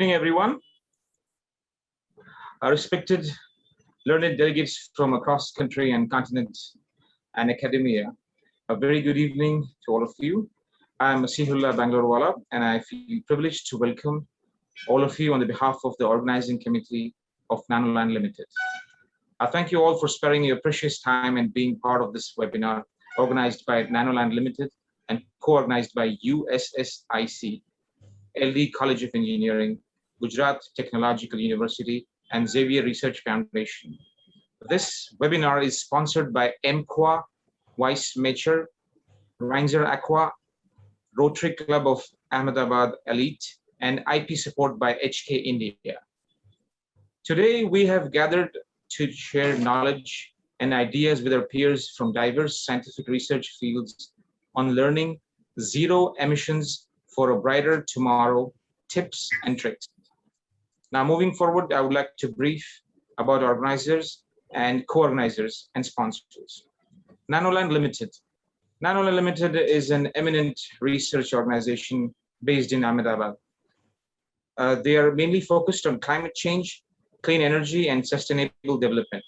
evening, everyone. Our respected learned delegates from across country and continent and academia, a very good evening to all of you. I'm Masihullah Bangalorewala, and I feel privileged to welcome all of you on the behalf of the organizing committee of Nanoland Limited. I thank you all for sparing your precious time and being part of this webinar organized by Nanoland Limited and co-organized by USSIC, LD College of Engineering, Gujarat Technological University, and Xavier Research Foundation. This webinar is sponsored by MQA, Weiss Mature, Reinzer Aqua, Rotary Club of Ahmedabad Elite, and IP support by HK India. Today, we have gathered to share knowledge and ideas with our peers from diverse scientific research fields on learning zero emissions for a brighter tomorrow, tips and tricks. Now, moving forward, I would like to brief about organizers and co-organizers and sponsors. Nanoland Limited. Nanoland Limited is an eminent research organization based in Ahmedabad. They are mainly focused on climate change, clean energy, and sustainable development.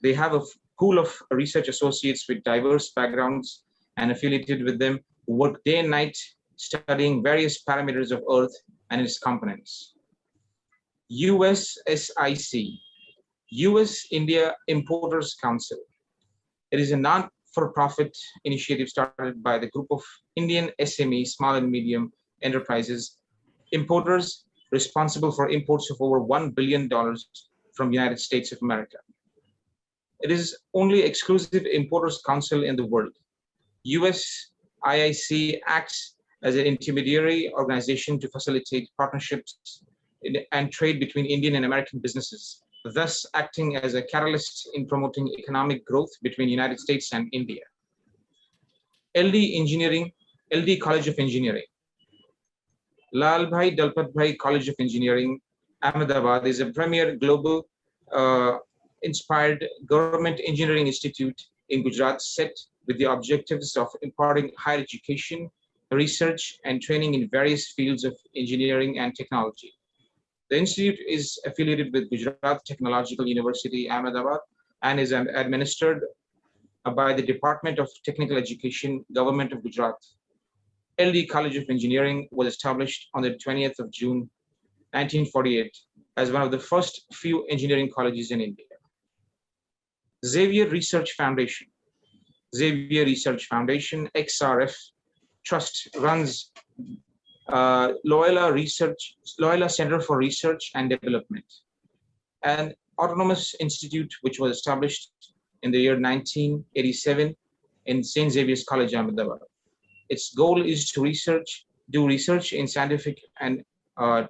They have a pool of research associates with diverse backgrounds and affiliated with them who work day and night studying various parameters of Earth and its components. USSIC, US India Importers Council. It is a non-for-profit initiative started by the group of Indian SME, small and medium enterprises, importers responsible for imports of over $1 billion from the United States of America. It is only exclusive importers council in the world. USIIC acts as an intermediary organization to facilitate partnerships and trade between Indian and American businesses, thus acting as a catalyst in promoting economic growth between the United States and India. LD Engineering, LD College of Engineering. Lalbhai Dalpatbhai College of Engineering, Ahmedabad is a premier global inspired government engineering institute in Gujarat set with the objectives of imparting higher education, research, and training in various fields of engineering and technology. The institute is affiliated with Gujarat Technological University, Ahmedabad, and is administered by the Department of Technical Education, Government of Gujarat. LD College of Engineering was established on the 20th of June, 1948, as one of the first few engineering colleges in India. Xavier Research Foundation. Xavier Research Foundation, XRF, Trust runs Loyola Center for Research and Development, an autonomous institute which was established in the year 1987 in St. Xavier's College, Ahmedabad. Its goal is to do research in scientific and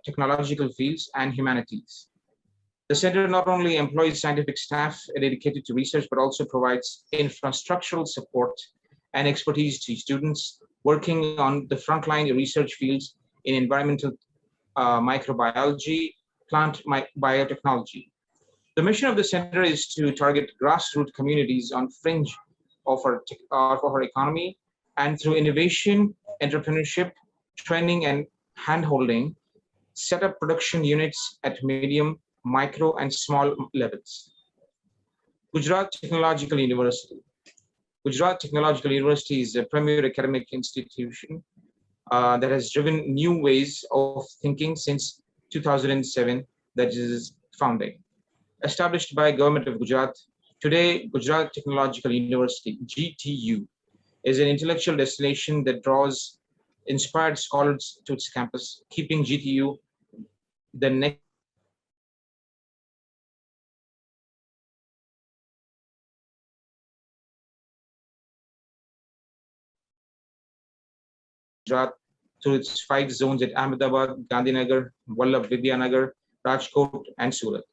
technological fields and humanities. The center not only employs scientific staff dedicated to research, but also provides infrastructural support and expertise to students working on the frontline research fields in environmental microbiology, plant biotechnology. The mission of the center is to target grassroots communities on fringe of our economy, and through innovation, entrepreneurship, training, and handholding, set up production units at medium, micro, and small levels. Gujarat Technological University. Gujarat Technological University is a premier academic institution that has driven new ways of thinking since 2007, that is founding. Established by Government of Gujarat, today Gujarat Technological University, GTU, is an intellectual destination that draws inspired scholars to its campus, keeping GTU the next Gujarat through its 5 zones at Ahmedabad, Gandhinagar, Vallabh Vidyanagar, Rajkot, and Surat.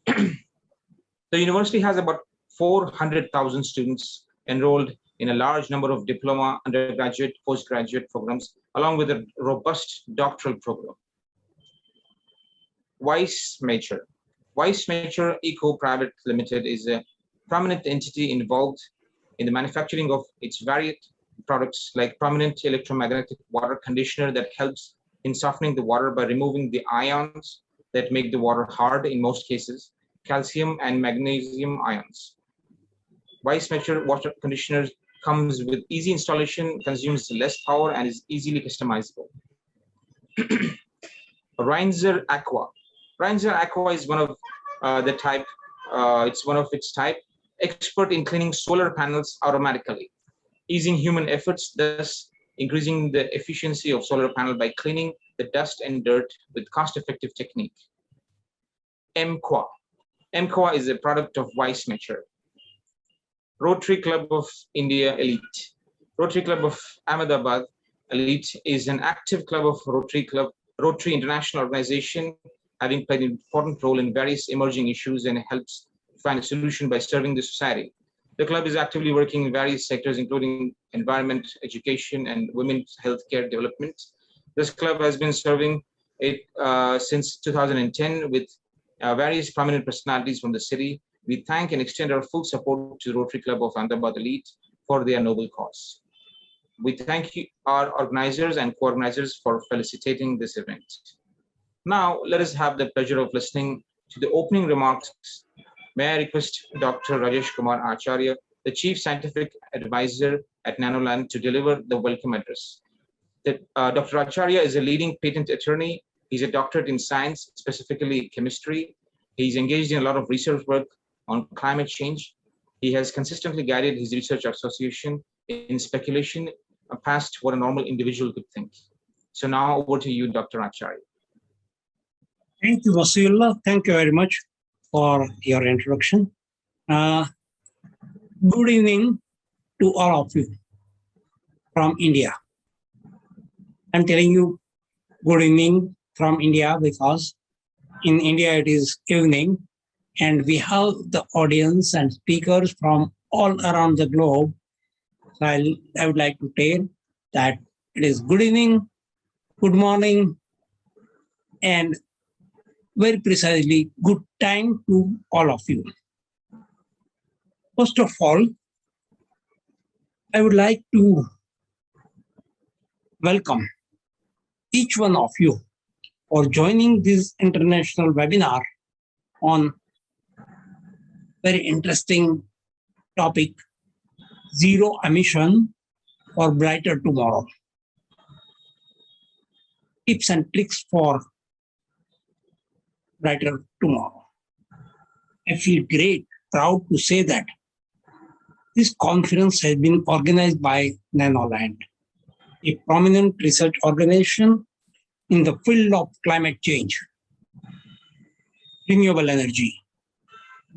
The university has about 400,000 students enrolled in a large number of diploma, undergraduate, postgraduate programs, along with a robust doctoral program. Weiss Mature. Weiss Mature Eco Private Limited is a prominent entity involved in the manufacturing of its varied products like prominent electromagnetic water conditioner that helps in softening the water by removing the ions that make the water hard in most cases, calcium and magnesium ions. Weissmacher water conditioner comes with easy installation, consumes less power, and is easily customizable. Reinzer Aqua. Reinzer Aqua is one of its type, expert in cleaning solar panels automatically, easing human efforts, thus increasing the efficiency of solar panel by cleaning the dust and dirt with cost-effective technique. MQuA. MQuA is a product of Weissmacher. Rotary Club of India Elite. Rotary Club of Ahmedabad Elite is an active club of Rotary International Organization, having played an important role in various emerging issues and helps find a solution by serving the society. The club is actively working in various sectors, including environment, education, and women's healthcare development. This club has been serving it since 2010 with various prominent personalities from the city. We thank and extend our full support to the Rotary Club of Ahmedabad Elite for their noble cause. We thank our organizers and co-organizers for felicitating this event. Now, let us have the pleasure of listening to the opening remarks. May I request Dr. Rajesh Kumar Acharya, the Chief Scientific Advisor at Nanoland, to deliver the welcome address. Dr. Acharya is a leading patent attorney. He's a doctorate in science, specifically chemistry. He's engaged in a lot of research work on climate change. He has consistently guided his research association in speculation past what a normal individual could think. So now over to you, Dr. Acharya. Thank you, Vasila. Thank you very much for your introduction. Good evening to all of you from India. I'm telling you good evening from India because in India it is evening and we have the audience and speakers from all around the globe. So I would like to tell that it is good evening, good morning, and very precisely good time to all of you. First of all, I would like to welcome each one of you for joining this international webinar on very interesting topic, zero emission for brighter tomorrow. Tips and tricks for brighter tomorrow. I feel great, proud to say that this conference has been organized by Nanoland, a prominent research organization in the field of climate change, renewable energy,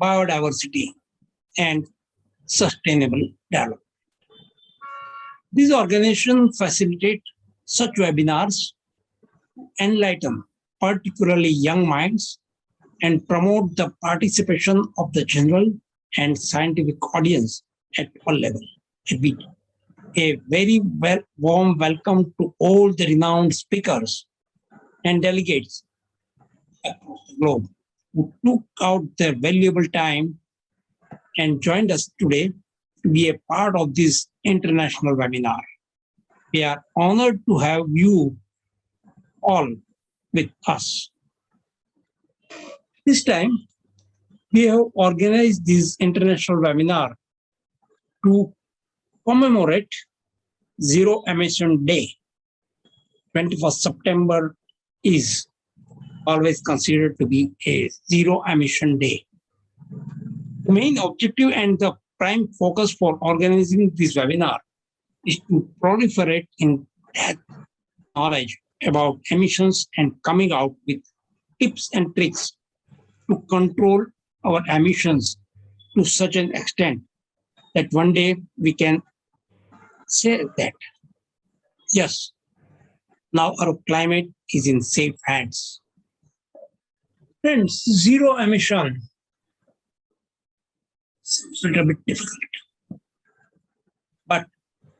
biodiversity, and sustainable development. These organizations facilitate such webinars to enlighten particularly young minds and promote the participation of the general and scientific audience at all levels. A very warm welcome to all the renowned speakers and delegates across the globe who took out their valuable time and joined us today to be a part of this international webinar. We are honored to have you all with us. This time, we have organized this international webinar to commemorate Zero Emission Day. 21st September is always considered to be a zero emission day. The main objective and the prime focus for organizing this webinar is to proliferate in depth knowledge about emissions and coming out with tips and tricks to control our emissions to such an extent that one day we can say that, yes, now our climate is in safe hands. Friends, zero emission seems a little bit difficult, but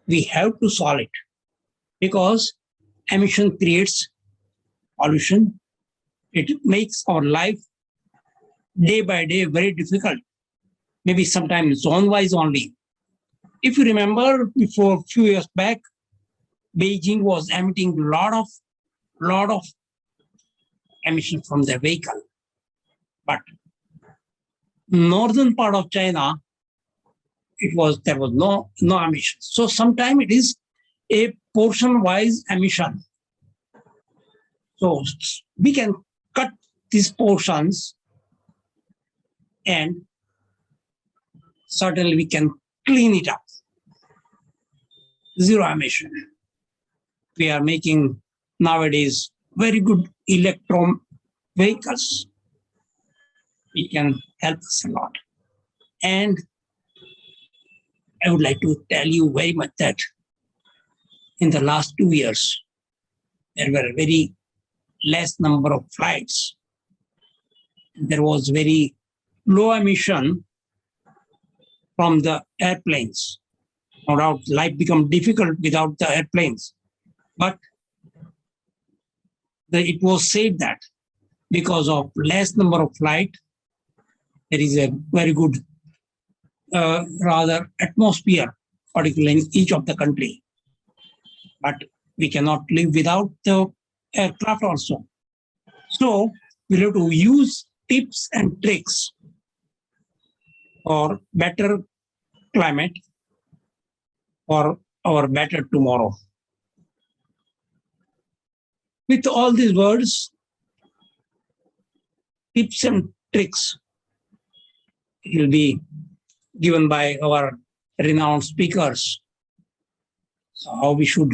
we have to solve it because emission creates pollution. It makes our life day by day very difficult, maybe sometimes zone-wise only. If you remember, before a few years back, Beijing was emitting a lot of lot of emission from their vehicle. But northern part of China, there was no emission. So sometimes it is a portion-wise emission. So we can cut these portions and certainly we can clean it up. Zero emission. We are making nowadays very good electron vehicles. It can help us a lot. And I would like to tell you very much that in the last 2 years, there were very less number of flights. There was very low emission from the airplanes. No doubt life become difficult without the airplanes. But it was said that because of less number of flight, there is a very good rather atmosphere, particularly in each of the country. But we cannot live without the aircraft also. So we have to use tips and tricks for better climate, for our better tomorrow. With all these words, tips and tricks will be given by our renowned speakers. So how we should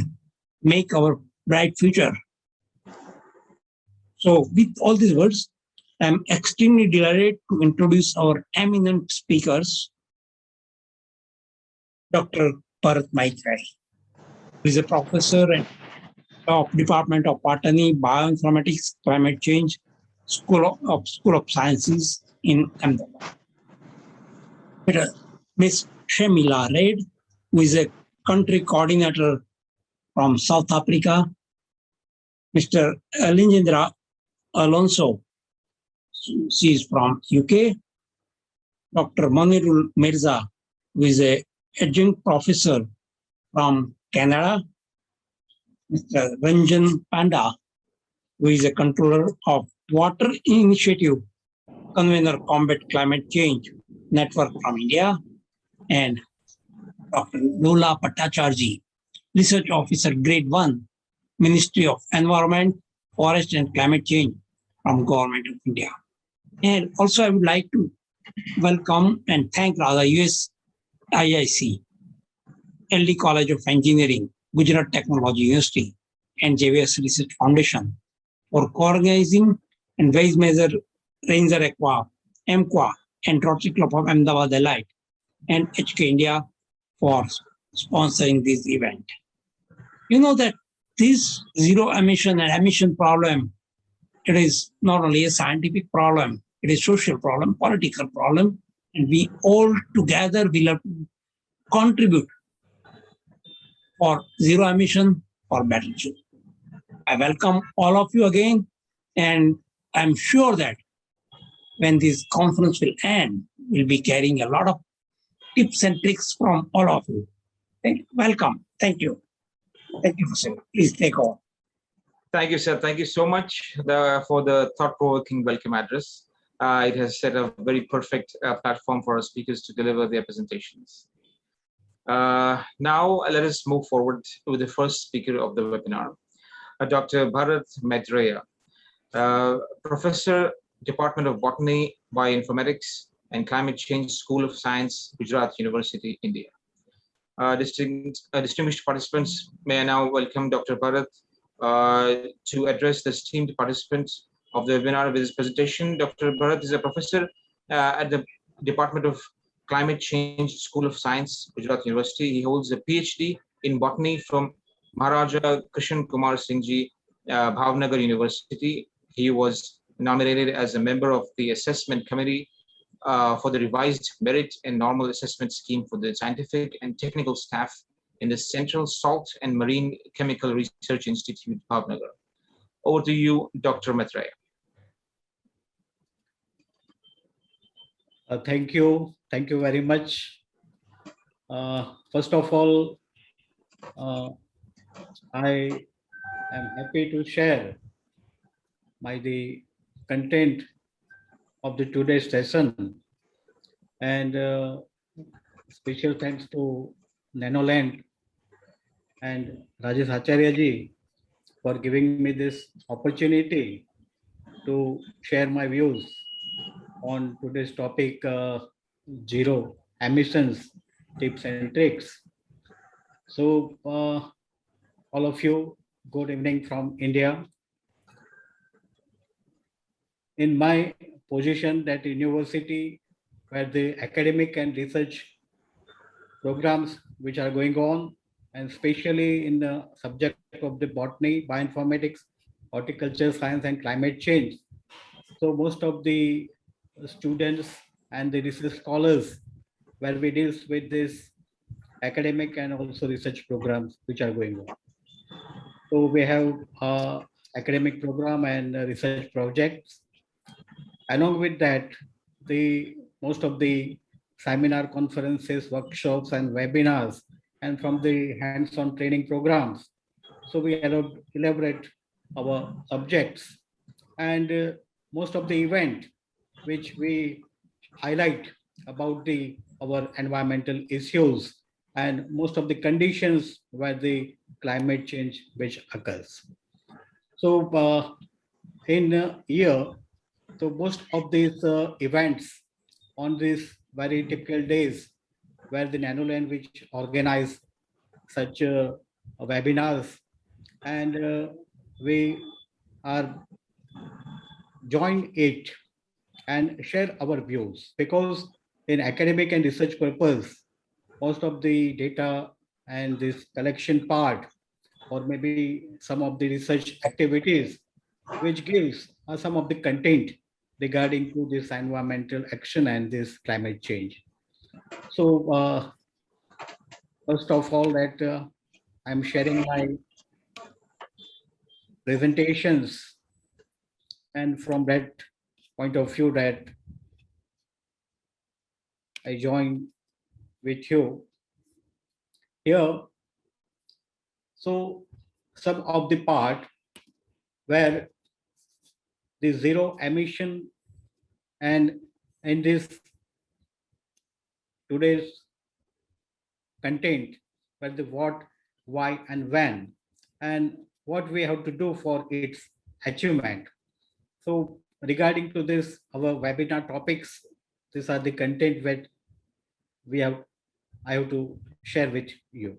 make our bright future. So with all these words, I'm extremely delighted to introduce our eminent speakers, Dr. Bharat Maitreya, who is a professor of Department of Botany, Bioinformatics, Climate Change, School of Sciences in Ahmedabad. Ms. Shamiela Reid, who is a country coordinator from South Africa. Mr. Alejandra Alonso, she is from UK. Dr. Monirul Mirza, who is a adjunct professor from Canada. Mr. Ranjan Panda, who is a controller of Water Initiative, Convener Combat Climate Change Network from India, and Dr. Lola Patacharji, Research Officer Grade 1, Ministry of Environment, Forest and Climate Change from Government of India. And also I would like to welcome and thank USIIC, LD College of Engineering, Gujarat Technology University, and JVS Research Foundation for co-organizing and Wise Measure Ranger Aqua, MQA, and Rotary Club of Ahmedabad Elite, and HK India for sponsoring this event. You know that this zero emission and emission problem, it is not only a scientific problem, it is social problem, political problem, and we all together will have to contribute for zero emission for better future. I welcome all of you again, and I'm sure that when this conference will end, we'll be carrying a lot of tips and tricks from all of you. Welcome. Thank you. Thank you, sir. Please take over. Thank you, sir. Thank you so much for the thought-provoking welcome address. It has set a very perfect platform for our speakers to deliver their presentations. Now, let us move forward with the first speaker of the webinar, Dr. Bharat Maitreya, Professor, Department of Botany, Bioinformatics, and Climate Change, School of Science, Gujarat University, India. Distinguished participants, may I now welcome Dr. Bharat to address the esteemed participants of the webinar with his presentation. Dr. Bharat is a professor at the Department of Climate Change, School of Science, Gujarat University. He holds a PhD in Botany from Maharaja Krishan Kumar Singh Ji, Bhavnagar University. He was nominated as a member of the assessment committee for the revised merit and normal assessment scheme for the scientific and technical staff in the Central Salt and Marine Chemical Research Institute, Bhavnagar. Over to you, Dr. Maitreya. Thank you. Thank you very much. First of all, I I'm happy to share the content of the today's session. And special thanks to Nanoland and Rajesh Acharya ji for giving me this opportunity to share my views on today's topic, zero emissions tips and tricks. So all of you, good evening from India. In my position at university, where the academic and research programs which are going on, and especially in the subject of the botany, bioinformatics, horticulture science, and climate change. So most of the students and the research scholars where we deal with this academic and also research programs which are going on. So we have academic program and research projects. Along with that, the most of the seminar conferences, workshops, and webinars, and from the hands-on training programs. So we elaborate our subjects, and most of the event which we highlight about our environmental issues and most of the conditions where the climate change which occurs. So in a year, so most of these events on these very typical days where the Nanoland which organize such webinars, and we are join it and share our views, because in academic and research purpose, most of the data and this collection part, or maybe some of the research activities, which gives some of the content regarding to this environmental action and this climate change. So first of all, that I'm sharing my presentations, and from that point of view that I join with you here. So some of the part where the zero emission, and in this today's content, where the what, why, and when, and what we have to do for its achievement. So regarding to this, our webinar topics, these are the content that I have to share with you.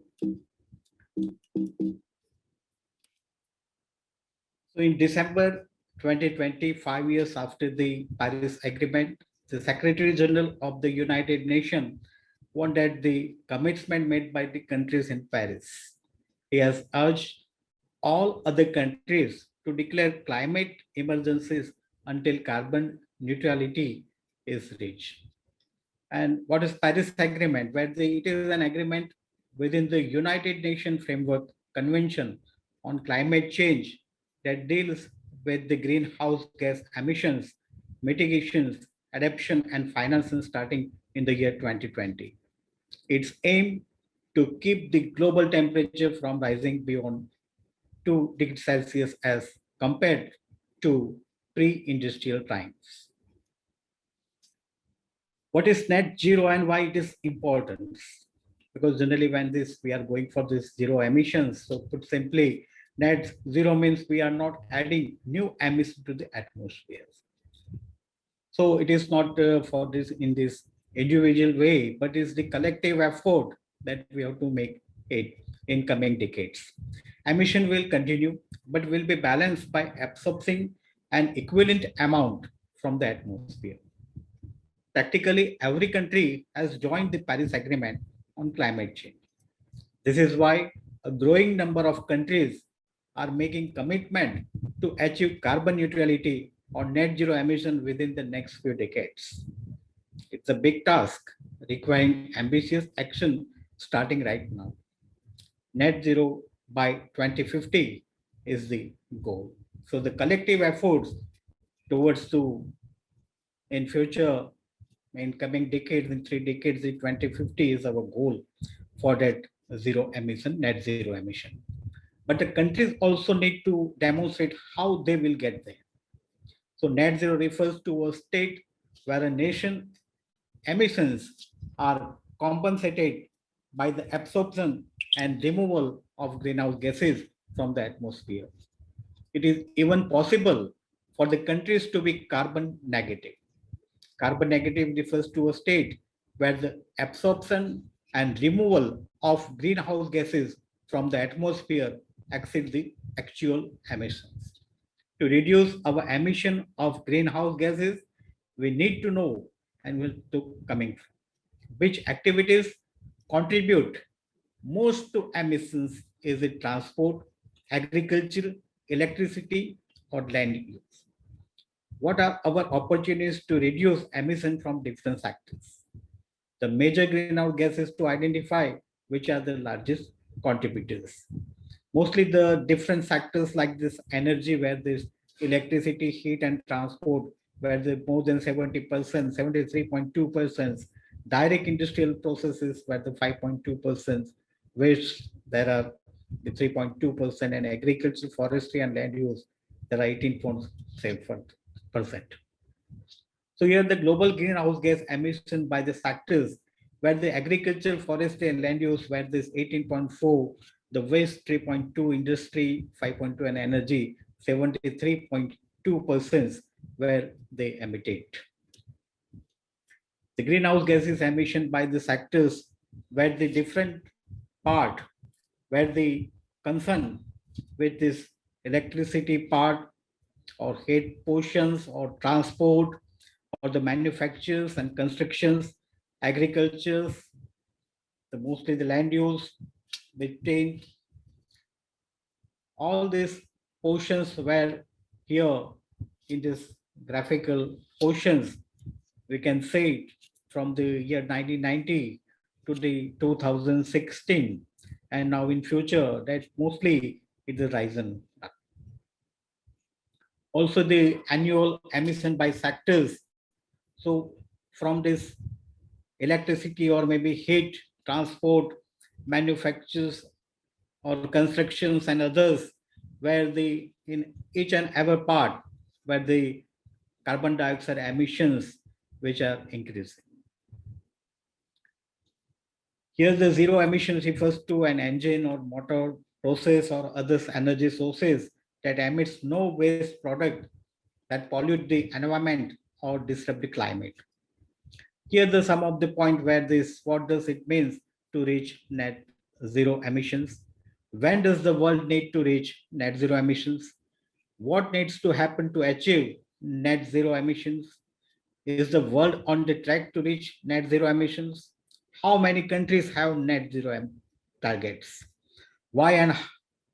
So in December 2020, 5 years after the Paris Agreement, the Secretary General of the United Nations wanted the commitment made by the countries in Paris. He has urged all other countries to declare climate emergencies until carbon neutrality is reached. And what is Paris Agreement? It is an agreement within the United Nations Framework Convention on Climate Change that deals with the greenhouse gas emissions, mitigations, adaptation, and financing starting in the year 2020. Its aim to keep the global temperature from rising beyond 2 degrees Celsius as compared to pre-industrial times. What is net zero and why it is important? Because generally when we are going for this zero emissions, so put simply, net zero means we are not adding new emissions to the atmosphere. So it is not for this in this individual way, but it's the collective effort that we have to make it in coming decades. Emission will continue, but will be balanced by absorbing an equivalent amount from the atmosphere. Practically every country has joined the Paris Agreement on climate change. This is why a growing number of countries are making commitment to achieve carbon neutrality or net zero emission within the next few decades. It's a big task requiring ambitious action starting right now. Net zero by 2050 is the goal. So the collective efforts towards in future, in coming decades, in 3 decades, the 2050 is our goal for that zero emission, net zero emission. but the countries also need to demonstrate how they will get there. So net zero refers to a state where a nation emissions are compensated by the absorption and removal of greenhouse gases from the atmosphere. It is even possible for the countries to be carbon negative. Carbon negative refers to a state where the absorption and removal of greenhouse gases from the atmosphere exceed the actual emissions. To reduce our emission of greenhouse gases, we need to know and will to coming which activities contribute most to emissions. Is it transport, agriculture, electricity, or land use? What are our opportunities to reduce emission from different sectors? The major greenhouse gases to identify which are the largest contributors. Mostly the different sectors like this energy, where this electricity, heat, and transport, where the more than 70%, 73.2%, direct industrial processes, where the 5.2%, which there are the 3.2%, and agriculture, forestry, and land use, there are 18.7%. So here the global greenhouse gas emission by the sectors, where the agriculture, forestry, and land use, where this 18.4, the waste 3.2, industry 5.2, and energy 73.2%, where they emitted. The greenhouse gases emission by the sectors, where the different part, where the concern with this electricity part, or heat portions, or transport, or the manufacturers and constructions, agricultures, mostly the land use, between all these portions were here in this graphical portions. We can say from the year 1990 to the 2016, and now in future that mostly it is risen. Also the annual emission by sectors. So from this electricity, or maybe heat, transport, manufacturers, or constructions, and others, where the in each and every part where the carbon dioxide emissions which are increasing. Here the zero emissions refers to an engine or motor process or other energy sources that emits no waste product that pollute the environment or disrupt the climate. Here the sum of the point where this, what does it mean to reach net zero emissions? When does the world need to reach net zero emissions? What needs to happen to achieve net zero emissions? Is the world on the track to reach net zero emissions? How many countries have net zero targets? Why and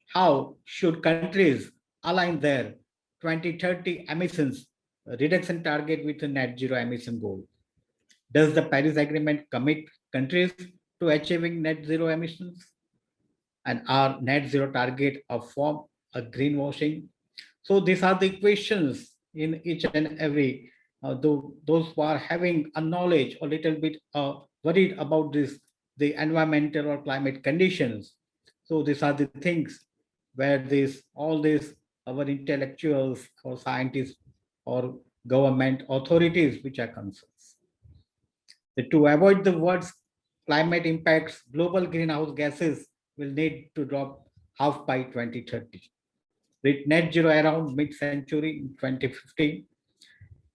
how should countries align their 2030 emissions reduction target with a net zero emission goal? Does the Paris Agreement commit countries to achieving net zero emissions? And are net zero target a form of greenwashing? So these are the questions in each and every, those who are having a knowledge or little bit worried about this, the environmental or climate conditions. So these are the things where this, all this, our intellectuals or scientists or government authorities which are concerned. To avoid the world's climate impacts, global greenhouse gases will need to drop half by 2030. With net zero around mid-century in 2050,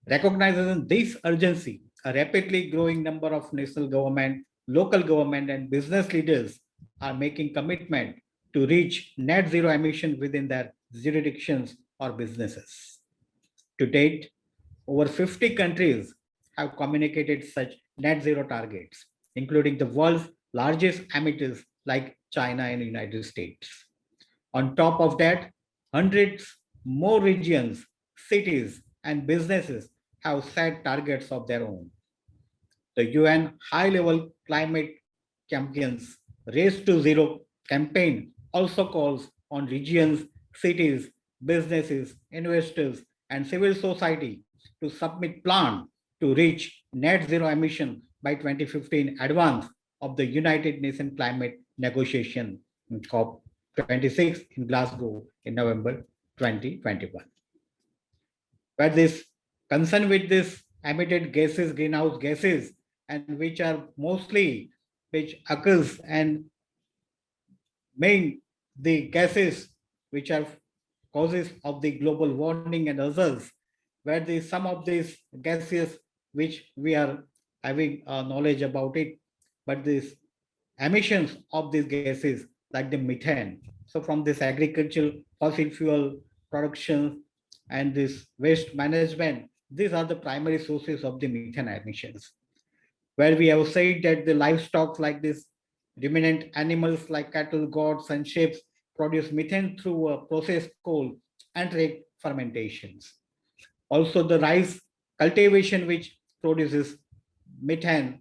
recognizing this urgency, a rapidly growing number of national government, local government, and business leaders are making commitment to reach net zero emission within their jurisdictions or businesses. To date, over 50 countries have communicated such net zero targets, including the world's largest emitters like China and United States. On top of that, hundreds more regions, cities, and businesses have set targets of their own. The UN high-level climate champions Race to Zero campaign also calls on regions, cities, businesses, investors, and civil society to submit plan to reach net zero emission by 2050 in advance of the United Nations climate negotiation COP 26 in Glasgow in November 2021. Where this concern with this emitted gases, greenhouse gases, and which occurs and main the gases which are causes of the global warming and others, where the some of these gases which we are having knowledge about it, but these emissions of these gases like the methane. So from this agricultural fossil fuel production and this waste management, these are the primary sources of the methane emissions. Where we have said that the livestock like this ruminant animals like cattle, goats, and sheep produce methane through a process called anaerobic fermentations. Also, the rice cultivation, which produces methane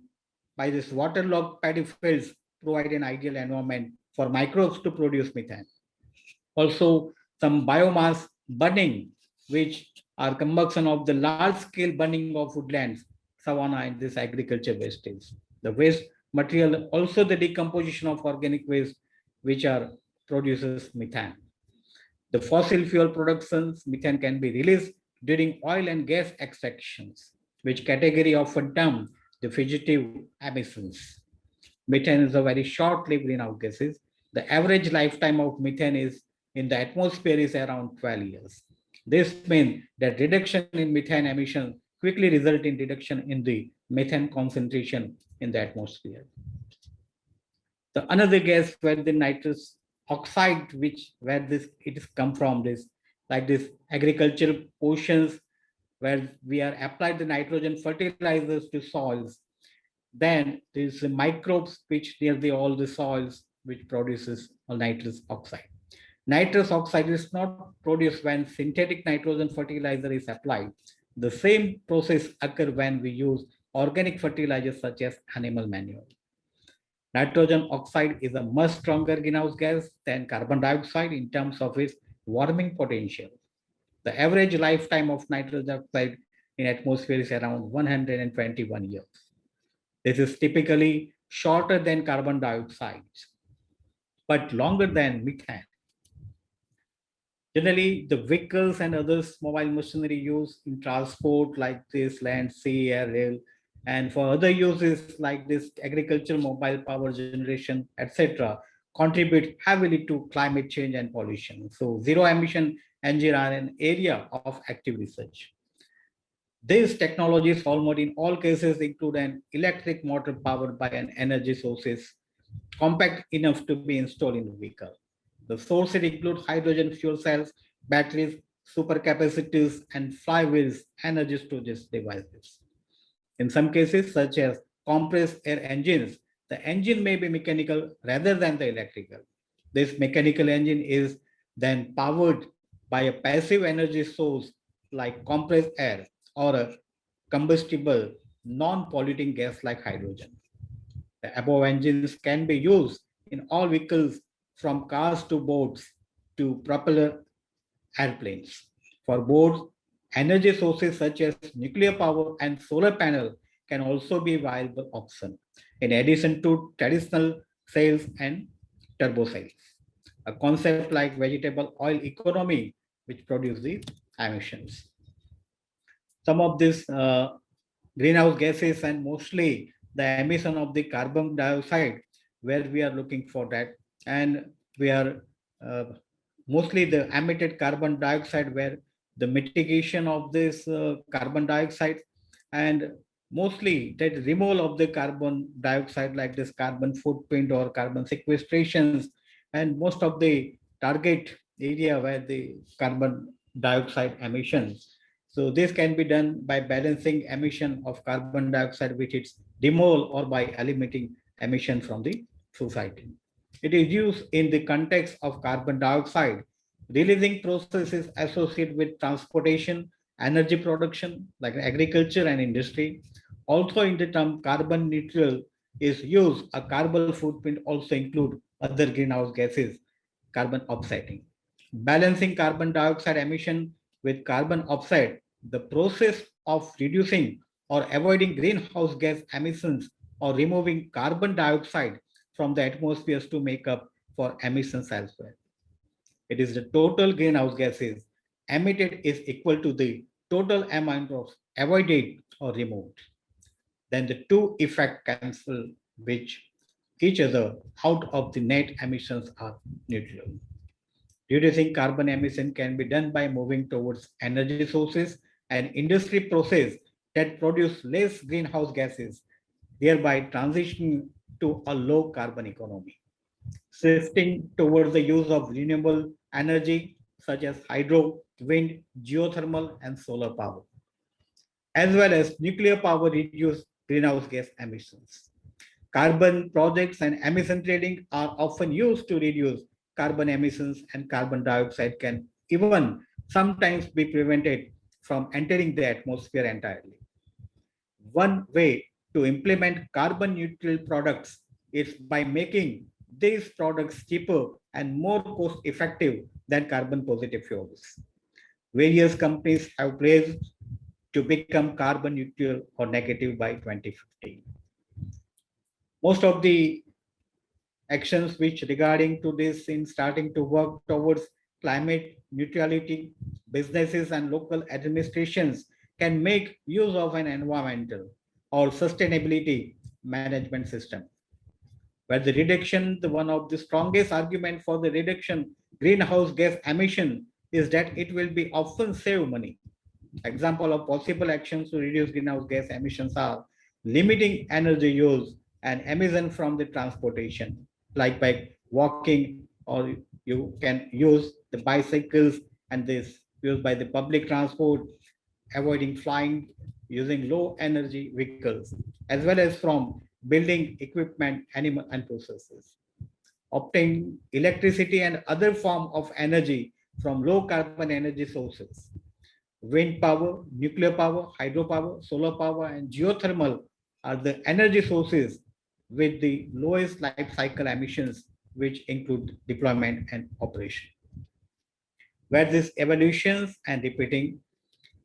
by this waterlogged paddy fields, provide an ideal environment for microbes to produce methane. Also, some biomass burning, which are combustion of the large-scale burning of woodlands, savanna, and this agriculture wastage. The waste material, also the decomposition of organic waste, which are produces methane. The fossil fuel productions, methane can be released during oil and gas extractions, which category often termed the fugitive emissions. Methane is a very short-lived greenhouse gases. The average lifetime of methane is in the atmosphere is around 12 years. This means that reduction in methane emission quickly result in reduction in the methane concentration in the atmosphere. The another gas where the nitrous oxide, where it is come from, this like this agricultural portions where we are applied the nitrogen fertilizers to soils. Then there's the microbes which near all the soils which produces nitrous oxide. Nitrous oxide is not produced when synthetic nitrogen fertilizer is applied. The same process occurs when we use organic fertilizers such as animal manure. Nitrogen oxide is a much stronger greenhouse gas than carbon dioxide in terms of its warming potential. The average lifetime of nitrogen oxide in atmosphere is around 121 years. This is typically shorter than carbon dioxide, but longer than methane. Generally, the vehicles and other mobile machinery used in transport like this land, sea, air, rail, and for other uses like this agricultural, mobile power generation, etc., contribute heavily to climate change and pollution. So zero emission engine are an area of active research. These technologies almost in all cases include an electric motor powered by an energy sources compact enough to be installed in the vehicle. The sources include hydrogen fuel cells, batteries, supercapacitors, and flywheels energy storage devices. In some cases, such as compressed air engines, the engine may be mechanical rather than the electrical. This mechanical engine is then powered by a passive energy source like compressed air or a combustible, non-polluting gas like hydrogen. The above engines can be used in all vehicles from cars to boats to propeller airplanes. For boats, energy sources such as nuclear power and solar panel can also be viable option, in addition to traditional sails and turbo sails. A concept like vegetable oil economy, which produce the emissions. Some of these greenhouse gases and mostly the emission of the carbon dioxide, where we are looking for that, and we are mostly the emitted carbon dioxide, where the mitigation of this carbon dioxide and mostly that removal of the carbon dioxide like this carbon footprint or carbon sequestrations, and most of the target area where the carbon dioxide emissions. So this can be done by balancing emission of carbon dioxide with its removal or by eliminating emission from the society. It is used in the context of carbon dioxide releasing processes associated with transportation, energy production like agriculture and industry. Also in the term carbon neutral is used, a carbon footprint also include other greenhouse gases, carbon offsetting. Balancing carbon dioxide emission with carbon offset, the process of reducing or avoiding greenhouse gas emissions or removing carbon dioxide from the atmosphere to make up for emissions elsewhere. It is the total greenhouse gases emitted is equal to the total amount of avoided or removed. Then the two effects cancel which each other out of the net emissions are neutral. Reducing carbon emission can be done by moving towards energy sources and industry process that produce less greenhouse gases, thereby transitioning to a low carbon economy. Shifting towards the use of renewable energy such as hydro, wind, geothermal, and solar power, as well as nuclear power reduce greenhouse gas emissions. Carbon projects and emission trading are often used to reduce carbon emissions, and carbon dioxide can even sometimes be prevented from entering the atmosphere entirely. One way to implement carbon neutral products is by making these products cheaper and more cost effective than carbon positive fuels. Various companies have pledged to become carbon neutral or negative by 2050. Most of the actions which regarding to this in starting to work towards climate neutrality, businesses and local administrations can make use of an environmental or sustainability management system. Where the reduction, the one of the strongest argument for the reduction greenhouse gas emission is that it will be often save money. Example of possible actions to reduce greenhouse gas emissions are limiting energy use and emission from the transportation, like by walking, or you can use the bicycles and this used by the public transport, avoiding flying, using low energy vehicles, as well as from building equipment, animal and processes. Obtain electricity and other form of energy from low carbon energy sources. Wind power, nuclear power, hydropower, solar power, and geothermal are the energy sources with the lowest life cycle emissions, which include deployment and operation. Where these evaluations and repeating,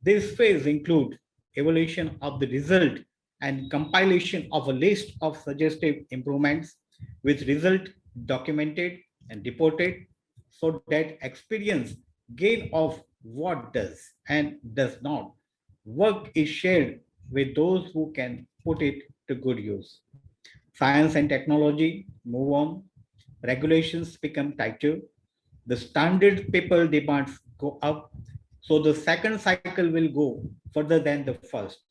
this phase include evaluation of the result and compilation of a list of suggestive improvements with result documented and reported, so that experience gain of what does and does not work is shared with those who can put it to good use. Science and technology move on, regulations become tighter, the standard people demands go up, so the second cycle will go further than the first,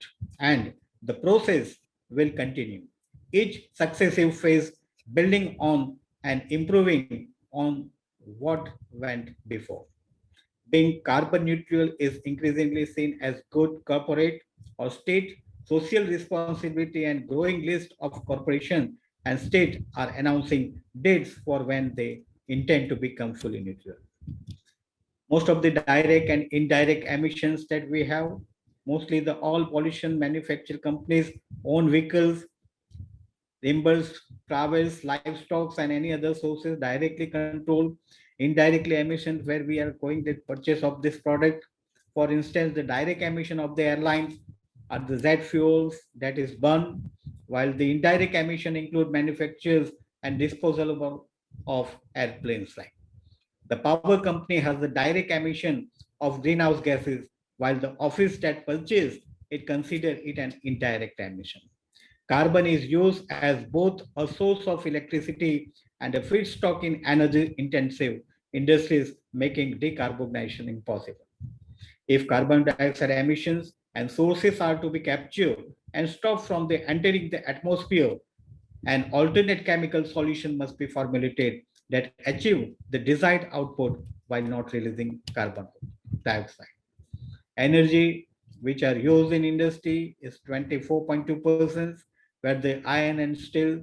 and the process will continue. Each successive phase building on and improving on what went before. Being carbon neutral is increasingly seen as good corporate or state social responsibility, and growing list of corporations and state are announcing dates for when they intend to become fully neutral. Most of the direct and indirect emissions that we have, mostly the all pollution manufacture companies own vehicles, reimbursed travels, livestock, and any other sources directly controlled. Indirectly emissions where we are going the purchase of this product. For instance, the direct emission of the airlines are the jet fuels that is burned, while the indirect emission include manufacturers and disposal of airplanes. Like the power company has the direct emission of greenhouse gases, while the office that purchase it consider it an indirect emission. Carbon is used as both a source of electricity and a feedstock in energy intensive industries, making decarbonization impossible. If carbon dioxide emissions and sources are to be captured and stopped from the entering the atmosphere, an alternate chemical solution must be formulated that achieve the desired output while not releasing carbon dioxide. Energy which are used in industry is 24.2%, where the iron and steel,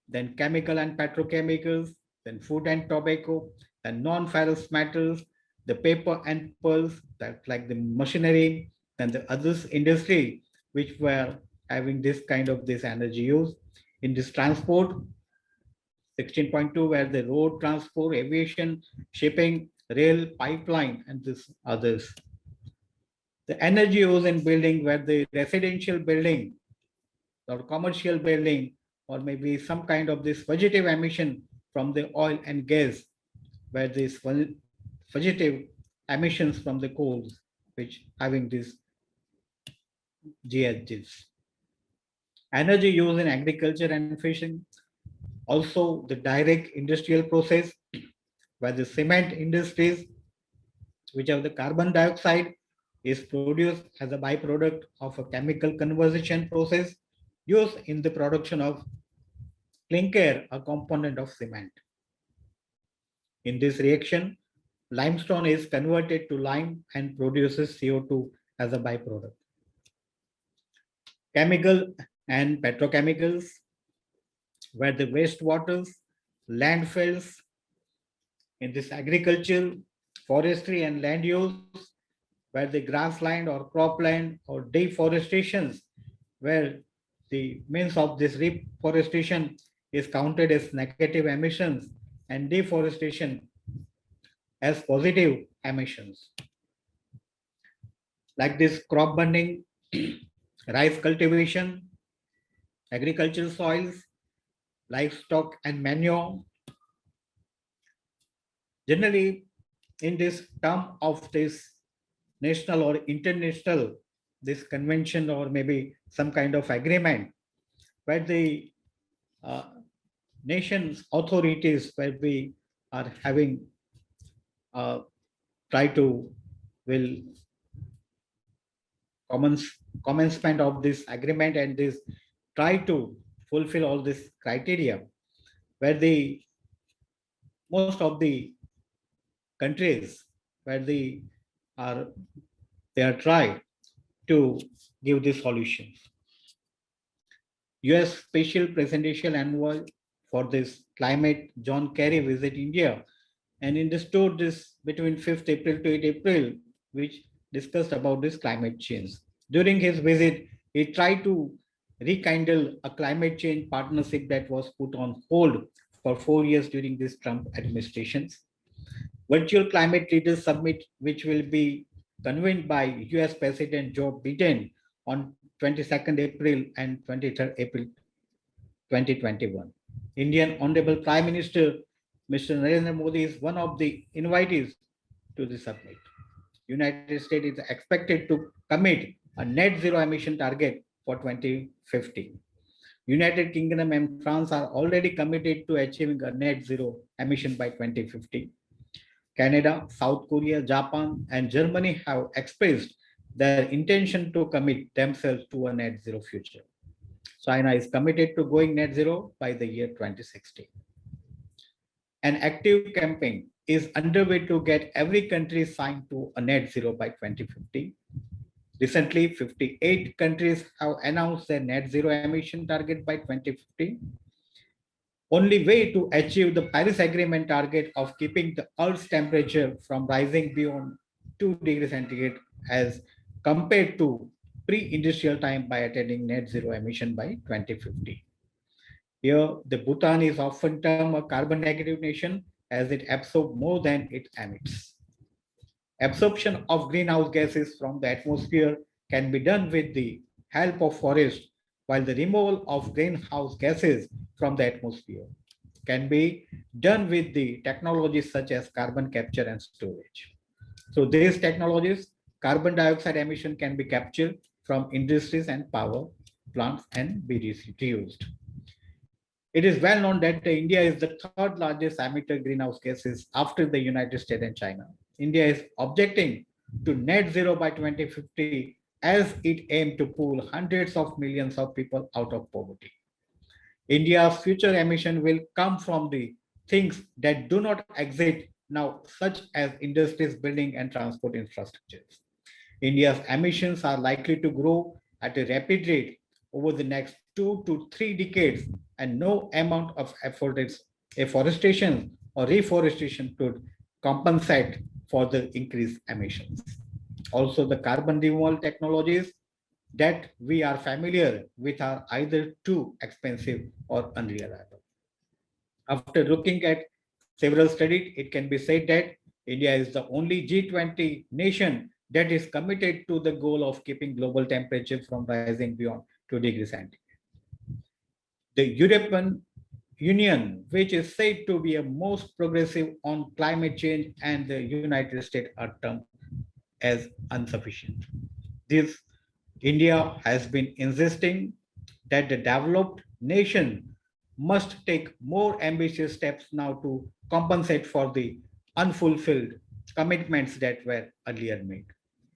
then chemical and petrochemicals, then food and tobacco, then non-ferrous metals, the paper and pulps, that like the machinery, and the others industry, which were having this kind of this energy use. In this transport, 16.2, where the road transport, aviation, shipping, rail, pipeline, and this others. The energy use in building, where the residential building or commercial building, or maybe some kind of this fugitive emission from the oil and gas, where this fugitive emissions from the coals, which having these GHGs. Energy used in agriculture and fishing, also the direct industrial process where the cement industries, which have the carbon dioxide, is produced as a byproduct of a chemical conversion process used in the production of clinker, a component of cement. In this reaction, limestone is converted to lime and produces CO2 as a byproduct. Chemical and petrochemicals, where the wastewaters, landfills, in this agriculture, forestry and land use, where the grassland or cropland or deforestations, where the means of this reforestation is counted as negative emissions and deforestation as positive emissions. Like this crop burning, rice cultivation, agricultural soils, livestock and manure. Generally, in this term of this national or international, this convention or maybe some kind of agreement, where the nations authorities where we are having try to will commencement of this agreement and this try to fulfill all this criteria, where the most of the countries where they are trying to give the solutions. US Special Presidential Envoy for this climate, John Kerry, visit India and understood this between 5th April to 8th April, which discussed about this climate change. During his visit, he tried to rekindle a climate change partnership that was put on hold for 4 years during this Trump administrations. Virtual Climate Leaders Summit, which will be convened by US President Joe Biden on 22nd April and 23rd April 2021. Indian Honorable Prime Minister Mr. Narendra Modi is one of the invitees to the summit. United States is expected to commit a net zero emission target for 2050. United Kingdom and France are already committed to achieving a net zero emission by 2050. Canada, South Korea, Japan, and Germany have expressed their intention to commit themselves to a net zero future. China is committed to going net zero by the year 2060. An active campaign is underway to get every country signed to a net zero by 2050. Recently, 58 countries have announced their net zero emission target by 2050. Only way to achieve the Paris Agreement target of keeping the Earth's temperature from rising beyond 2 degrees centigrade as compared to pre-industrial time by attaining net zero emission by 2050. Here, the Bhutan is often termed a carbon negative nation as it absorbs more than it emits. Absorption of greenhouse gases from the atmosphere can be done with the help of forests, while the removal of greenhouse gases from the atmosphere can be done with the technologies such as carbon capture and storage. So these technologies, carbon dioxide emission can be captured from industries and power plants and be reused. It is well known that India is the third largest emitter of greenhouse gases after the United States and China. India is objecting to net zero by 2050 as it aims to pull hundreds of millions of people out of poverty. India's future emission will come from the things that do not exist now, such as industries, building, and transport infrastructures. India's emissions are likely to grow at a rapid rate over the next 2 to 3 decades, and no amount of afforestation or reforestation could compensate for the increased emissions. Also, the carbon removal technologies that we are familiar with are either too expensive or unreliable. After looking at several studies, it can be said that India is the only G20 nation that is committed to the goal of keeping global temperature from rising beyond 2 degrees centigrade. The European Union, which is said to be a most progressive on climate change, and the United States are termed as insufficient. This India has been insisting that the developed nation must take more ambitious steps now to compensate for the unfulfilled commitments that were earlier made.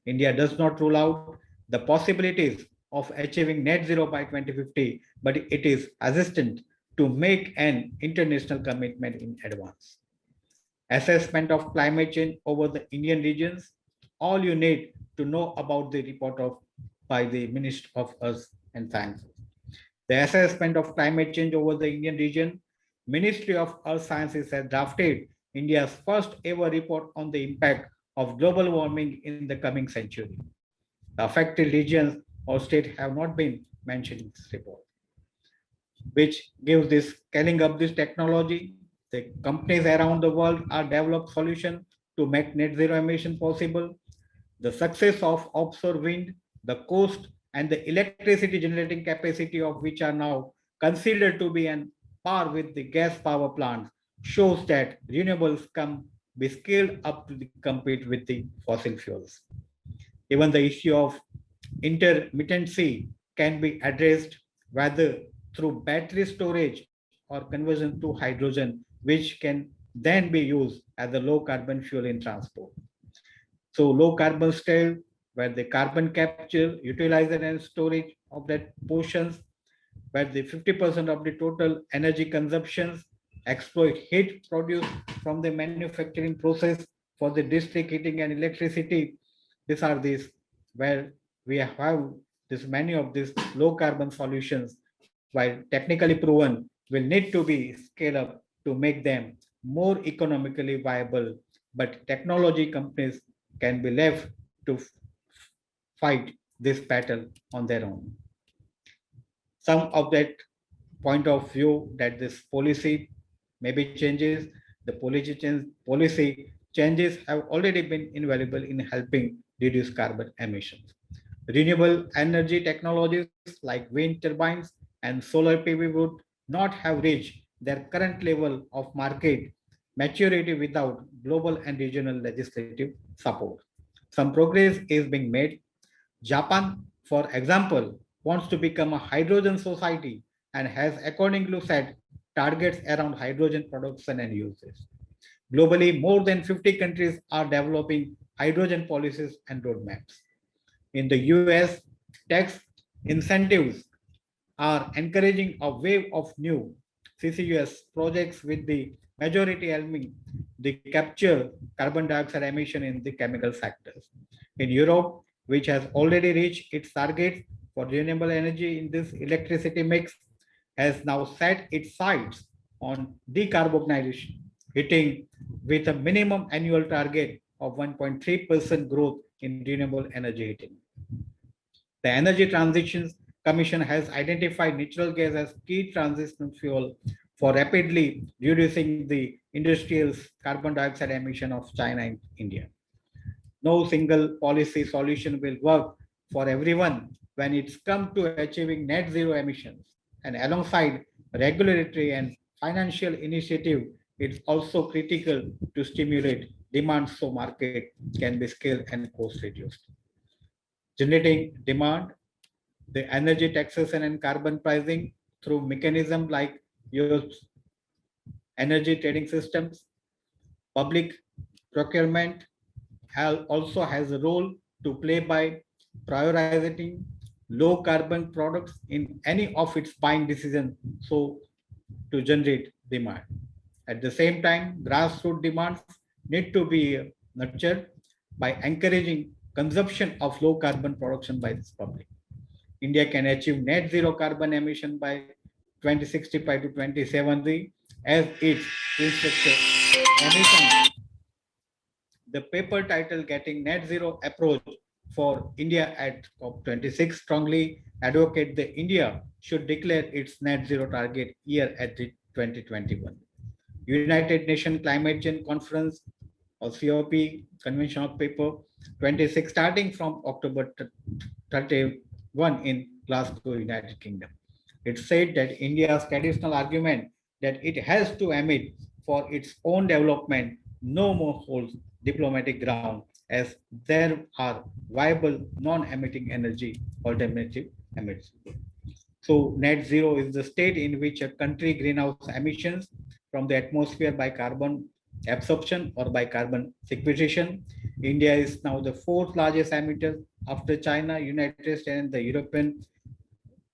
India does not rule out the possibilities of achieving net zero by 2050, but it is hesitant to make an international commitment in advance. Assessment of climate change over the Indian regions. All you need to know about the report of by the Minister of Earth and Science. The assessment of climate change over the Indian region. Ministry of Earth Sciences has drafted India's first ever report on the impact of global warming in the coming century. The affected regions or states have not been mentioned in this report, which gives this scaling up this technology. The companies around the world are developed solutions to make net zero emission possible. The success of offshore wind, the coast, and the electricity generating capacity of which are now considered to be on par with the gas power plants shows that renewables can be scaled up to compete with the fossil fuels. Even the issue of intermittency can be addressed whether through battery storage or conversion to hydrogen, which can then be used as a low carbon fuel in transport. So low carbon steel, where the carbon capture, utilization and storage of that portions, where the 50% of the total energy consumptions exploit heat produced from the manufacturing process for the district heating and electricity. These are these where we have this many of these low carbon solutions, while technically proven, will need to be scaled up to make them more economically viable. But technology companies can be left to fight this battle on their own. Some of that point of view that this policy maybe changes, the policy changes have already been invaluable in helping reduce carbon emissions. Renewable energy technologies like wind turbines and solar PV would not have reached their current level of market maturity without global and regional legislative support. Some progress is being made. Japan, for example, wants to become a hydrogen society and has accordingly set targets around hydrogen production and uses. Globally, more than 50 countries are developing hydrogen policies and roadmaps. In the US, tax incentives are encouraging a wave of new CCUS projects with the majority aiming the capture carbon dioxide emission in the chemical sectors. In Europe, which has already reached its targets for renewable energy in this electricity mix, has now set its sights on decarbonization, hitting with a minimum annual target of 1.3% growth in renewable energy heating. The Energy Transitions Commission has identified natural gas as key transition fuel for rapidly reducing the industrial carbon dioxide emission of China and India. No single policy solution will work for everyone when it's come to achieving net zero emissions. And alongside regulatory and financial initiative, it's also critical to stimulate demand so market can be scaled and cost reduced. Generating demand, the energy taxation and carbon pricing through mechanisms like your energy trading systems, public procurement also has a role to play by prioritizing low carbon products in any of its buying decisions so to generate demand. At the same time, grassroots demands need to be nurtured by encouraging consumption of low carbon production by this public. India can achieve net zero carbon emission by 2065 to 2070 as its infrastructure emission. The paper title Getting Net Zero Approach for India at COP26 strongly advocate that India should declare its net zero target year at 2021. United Nations Climate Change Conference or COP Convention of Paper 26 starting from October 31 in Glasgow, United Kingdom. It said that India's traditional argument that it has to emit for its own development, no more holds diplomatic ground, as there are viable non-emitting energy alternative emits. So net zero is the state in which a country greenhouse emissions from the atmosphere by carbon absorption or by carbon sequestration. India is now the fourth largest emitter after China, United States, and the European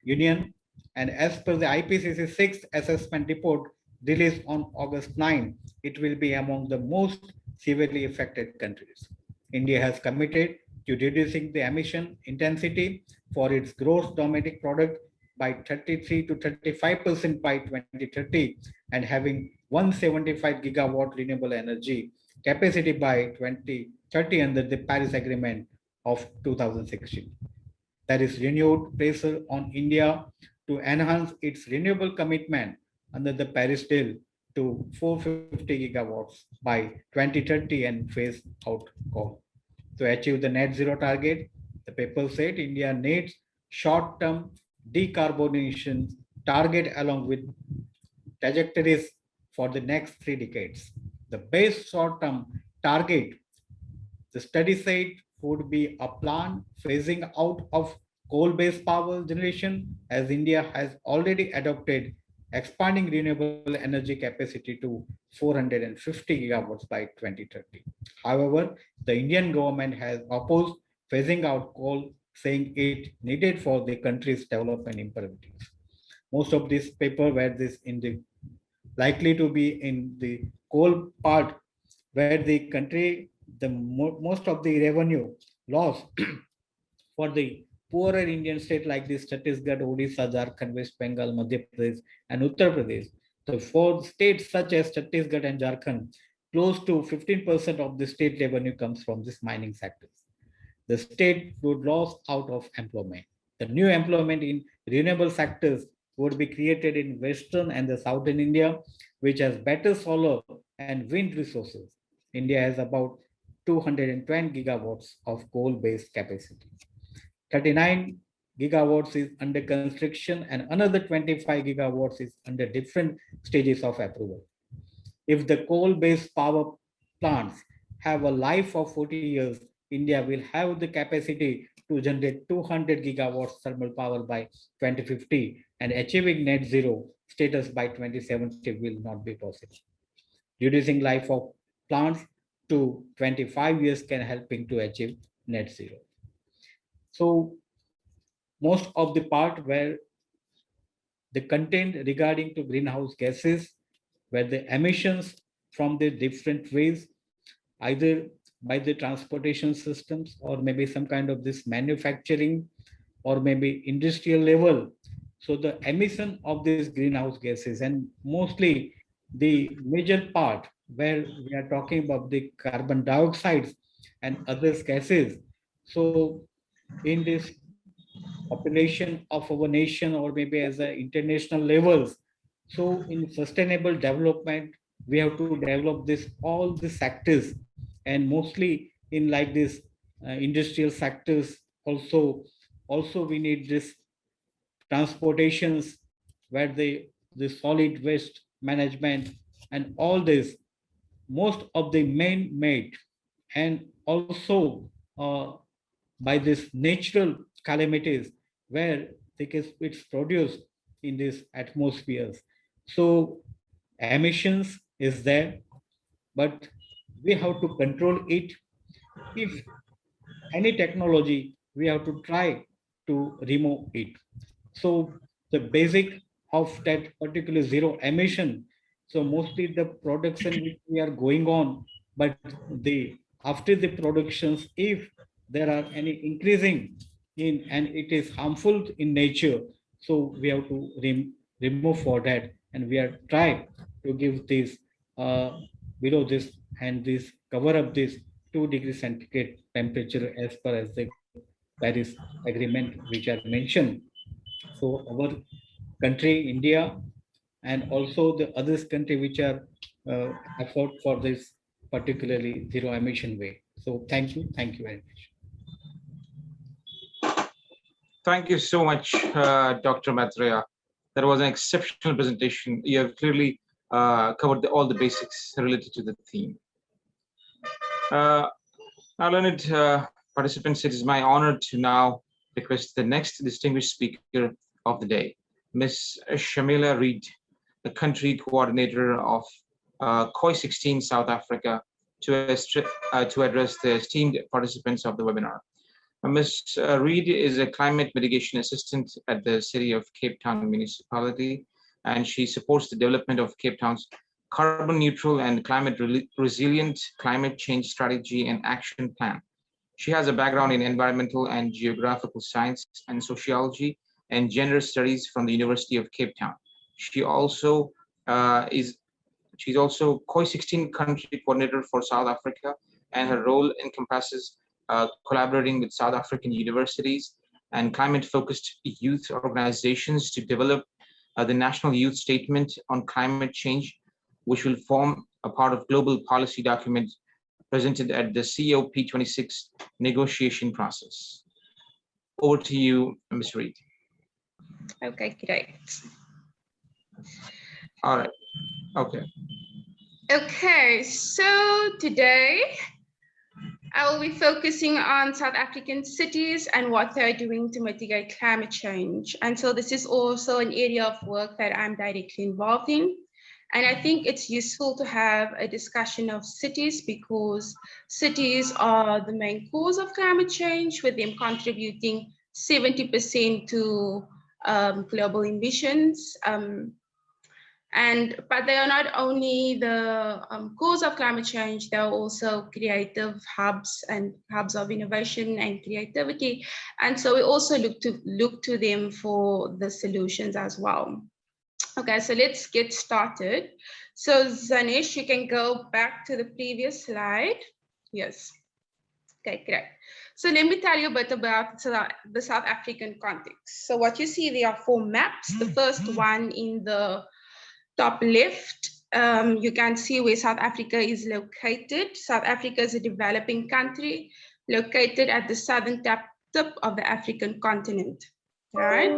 Union. And as per the IPCC 6th assessment report released on August 9, it will be among the most severely affected countries. India has committed to reducing the emission intensity for its gross domestic product by 33 to 35% by 2030 and having 175 gigawatt renewable energy capacity by 2030 under the Paris Agreement of 2016. There is renewed pressure on India to enhance its renewable commitment under the Paris deal to 450 gigawatts by 2030 and phase out coal. To achieve the net zero target, the paper said India needs short-term decarbonization target along with trajectories for the next 3 decades. The base short-term target, the study said, would be a plan phasing out of coal-based power generation, as India has already adopted expanding renewable energy capacity to 450 gigawatts by 2030. However, the Indian government has opposed phasing out coal, saying it needed for the country's development imperatives. Most of this paper were this in the likely to be in the coal part, where the country, the most of the revenue loss for the poorer Indian state like this Chhattisgarh, Odisha, Jharkhand, West Bengal, Madhya Pradesh, and Uttar Pradesh. So for states such as Chhattisgarh and Jharkhand, close to 15% of the state revenue comes from this mining sectors. The state would lose out of employment. The new employment in renewable sectors would be created in Western and the Southern India, which has better solar and wind resources. India has about 220 gigawatts of coal-based capacity. 39 gigawatts is under construction and another 25 gigawatts is under different stages of approval. If the coal-based power plants have a life of 40 years, India will have the capacity to generate 200 gigawatts thermal power by 2050, and achieving net zero status by 2070 will not be possible. Reducing life of plants to 25 years can helping to achieve net zero. So most of the part where the content regarding to greenhouse gases, where the emissions from the different ways, either by the transportation systems or maybe some kind of this manufacturing or maybe industrial level. So the emission of these greenhouse gases, and mostly the major part where we are talking about the carbon dioxide and other gases. So in this population of our nation or maybe as a international levels, so in sustainable development, we have to develop this all the sectors, and mostly in like this industrial sectors also we need this transportations where the solid waste management and all this, most of the main made, and also by this natural calamities where it's produced in these atmospheres. So emissions is there, but we have to control it. If any technology, we have to try to remove it. So the basic of that particular zero emission, so mostly the production which we are going on, but the after the productions, if there are any increasing in and it is harmful in nature, so we have to remove for that, and we are trying to give this below this and this cover up this 2 degrees centigrade temperature as per as the Paris Agreement which are mentioned. So our country, India, and also the other country which are effort for this particularly zero emission way. So thank you very much. Thank you so much, Dr. Maitreya. That was an exceptional presentation. You have clearly covered all the basics related to the theme. Now, learned participants, it is my honor to now request the next distinguished speaker of the day, Ms. Shamiela Reid, the country coordinator of COI 16 South Africa, to address the esteemed participants of the webinar. Ms. Reid is a climate mitigation assistant at the City of Cape Town Municipality, and she supports the development of Cape Town's carbon neutral and climate resilient climate change strategy and action plan. She has a background in environmental and geographical science and sociology and gender studies from the University of Cape Town. She's also COI 16 country coordinator for South Africa, and her role encompasses collaborating with South African universities and climate-focused youth organizations to develop the National Youth Statement on Climate Change, which will form a part of global policy document presented at the COP26 negotiation process. Over to you, Ms. Reid. Okay, great. All right. Okay. Okay, so today I will be focusing on South African cities and what they're doing to mitigate climate change. And so this is also an area of work that I'm directly involved in. And I think it's useful to have a discussion of cities because cities are the main cause of climate change, with them contributing 70% to global emissions. But they are not only the cause of climate change, they are also creative hubs and hubs of innovation and creativity. And so we also look to them for the solutions as well. Okay, so let's get started. So Zanesh, you can go back to the previous slide. Yes. Okay, great. So let me tell you a bit about the South African context. So what you see, there are 4 maps. The first one in the top left, you can see where South Africa is located. South Africa is a developing country located at the southern tip of the African continent, right?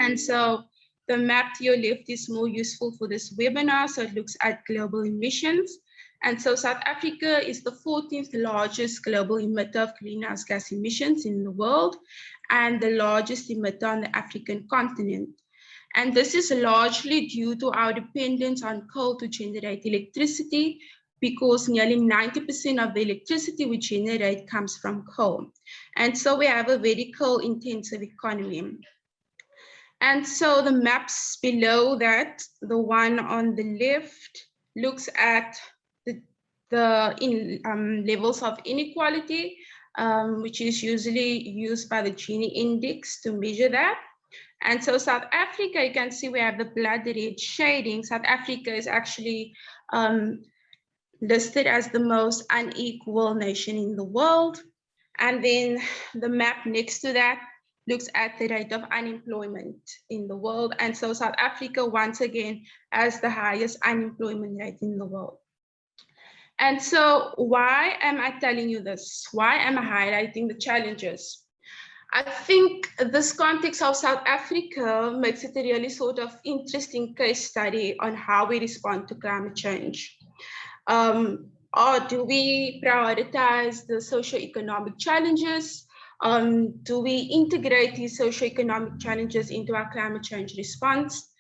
And so the map to your left is more useful for this webinar. So it looks at global emissions. And so South Africa is the 14th largest global emitter of greenhouse gas emissions in the world and the largest emitter on the African continent. And this is largely due to our dependence on coal to generate electricity, because nearly 90% of the electricity we generate comes from coal. And so we have a very coal-intensive economy. And so the maps below that, the one on the left, looks at the levels of inequality, which is usually used by the Gini index to measure that. And so South Africa, you can see we have the blood red shading. South Africa is actually listed as the most unequal nation in the world. And then the map next to that looks at the rate of unemployment in the world. And so South Africa, once again, has the highest unemployment rate in the world. And so why am I telling you this? Why am I highlighting the challenges? I think this context of South Africa makes it a really sort of interesting case study on how we respond to climate change. Or do we prioritize the socioeconomic challenges? Do we integrate these socioeconomic challenges into our climate change response?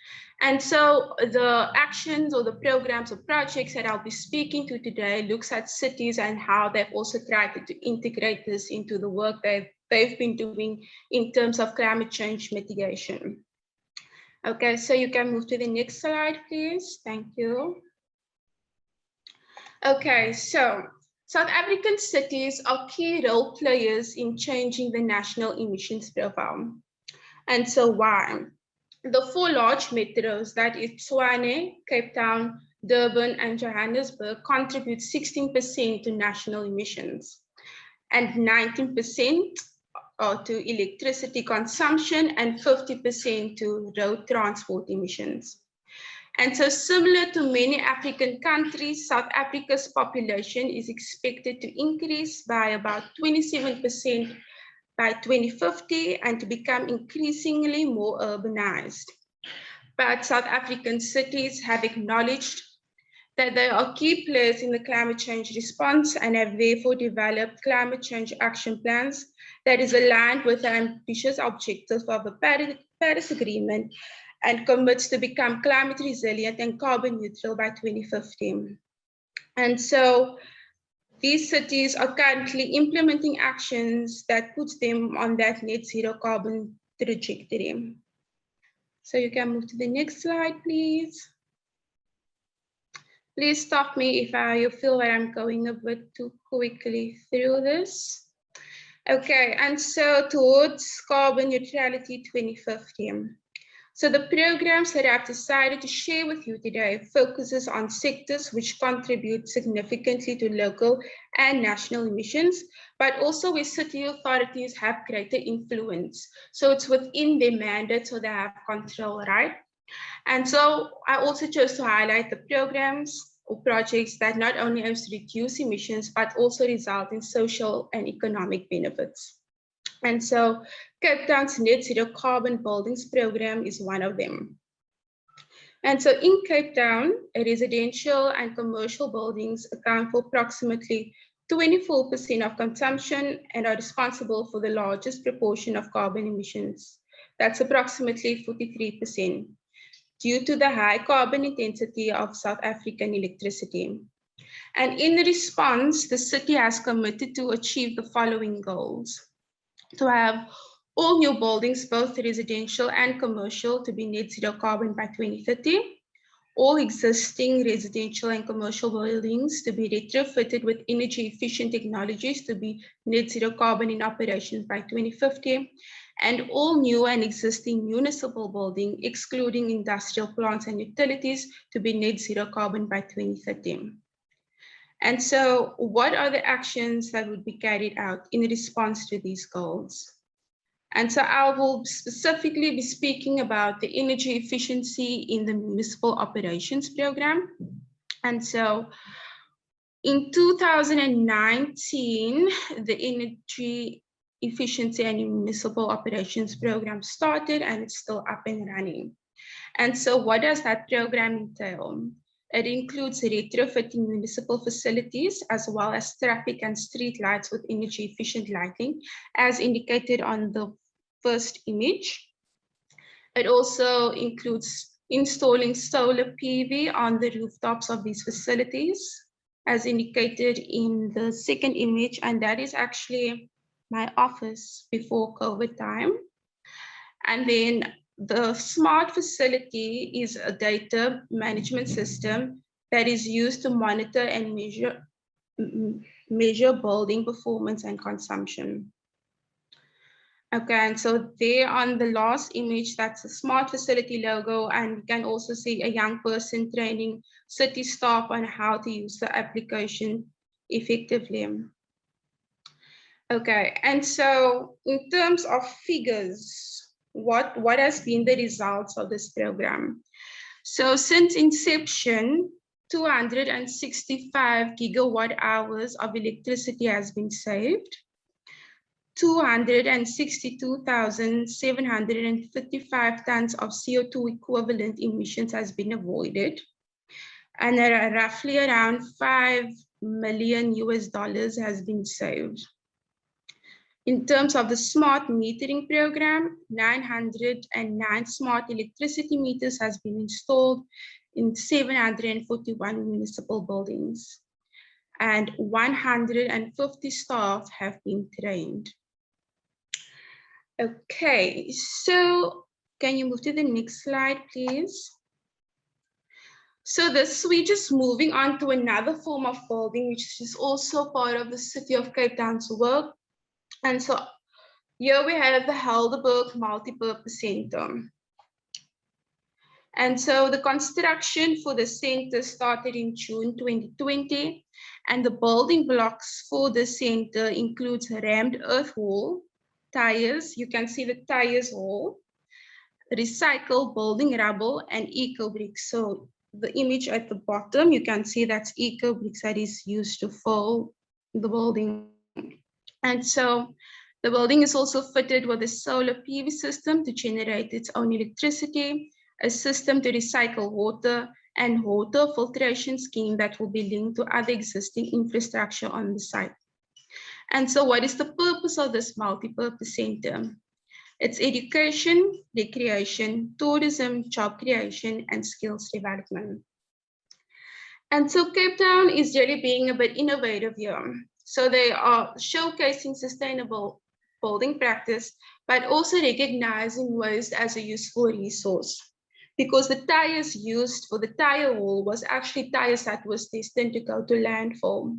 And so the actions or the programs or projects that I'll be speaking to today looks at cities and how they've also tried to integrate this into the work that they've been doing in terms of climate change mitigation. Okay, so you can move to the next slide, please. Thank you. Okay, so South African cities are key role players in changing the national emissions profile. And so why? The 4 large metros, that is Tshwane, Cape Town, Durban, and Johannesburg, contribute 16% to national emissions and 19% to electricity consumption and 50% to road transport emissions. And so similar to many African countries, South Africa's population is expected to increase by about 27% by 2050 and to become increasingly more urbanized. but South African cities have acknowledged that they are key players in the climate change response and have therefore developed climate change action plans that is aligned with the ambitious objectives of the Paris Agreement and commits to become climate resilient and carbon neutral by 2050. And so these cities are currently implementing actions that puts them on that net zero carbon trajectory. So you can move to the next slide, please. Please stop me if you feel that I'm going a bit too quickly through this. Okay, and so towards carbon neutrality 2050. So the programs that I've decided to share with you today focuses on sectors which contribute significantly to local and national emissions, but also where city authorities have greater influence. So it's within their mandate, so they have control, right? And so I also chose to highlight the programs or projects that not only aims to reduce emissions, but also result in social and economic benefits. And so Cape Town's Net Zero Carbon Buildings program is one of them. And so in Cape Town, residential and commercial buildings account for approximately 24% of consumption and are responsible for the largest proportion of carbon emissions. That's approximately 43%, due to the high carbon intensity of South African electricity. And in response, the city has committed to achieve the following goals: to have all new buildings, both residential and commercial, to be net zero carbon by 2030, all existing residential and commercial buildings to be retrofitted with energy efficient technologies to be net zero carbon in operations by 2050, and all new and existing municipal buildings, excluding industrial plants and utilities, to be net zero carbon by 2030. And so what are the actions that would be carried out in response to these goals? And so I will specifically be speaking about the energy efficiency in the municipal operations program. And so in 2019, the energy efficiency and municipal operations program started, and it's still up and running. And so what does that program entail? It includes retrofitting municipal facilities as well as traffic and street lights with energy efficient lighting, as indicated on the first image. It also includes installing solar PV on the rooftops of these facilities, as indicated in the second image, and that is actually my office before COVID time. And then the smart facility is a data management system that is used to monitor and measure building performance and consumption. Okay, and so there on the last image, that's a smart facility logo, and you can also see a young person training city staff on how to use the application effectively. Okay, and so in terms of figures, what has been the results of this program? So since inception, 265 gigawatt hours of electricity has been saved. 262,755 tons of CO2 equivalent emissions has been avoided. And roughly around $5 million has been saved. In terms of the smart metering program, 909 smart electricity meters has been installed in 741 municipal buildings, and 150 staff have been trained. Okay, so can you move to the next slide, please? So we're just moving on to another form of building, which is also part of the City of Cape Town's work. And so here we have the Helderberg Multipurpose Center. And so the construction for the center started in June 2020, and the building blocks for the center includes rammed earth wall, tires, you can see the tires wall, recycled building rubble, and eco bricks. So the image at the bottom, you can see that's eco bricks that is used to fill the building. And so the building is also fitted with a solar PV system to generate its own electricity, a system to recycle water, and water filtration scheme that will be linked to other existing infrastructure on the site. And so what is the purpose of this multi-purpose center? It's education, recreation, tourism, job creation, and skills development. And so Cape Town is really being a bit innovative here. So they are showcasing sustainable building practice, but also recognizing waste as a useful resource. Because the tires used for the tire wall was actually tires that was destined to go to landfill.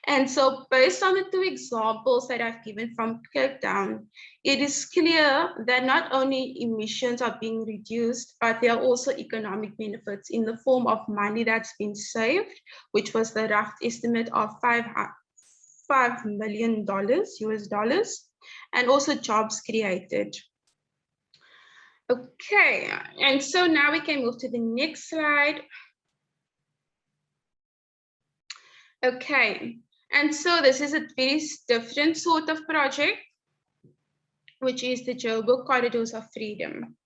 And so based on the two examples that I've given from Cape Town, it is clear that not only emissions are being reduced, but there are also economic benefits in the form of money that's been saved, which was the rough estimate of $5 million US dollars, and also jobs created. Okay, and so now we can move to the next slide. Okay, and so this is a very different sort of project, which is the Joburg Corridors of Freedom.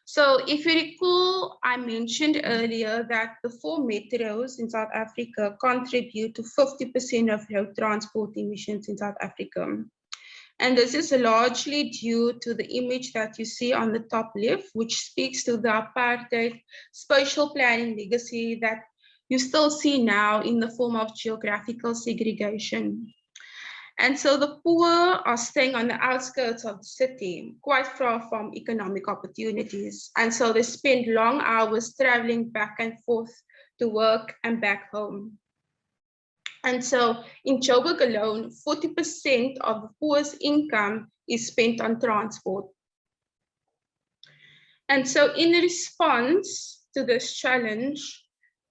So if you recall, I mentioned earlier that the 4 metros in South Africa contribute to 50% of road transport emissions in South Africa. And this is largely due to the image that you see on the top left, which speaks to the apartheid spatial planning legacy that you still see now in the form of geographical segregation. And so the poor are staying on the outskirts of the city, quite far from economic opportunities. And so they spend long hours traveling back and forth to work and back home. And so in Joburg alone, 40% of the poor's income is spent on transport. And so in response to this challenge,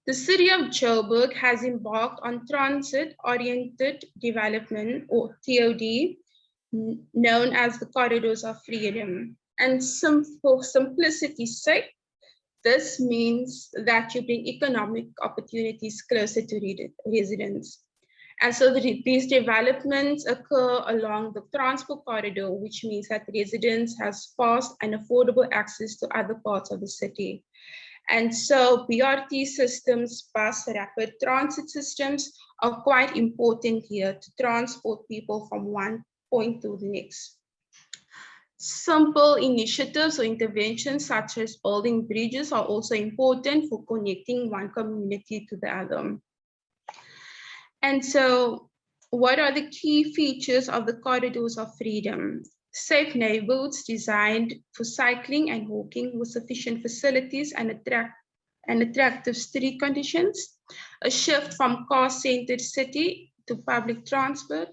the city of Joburg has embarked on transit-oriented development, or TOD, known as the Corridors of Freedom. And for simplicity's sake, this means that you bring economic opportunities closer to residents. And so these developments occur along the transport corridor, which means that residents have fast and affordable access to other parts of the city. And so BRT systems, bus rapid transit systems, are quite important here to transport people from one point to the next. Simple initiatives or interventions such as building bridges are also important for connecting one community to the other. And so what are the key features of the Corridors of Freedom? Safe neighborhoods designed for cycling and walking with sufficient facilities and attractive street conditions, a shift from car-centered city to public transport,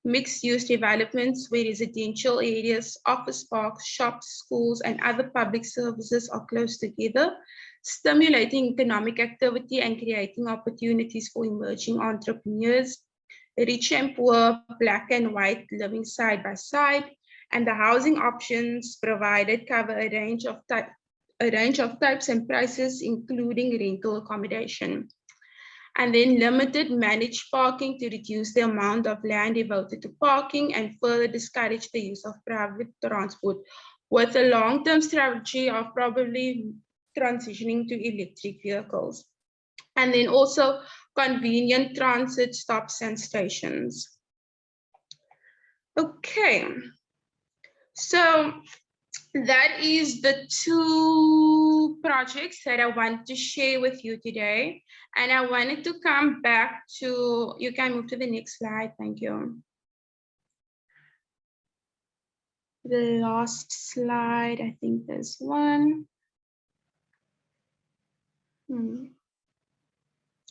mixed-use developments where residential areas, office parks, shops, schools, and other public services are close together, stimulating economic activity and creating opportunities for emerging entrepreneurs, rich and poor, black and white living side by side, and the housing options provided cover a range of types and prices, including rental accommodation. And then limited managed parking to reduce the amount of land devoted to parking and further discourage the use of private transport, with a long-term strategy of probably transitioning to electric vehicles. And then also convenient transit stops and stations. Okay, so that is the 2 projects that I want to share with you today. And I wanted to come back to, you can move to the next slide, thank you. The last slide, I think there's one.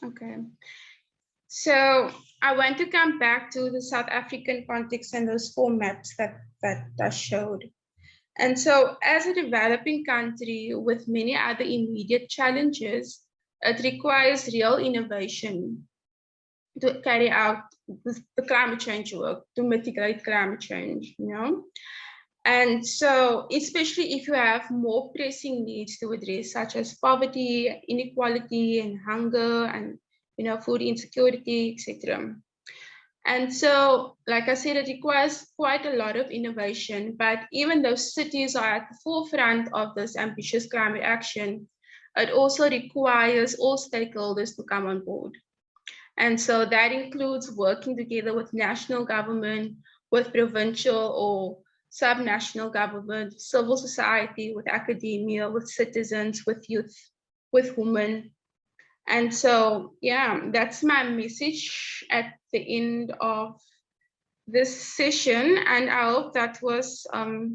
Okay, so I want to come back to the South African context and those 4 maps that I showed. And so as a developing country with many other immediate challenges, it requires real innovation to carry out the climate change work, to mitigate climate change, you know? And so, especially if you have more pressing needs to address, such as poverty, inequality, and hunger, and food insecurity, etc. And so, like I said, it requires quite a lot of innovation, but even though cities are at the forefront of this ambitious climate action, it also requires all stakeholders to come on board. And so that includes working together with national government, with provincial or subnational government, civil society, with academia, with citizens, with youth, with women. And so, yeah, that's my message at the end of this session. And I hope that was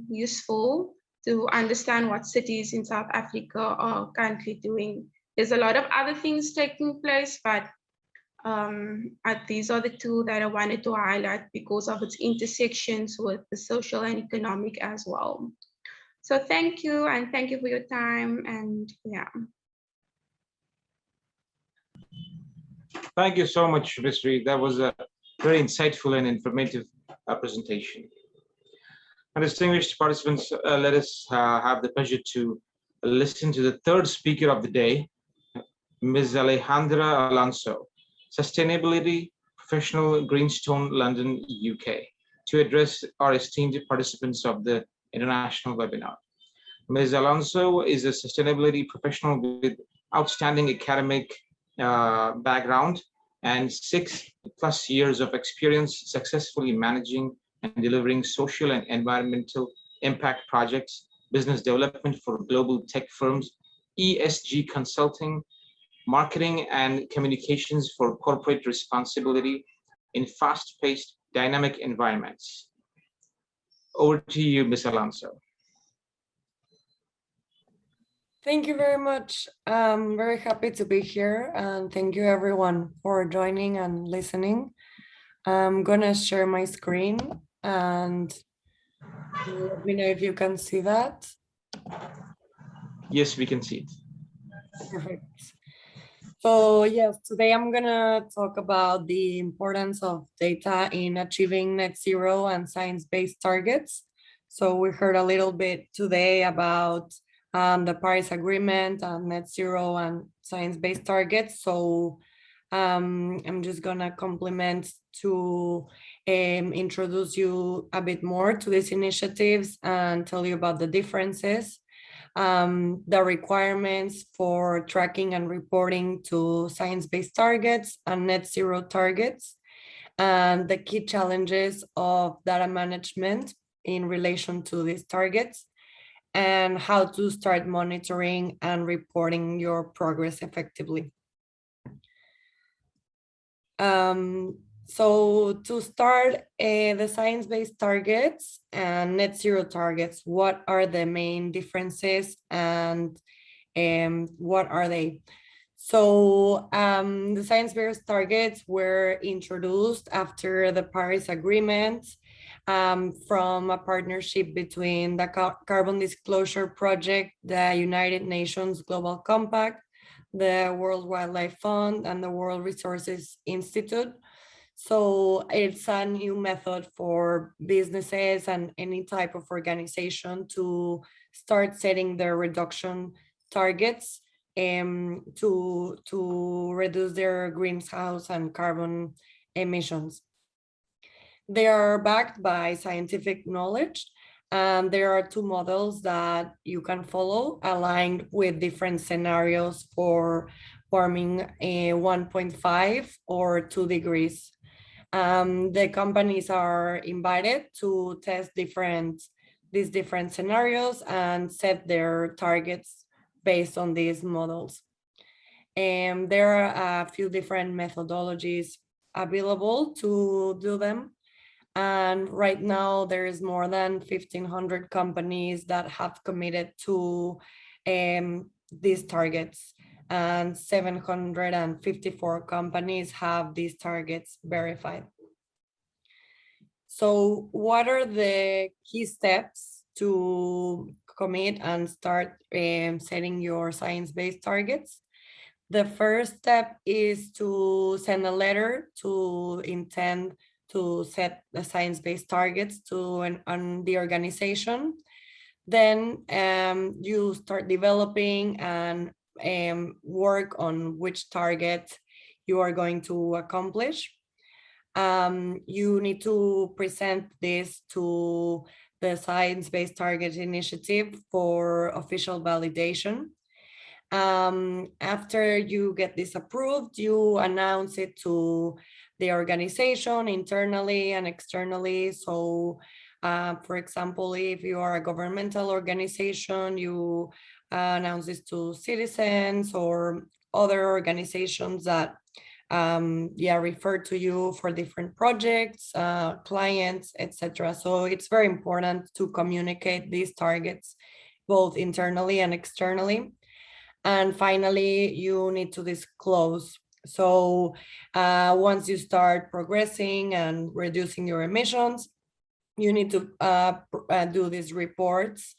useful to understand what cities in South Africa are currently doing. There's a lot of other things taking place, but these are the two that I wanted to highlight because of its intersections with the social and economic as well. So thank you, and thank you for your time, and yeah. Thank you so much, Ms. Reid. That was a very insightful and informative presentation. And distinguished participants, let us have the pleasure to listen to the third speaker of the day, Ms. Alejandra Alonso, Sustainability Professional, Greenstone, London, UK, to address our esteemed participants of the international webinar. Ms. Alonso is a sustainability professional with outstanding academic background and 6+ years of experience successfully managing and delivering social and environmental impact projects, business development for global tech firms, ESG consulting, marketing and communications for corporate responsibility in fast-paced dynamic environments. Over to you, Ms. Alonso. Thank you very much. I'm very happy to be here, and thank you everyone for joining and listening. I'm gonna share my screen and let me know if you can see that. Yes, we can see it. Perfect. So yes, today I'm gonna talk about the importance of data in achieving net zero and science-based targets. So we heard a little bit today about the Paris Agreement and net zero and science-based targets. So I'm just gonna complement to introduce you a bit more to these initiatives and tell you about the differences, the requirements for tracking and reporting to science-based targets and net zero targets, and the key challenges of data management in relation to these targets, and how to start monitoring and reporting your progress effectively. So to start, the science-based targets and net zero targets, what are the main differences and what are they? So the science-based targets were introduced after the Paris Agreement from a partnership between the Carbon Disclosure Project, the United Nations Global Compact, the World Wildlife Fund, and the World Resources Institute. So it's a new method for businesses and any type of organization to start setting their reduction targets to reduce their greenhouse and carbon emissions. They are backed by scientific knowledge, and there are two models that you can follow aligned with different scenarios for warming 1.5 or 2 degrees. The companies are invited to test these different scenarios and set their targets based on these models. There are a few different methodologies available to do them. And right now there is more than 1,500 companies that have committed to these targets, and 754 companies have these targets verified. So what are the key steps to commit and start setting your science-based targets? The first step is to send a letter to intend to set the science-based targets to the organization. Then you start developing and work on which target you are going to accomplish. you need to present this to the Science Based Targets Initiative for official validation. After you get this approved, you announce it to the organization internally and externally. So, for example, if you are a governmental organization, you announce this to citizens or other organizations that refer to you for different projects, clients, etc. So it's very important to communicate these targets both internally and externally. And finally, you need to disclose. So once you start progressing and reducing your emissions, you need to do these reports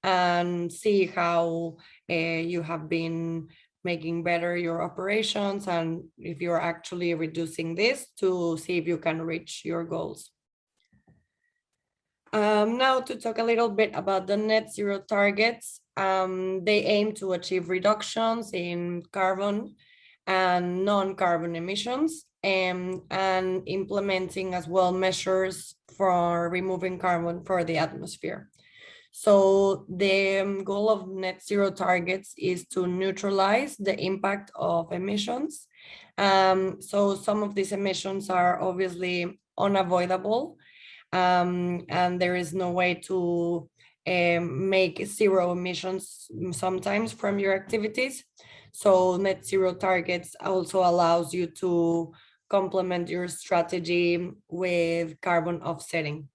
and see how you have been making better your operations and if you're actually reducing this to see if you can reach your goals. Now to talk a little bit about the net zero targets. They aim to achieve reductions in carbon and non-carbon emissions and implementing as well measures for removing carbon for the atmosphere. So the goal of net zero targets is to neutralize the impact of emissions. So some of these emissions are obviously unavoidable, and there is no way to make zero emissions sometimes from your activities. So net zero targets also allows you to complement your strategy with carbon offsetting.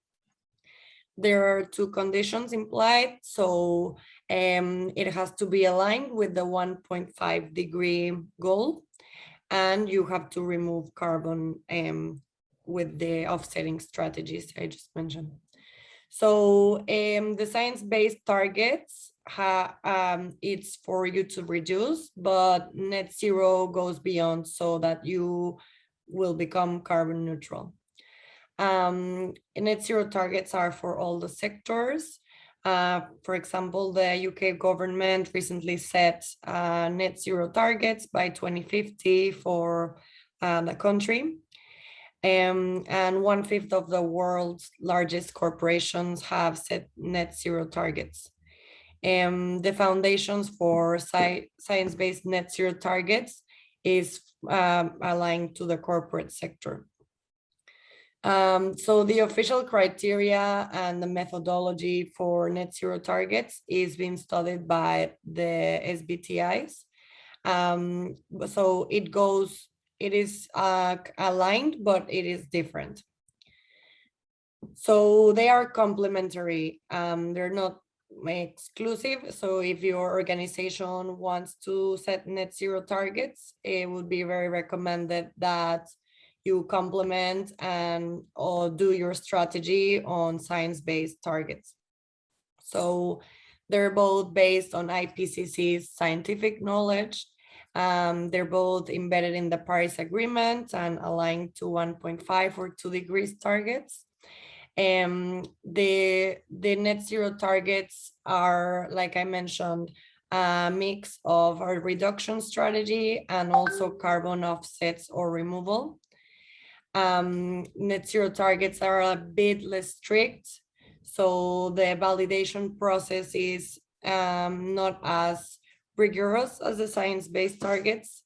There are two conditions implied. So it has to be aligned with the 1.5 degree goal, and you have to remove carbon with the offsetting strategies I just mentioned. So the science-based targets, it's for you to reduce, but net zero goes beyond so that you will become carbon neutral. Net zero targets are for all the sectors. For example, the UK government recently set net zero targets by 2050 for the country. And 1/5 of the world's largest corporations have set net zero targets. The foundations for science-based net zero targets is aligned to the corporate sector. So the official criteria and the methodology for net zero targets is being studied by the SBTIs. So it is aligned, but it is different. So they are complementary. They're not exclusive. So if your organization wants to set net zero targets, it would be very recommended that you complement and or do your strategy on science-based targets. So they're both based on IPCC's scientific knowledge. They're both embedded in the Paris Agreement and aligned to 1.5 or 2 degrees targets. The net zero targets are, like I mentioned, a mix of a reduction strategy and also carbon offsets or removal. Net zero targets are a bit less strict, so the validation process is not as rigorous as the science-based targets,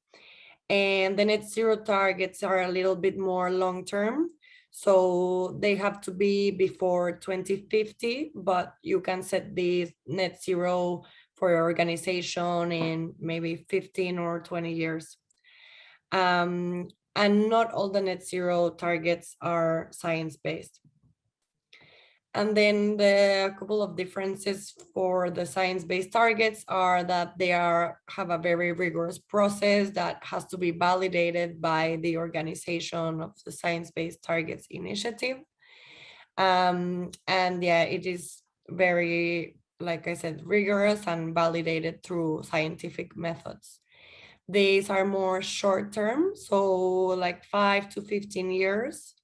and the net zero targets are a little bit more long-term, so they have to be before 2050, but you can set the net zero for your organization in maybe 15 or 20 years. And not all the net zero targets are science-based. And then the couple of differences for the science-based targets are that they have a very rigorous process that has to be validated by the organization of the Science-Based Targets Initiative. And yeah, it is very, like I said, rigorous and validated through scientific methods. These are more short-term, so like 5 to 15 years.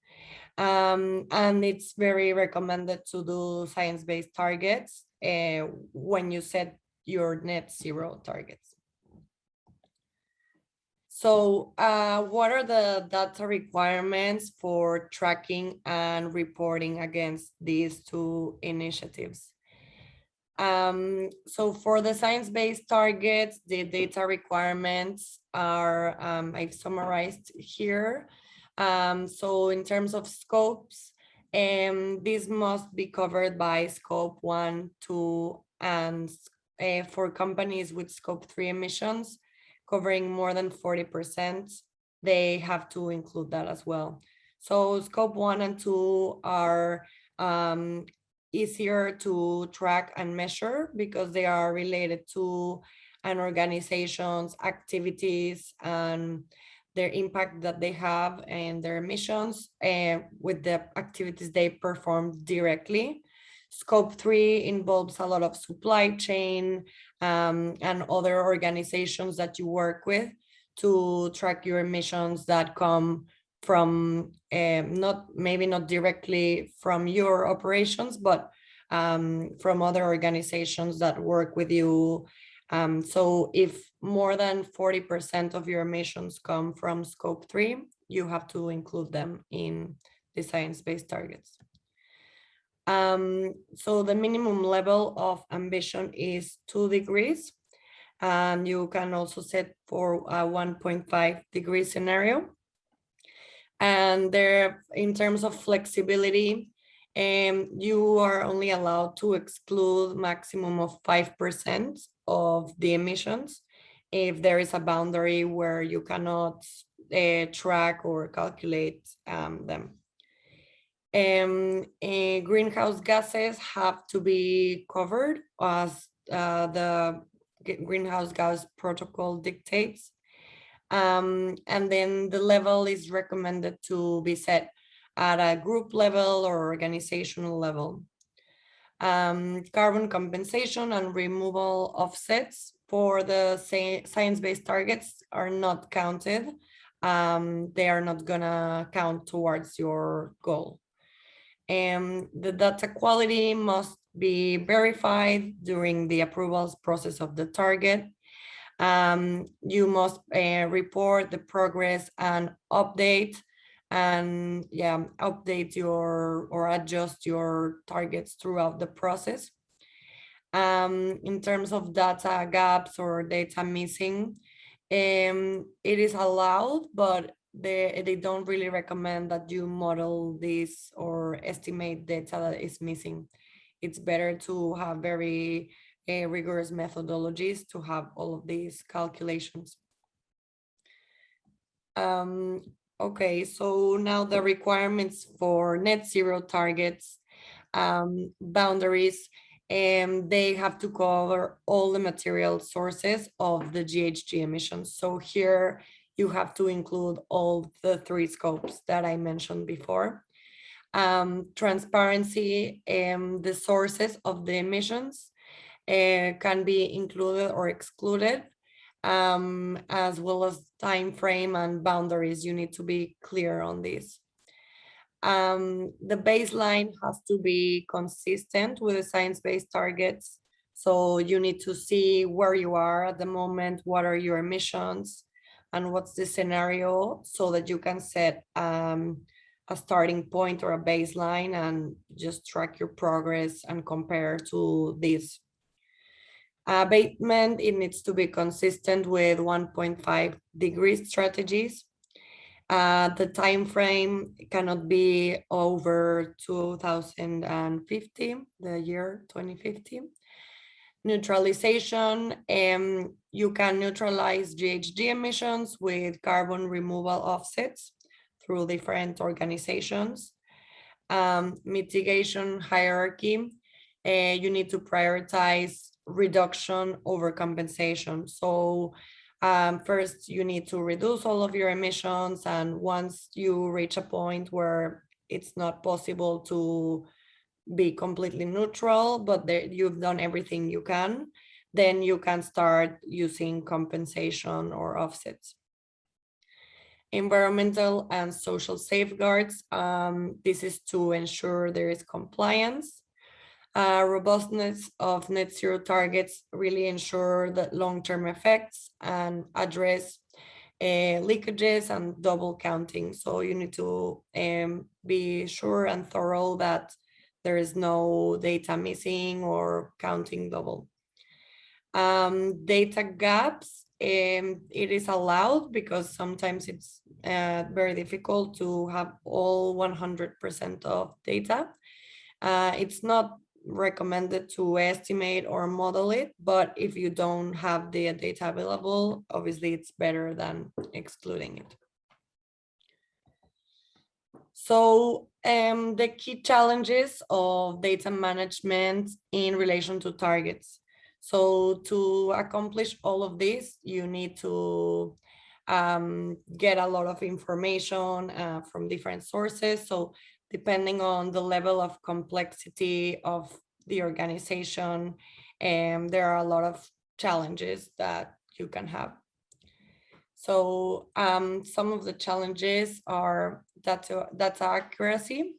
And it's very recommended to do science-based targets when you set your net zero targets. So what are the data requirements for tracking and reporting against these two initiatives? So for the science-based targets, the data requirements are, I've summarized here. So in terms of scopes, these must be covered by scope 1, 2, and for companies with scope 3 emissions, covering more than 40%, they have to include that as well. So scope 1 and 2 are easier to track and measure because they are related to an organization's activities and their impact that they have and their emissions with the activities they perform directly. Scope 3 involves a lot of supply chain and other organizations that you work with to track your emissions that come from maybe not directly from your operations, but from other organizations that work with you. So if more than 40% of your emissions come from scope 3, you have to include them in the science-based targets. So the minimum level of ambition is 2 degrees. And you can also set for a 1.5 degree scenario. And there, in terms of flexibility, you are only allowed to exclude maximum of 5% of the emissions if there is a boundary where you cannot track or calculate them. Greenhouse gases have to be covered as the Greenhouse Gas Protocol dictates. And then the level is recommended to be set at a group level or organizational level. Carbon compensation and removal offsets for the science-based targets are not counted. They are not gonna count towards your goal. The data quality must be verified during the approvals process of the target. You must report the progress and update your or adjust your targets throughout the process. In terms of data gaps or data missing, it is allowed, but they don't really recommend that you model this or estimate data that is missing. It's better to have very rigorous methodologies to have all of these calculations. Okay, so now the requirements for net zero targets, boundaries, and they have to cover all the material sources of the GHG emissions. So here you have to include all the 3 scopes that I mentioned before. Transparency, the sources of the emissions can be included or excluded, as well as time frame and boundaries. You need to be clear on this. The baseline has to be consistent with the science-based targets. So you need to see where you are at the moment, what are your emissions, and what's the scenario, so that you can set a starting point or a baseline and just track your progress and compare to this. Abatement, it needs to be consistent with 1.5 degree strategies. The time frame cannot be over 2050, the year 2050. Neutralization, you can neutralize GHG emissions with carbon removal offsets through different organizations. Mitigation hierarchy, you need to prioritize reduction over compensation. So first you need to reduce all of your emissions, and once you reach a point where it's not possible to be completely neutral, but you've done everything you can, then you can start using compensation or offsets. Environmental and social safeguards, this is to ensure there is compliance. Robustness of net zero targets really ensure that long-term effects and address leakages and double counting. So you need to be sure and thorough that there is no data missing or counting double. Data gaps, it is allowed because sometimes it's very difficult to have all 100% of data. It's not recommended to estimate or model it, but if you don't have the data available, obviously it's better than excluding it. So the key challenges of data management in relation to targets. So to accomplish all of this, you need to get a lot of information from different sources. So depending on the level of complexity of the organization, there are a lot of challenges that you can have. So some of the challenges are data accuracy.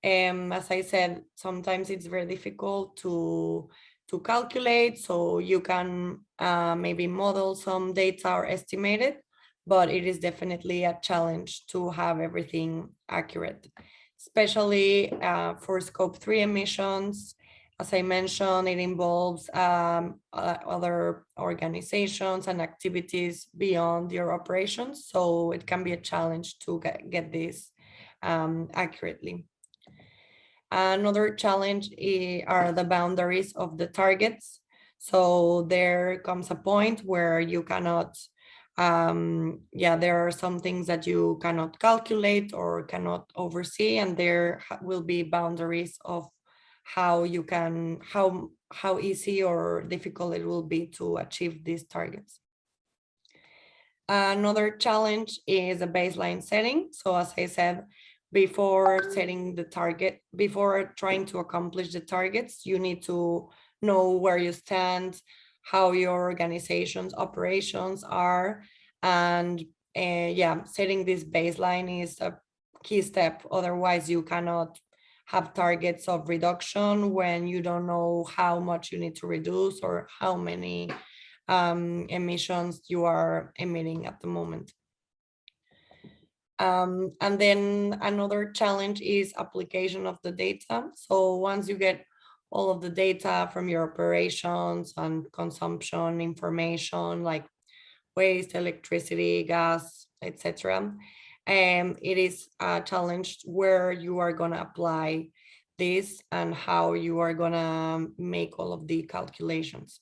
As I said, sometimes it's very difficult to calculate, so you can maybe model some data or estimate it, but it is definitely a challenge to have everything accurate, especially for scope 3 emissions. As I mentioned, it involves other organizations and activities beyond your operations, so it can be a challenge to get this accurately. Another challenge are the boundaries of the targets. So there comes a point where you cannot, there are some things that you cannot calculate or cannot oversee, and there will be boundaries of how you can, how easy or difficult it will be to achieve these targets. Another challenge is a baseline setting. So as I said, before setting the target, before trying to accomplish the targets, you need to know where you stand, how your organization's operations are, and setting this baseline is a key step. Otherwise, you cannot have targets of reduction when you don't know how much you need to reduce or how many emissions you are emitting at the moment. And then another challenge is application of the data. So once you get all of the data from your operations and consumption information like waste, electricity, gas, etc., it is a challenge where you are going to apply this and how you are going to make all of the calculations.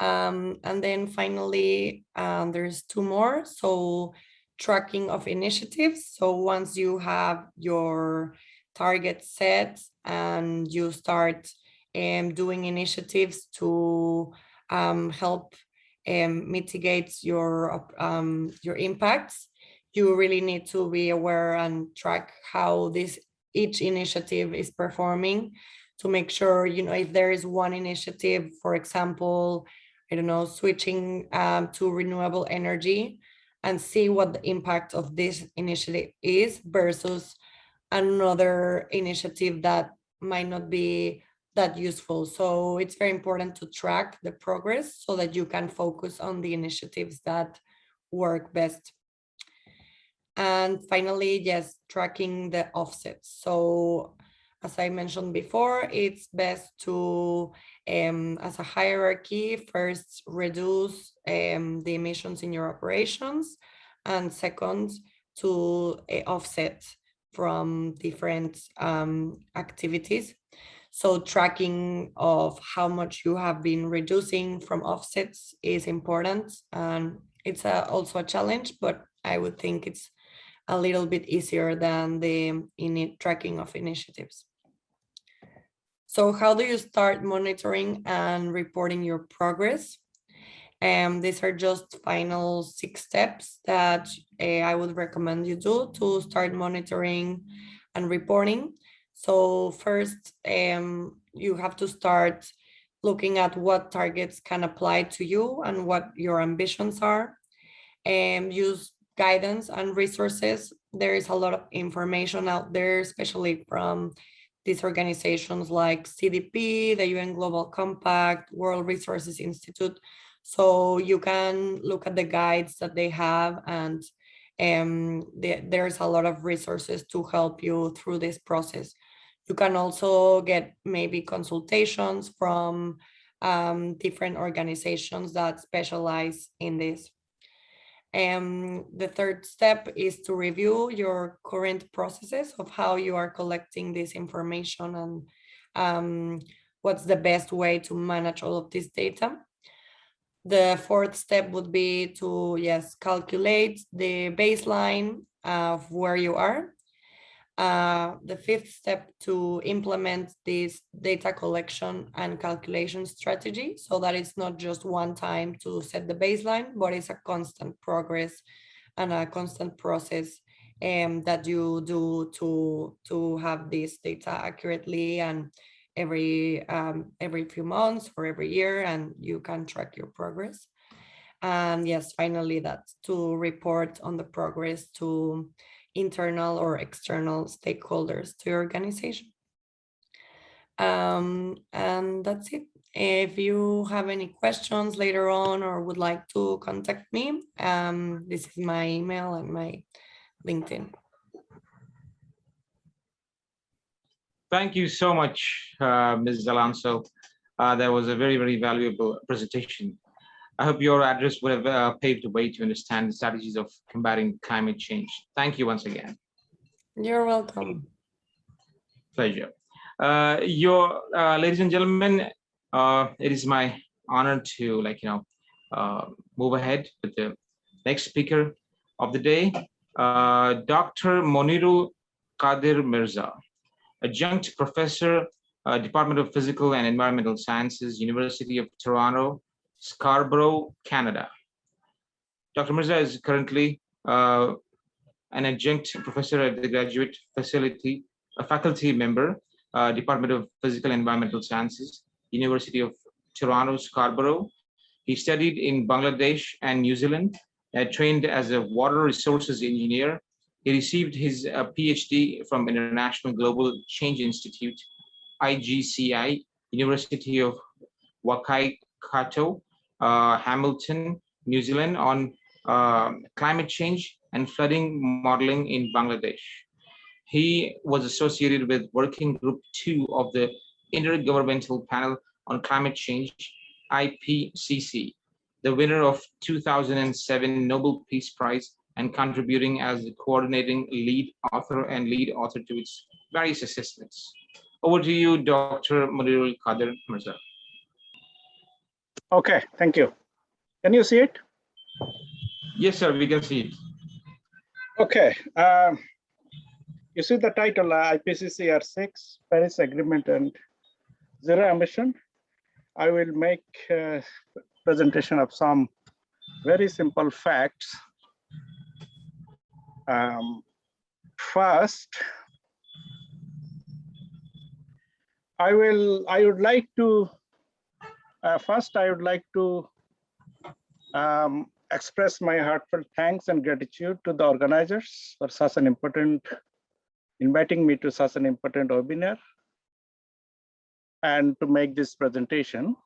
And then finally, there's two more. So tracking of initiatives. So once you have your target set and you start doing initiatives to help mitigate your impacts, you really need to be aware and track how each initiative is performing to make sure, if there is one initiative, for example, I don't know, switching to renewable energy, and see what the impact of this initiative is versus another initiative that might not be that useful. So it's very important to track the progress so that you can focus on the initiatives that work best. And finally, yes, tracking the offsets. So as I mentioned before, it's best to, as a hierarchy, first reduce the emissions in your operations, and second, to offset from different activities. So tracking of how much you have been reducing from offsets is important. And it's also a challenge, but I would think it's a little bit easier than the tracking of initiatives. So how do you start monitoring and reporting your progress? These are just final 6 steps that I would recommend you do to start monitoring and reporting. So first, you have to start looking at what targets can apply to you and what your ambitions are. Use guidance and resources. There is a lot of information out there, especially from these organizations like CDP, the UN Global Compact, World Resources Institute. So you can look at the guides that they have, and there's a lot of resources to help you through this process. You can also get maybe consultations from different organizations that specialize in this. The third step is to review your current processes of how you are collecting this information and what's the best way to manage all of this data. The fourth step would be to, yes, calculate the baseline of where you are. The fifth step, to implement this data collection and calculation strategy, so that it's not just one time to set the baseline, but it's a constant progress and a constant process that you do to have this data accurately and every few months or every year, and you can track your progress. And yes, finally, that's to report on the progress to internal or external stakeholders to your organization. And that's it. If you have any questions later on or would like to contact me, this is my email and my LinkedIn. Thank you so much, Mrs. Alonso. That was a very, very valuable presentation. I hope your address would have paved the way to understand the strategies of combating climate change. Thank you once again. You're welcome. Pleasure. Ladies and gentlemen, it is my honor to move ahead with the next speaker of the day, Dr. Monirul Qadir Mirza, Adjunct Professor, Department of Physical and Environmental Sciences, University of Toronto, Scarborough, Canada. Dr. Mirza is currently an adjunct professor at the graduate facility, a faculty member, Department of Physical and Environmental Sciences, University of Toronto, Scarborough. He studied in Bangladesh and New Zealand, trained as a water resources engineer. He received his PhD from International Global Change Institute, IGCI, University of Waikato, Hamilton, New Zealand, on climate change and flooding modeling in Bangladesh. He was associated with Working Group 2 of the Intergovernmental Panel on Climate Change, IPCC, the winner of 2007 Nobel Peace Prize, and contributing as the coordinating lead author to its various assessments. Over to you, Dr. Monirul Qadir Mirza. Okay, thank you. Can you see it? Yes, sir, we can see it. Okay. You see the title, IPCC R6, Paris Agreement and Zero Emission. I will make a presentation of some very simple facts. First, I would like to express my heartfelt thanks and gratitude to the organizers for inviting me to such an important webinar and to make this presentation.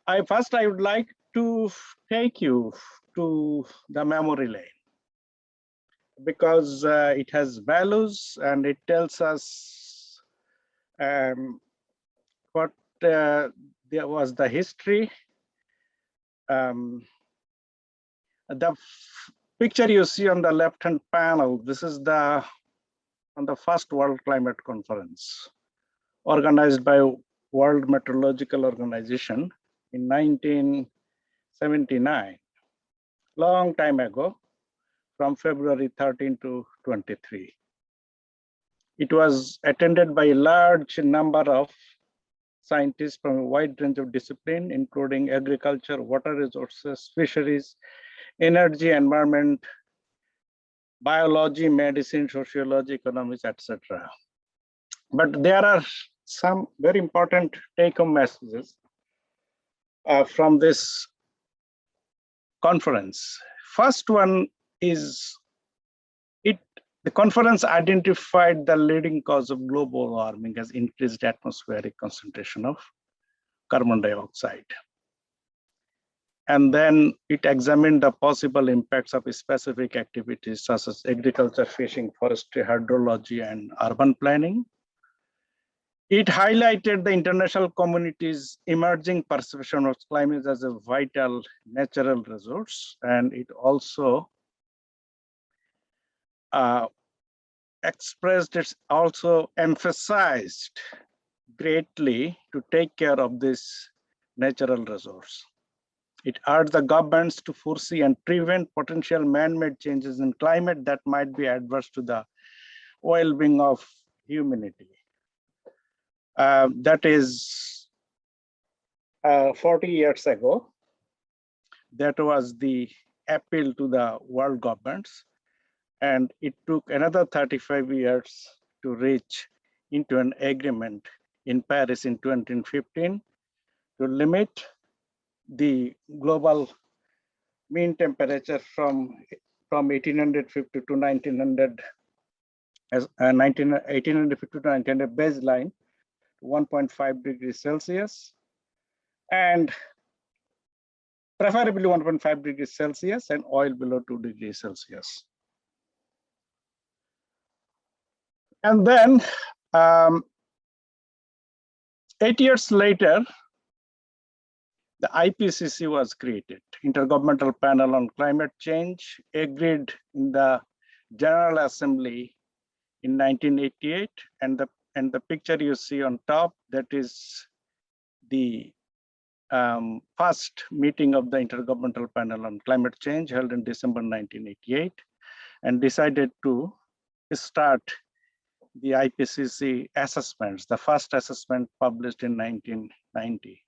I would like to take you to the memory lane, because it has values and it tells us what there was the history. The picture you see on the left-hand panel, this is on the first World Climate Conference organized by World Meteorological Organization in 1979, long time ago, from February 13 to 23. It was attended by a large number of scientists from a wide range of disciplines, including agriculture, water resources, fisheries, energy, environment, biology, medicine, sociology, economics, etc. But there are some very important take-home messages from this conference. First one is the conference identified the leading cause of global warming as increased atmospheric concentration of carbon dioxide. And then it examined the possible impacts of specific activities such as agriculture, fishing, forestry, hydrology, and urban planning. It highlighted the international community's emerging perception of climate as a vital natural resource, and it also emphasized greatly to take care of this natural resource. It urged the governments to foresee and prevent potential man-made changes in climate that might be adverse to the well-being of humanity. That is 40 years ago. That was the appeal to the world governments. And it took another 35 years to reach into an agreement in Paris in 2015 to limit the global mean temperature from 1850 to 1900, as 1850 to 1900 baseline, 1.5 degrees Celsius, and preferably 1.5 degrees Celsius and oil below 2 degrees Celsius. And then 8 years later, the IPCC was created, Intergovernmental Panel on Climate Change, agreed in the General Assembly in 1988, and the picture you see on top, that is the first meeting of the Intergovernmental Panel on Climate Change held in December 1988, and decided to start the IPCC assessments, the first assessment published in 1990.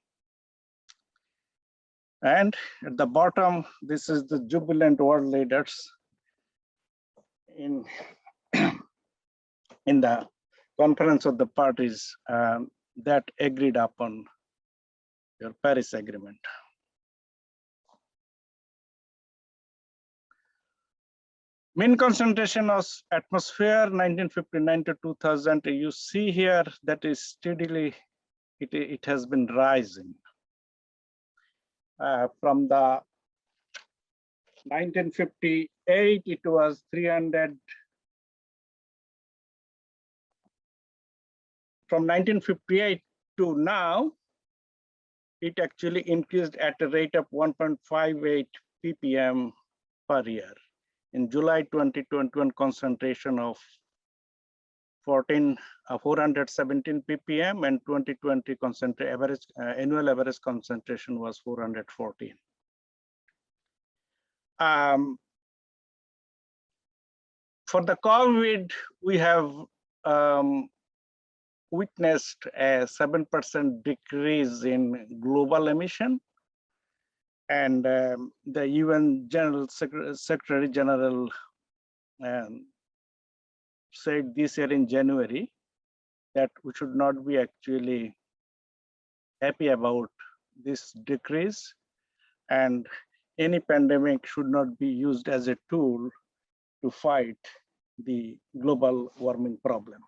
And at the bottom, this is the jubilant world leaders in the conference of the parties that agreed upon your Paris Agreement. Mean concentration of atmosphere 1959 to 2000. You see here that is steadily, it has been rising. From the 1958, it was 300. From 1958 to now, it actually increased at a rate of 1.58 ppm per year. In July 2021, concentration of 417 ppm, and 2020 annual average concentration was 414. For the COVID, we have witnessed a 7% decrease in global emission, and the UN Secretary General said this year in January that we should not be actually happy about this decrease, and any pandemic should not be used as a tool to fight the global warming problem.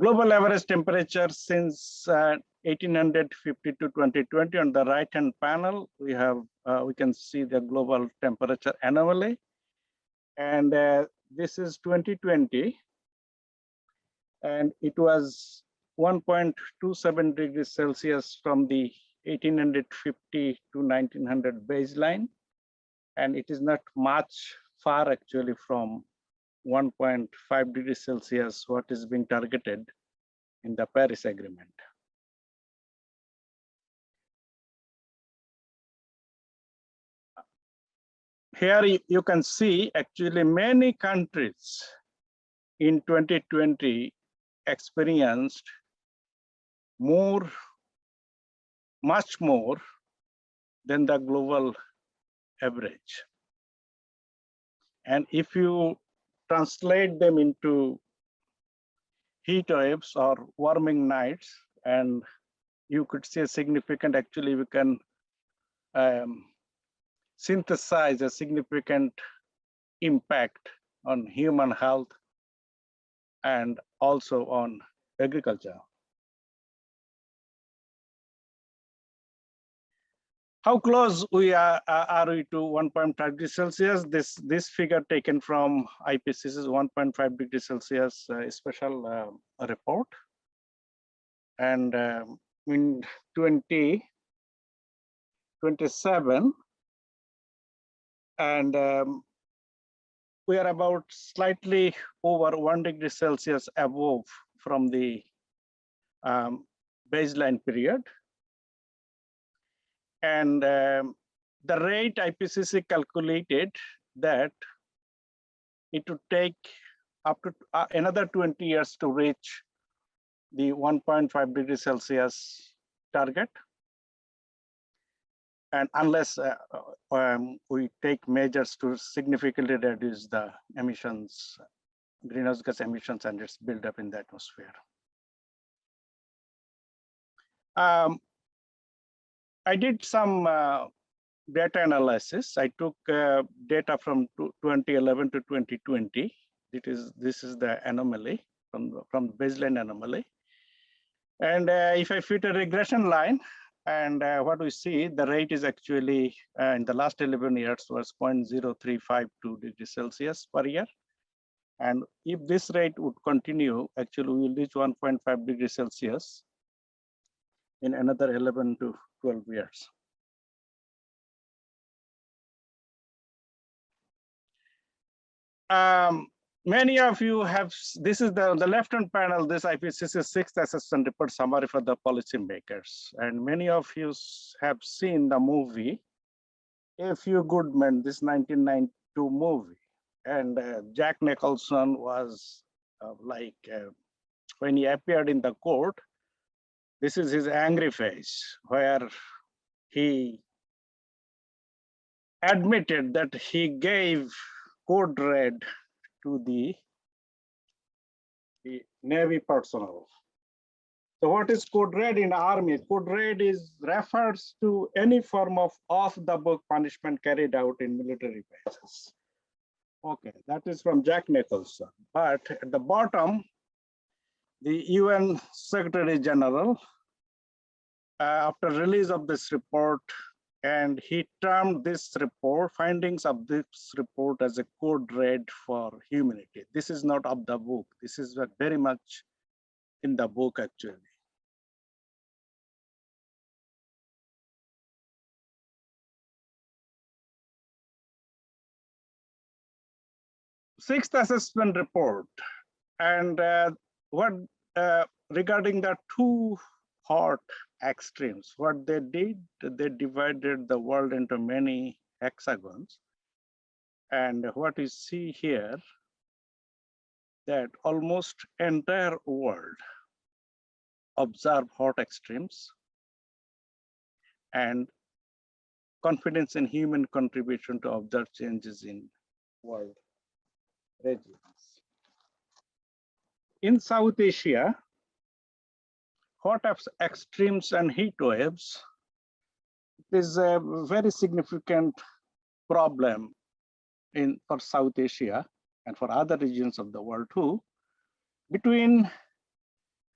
Global average temperature since 1850 to 2020. On the right-hand panel, we can see the global temperature anomaly, and this is 2020, and it was 1.27 degrees Celsius from the 1850 to 1900 baseline, and it is not much far actually from 1.5 degrees Celsius, what is being targeted in the Paris Agreement. Here you can see actually many countries in 2020 experienced much more than the global average. And if you translate them into heat waves or warming nights, and you could see a significant, actually we can synthesize a significant impact on human health and also on agriculture. How close we are we to 1.5 degrees Celsius? This figure taken from IPCC's 1.5 degrees Celsius special report. And in 2027, and we are about slightly over 1 degree Celsius above from the baseline period. And the rate IPCC calculated that it would take up to another 20 years to reach the 1.5 degrees Celsius target. And unless we take measures to significantly reduce the emissions, greenhouse gas emissions and its buildup in the atmosphere. I did some data analysis. I took data from 2011 to 2020. This is the anomaly from baseline anomaly. And if I fit a regression line, and what we see, the rate is actually in the last 11 years was 0.0352 degrees Celsius per year. And if this rate would continue, actually we will reach 1.5 degrees Celsius in another 11 to 12 years. Many of you have, this is the left-hand panel, this IPCC sixth assessment report summary for the policymakers. And many of you have seen the movie, A Few Good Men, this 1992 movie. And Jack Nicholson was when he appeared in the court, this is his angry face, where he admitted that he gave code red to the Navy personnel. So what is code red in Army? Code red refers to any form of off-the-book punishment carried out in military bases. Okay, that is from Jack Nicholson. But at the bottom, the UN Secretary General, after release of this report, and he termed this report, findings of this report, as a code red for humanity. This is not of the book. This is very much in the book, actually. Sixth assessment report, and regarding the two hot extremes, what they did, they divided the world into many hexagons. And what we see here, that almost entire world observe hot extremes and confidence in human contribution to observe changes in world regions. In South Asia, hot extremes and heat waves is a very significant problem for South Asia and for other regions of the world too. Between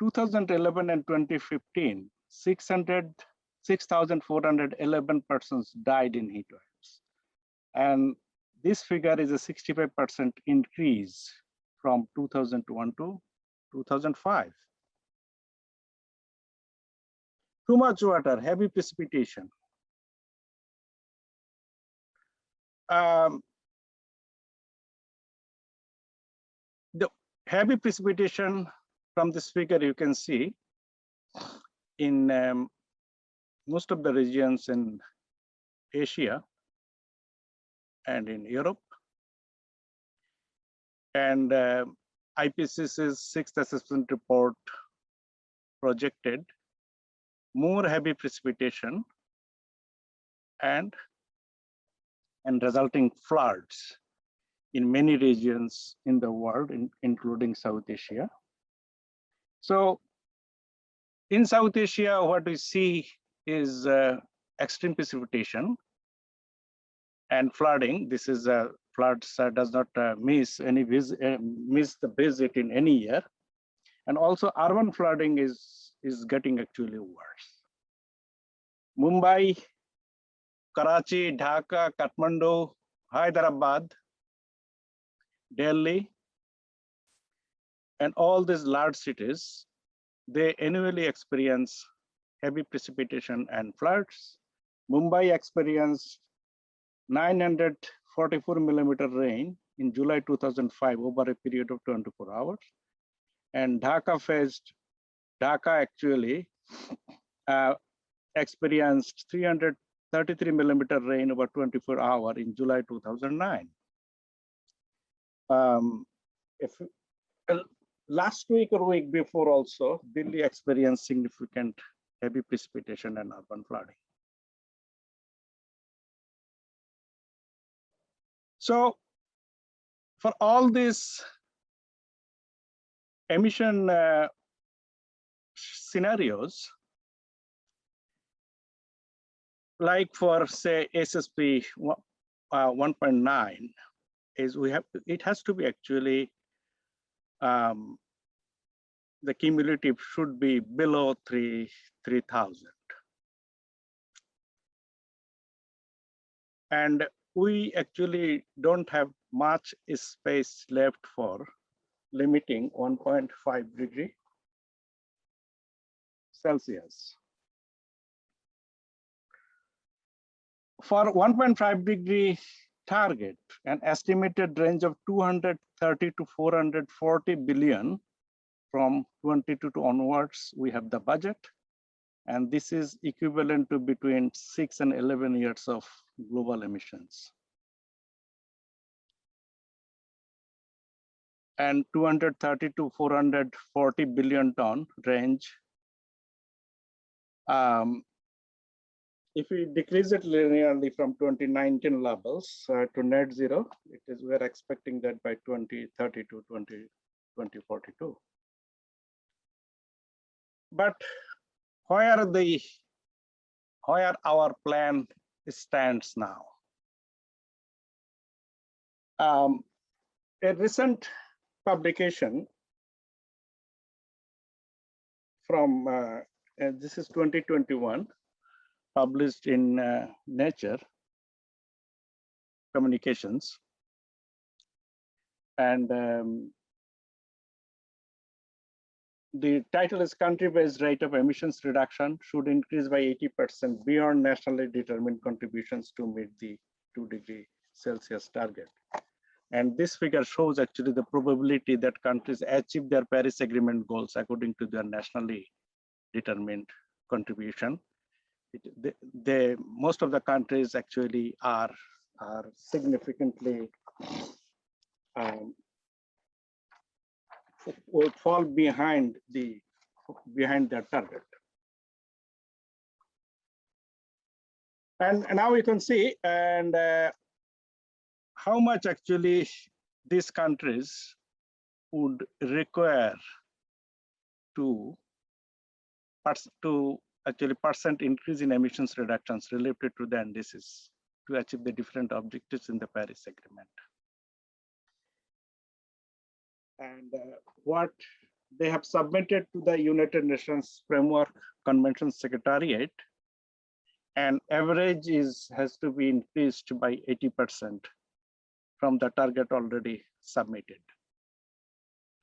2011 and 2015, 6,411 persons died in heat waves. And this figure is a 65% increase from 2001 to 2005. Too much water, heavy precipitation. The heavy precipitation from this figure you can see in most of the regions in Asia and in Europe. And IPCC's sixth assessment report projected more heavy precipitation and resulting floods in many regions in the world, including South Asia. So in South Asia, what we see is extreme precipitation and flooding. This is floods does not miss the visit in any year. And also urban flooding is getting actually worse. Mumbai Karachi, Dhaka, Kathmandu, Hyderabad, Delhi, and all these large cities, they annually experience heavy precipitation and floods. Mumbai experienced 944 millimeter rain in July 2005 over a period of 24 hours. And Dhaka actually experienced 333 millimeter rain over 24 hours in July 2009. Last week or week before also, Delhi experienced significant heavy precipitation and urban flooding. So for all these emission scenarios, like for say SSP 1.9, is it has to be actually the cumulative should be below 3,000. And we actually don't have much space left for limiting 1.5 degree Celsius. For 1.5 degree target, an estimated range of 230 to 440 billion from 22 onwards, we have the budget. And this is equivalent to between 6 and 11 years of global emissions. And 230 to 440 billion ton range. If we decrease it linearly from 2019 levels to net zero, we're expecting that by 2030 to 2042. But where our plan stands now? A recent publication from this is 2021, published in Nature Communications, and the title is country-based rate of emissions reduction should increase by 80% beyond nationally determined contributions to meet the 2 degree Celsius target. And this figure shows actually the probability that countries achieve their Paris Agreement goals according to their nationally determined contribution. Most of the countries actually are significantly will fall behind their target. And now we can see how much actually these countries would require to actually percent increase in emissions reductions related to the indices to achieve the different objectives in the Paris Agreement. And what they have submitted to the United Nations Framework Convention Secretariat, and average has to be increased by 80% from the target already submitted.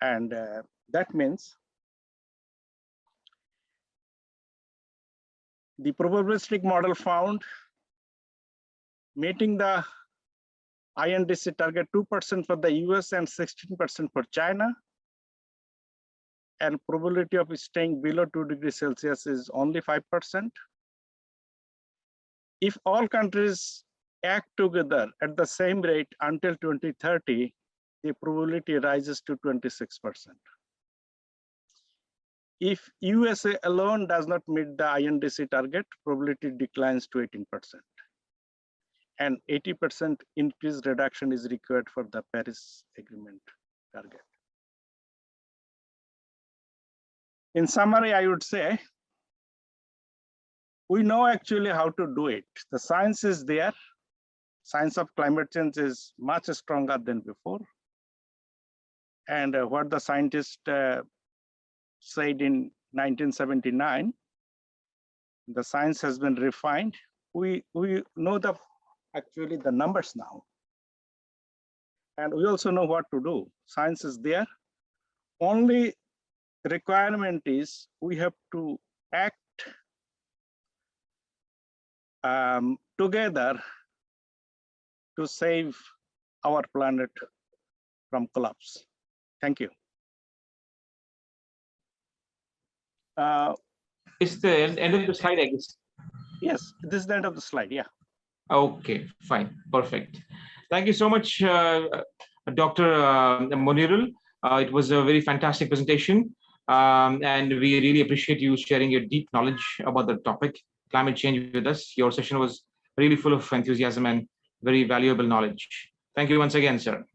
And that means the probabilistic model found meeting the INDC target 2% for the US and 16% for China, and probability of staying below 2 degrees Celsius is only 5%. If all countries act together at the same rate until 2030, the probability rises to 26%. If USA alone does not meet the INDC target, probability declines to 18%. And 80% increased reduction is required for the Paris Agreement target. In summary, I would say, we know actually how to do it. The science is there. Science of climate change is much stronger than before. And what the scientist said in 1979, the science has been refined we know actually the numbers now. And we also know what to do. Science is there. Only requirement is we have to act together to save our planet from collapse. Thank you. It's the end of the slide, I guess. Yes, this is the end of the slide. Yeah. Okay, fine, perfect. Thank you so much, Dr. Monirul. It was a very fantastic presentation, and we really appreciate you sharing your deep knowledge about the topic, climate change, with us. Your session was really full of enthusiasm and very valuable knowledge. Thank you once again, sir.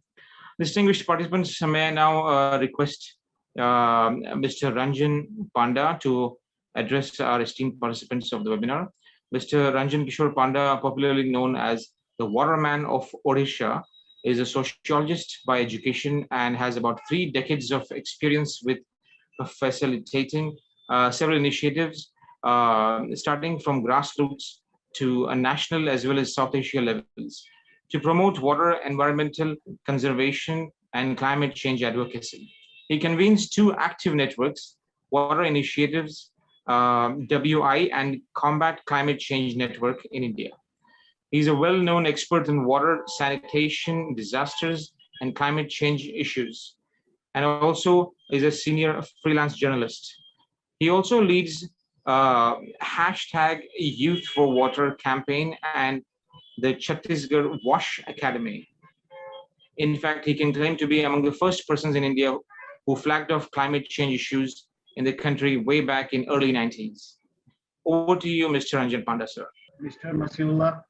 Distinguished participants, may I now request Mr. Ranjan Panda to address our esteemed participants of the webinar. Mr. Ranjan Kishore Panda, popularly known as the Waterman of Odisha, is a sociologist by education and has about 3 decades of experience with facilitating several initiatives, starting from grassroots to a national as well as South Asia levels, to promote water, environmental conservation, and climate change advocacy. He convenes 2 active networks, Water Initiatives, WI, and Combat Climate Change Network in India. He's a well-known expert in water, sanitation, disasters, and climate change issues, and also is a senior freelance journalist. He also leads hashtag Youth for Water campaign and the Chhattisgarh Wash Academy. In fact, he can claim to be among the first persons in India who flagged off climate change issues in the country way back in early 90s. Over to you, Mr. Ranjan Panda, sir. Mr. Masihullah,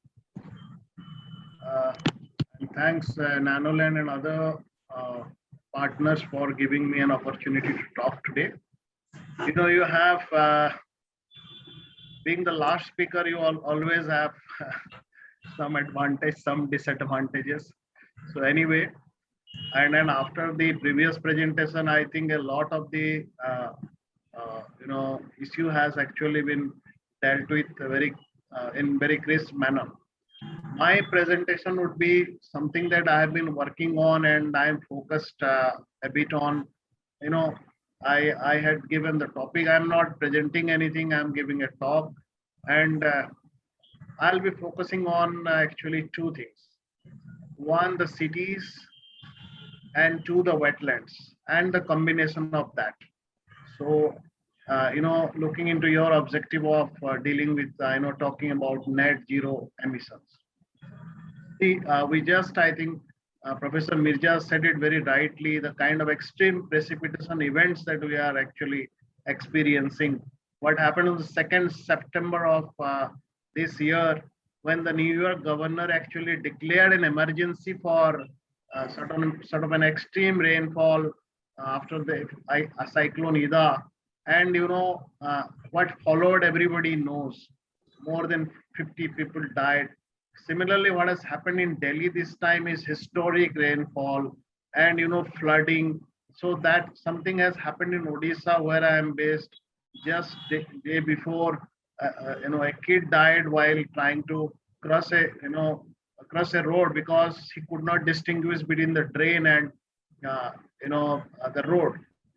and thanks Nanoland and other partners for giving me an opportunity to talk today. You know, you have, being the last speaker, you always have some advantage, some disadvantages. So anyway, and then after the previous presentation, I think a lot of the issue has actually been dealt with in very crisp manner. My presentation would be something that I have been working on, and I am focused a bit on. You know, I had given the topic. I'm not presenting anything. I'm giving a talk, and I'll be focusing on actually 2 things. 1, the cities, and 2, the wetlands, and the combination of that. So, looking into your objective of dealing with, talking about net zero emissions. See, I think Professor Mirza said it very rightly, the kind of extreme precipitation events that we are actually experiencing. What happened on the 2nd September of this year, when the New York governor actually declared an emergency for sort of an extreme rainfall after the cyclone Ida, and what followed, everybody knows. More than 50 people died. Similarly, what has happened in Delhi this time is historic rainfall and flooding. So that something has happened in Odisha, where I am based. Just the day before, a kid died while trying to cross a road because he could not distinguish between the drain and the road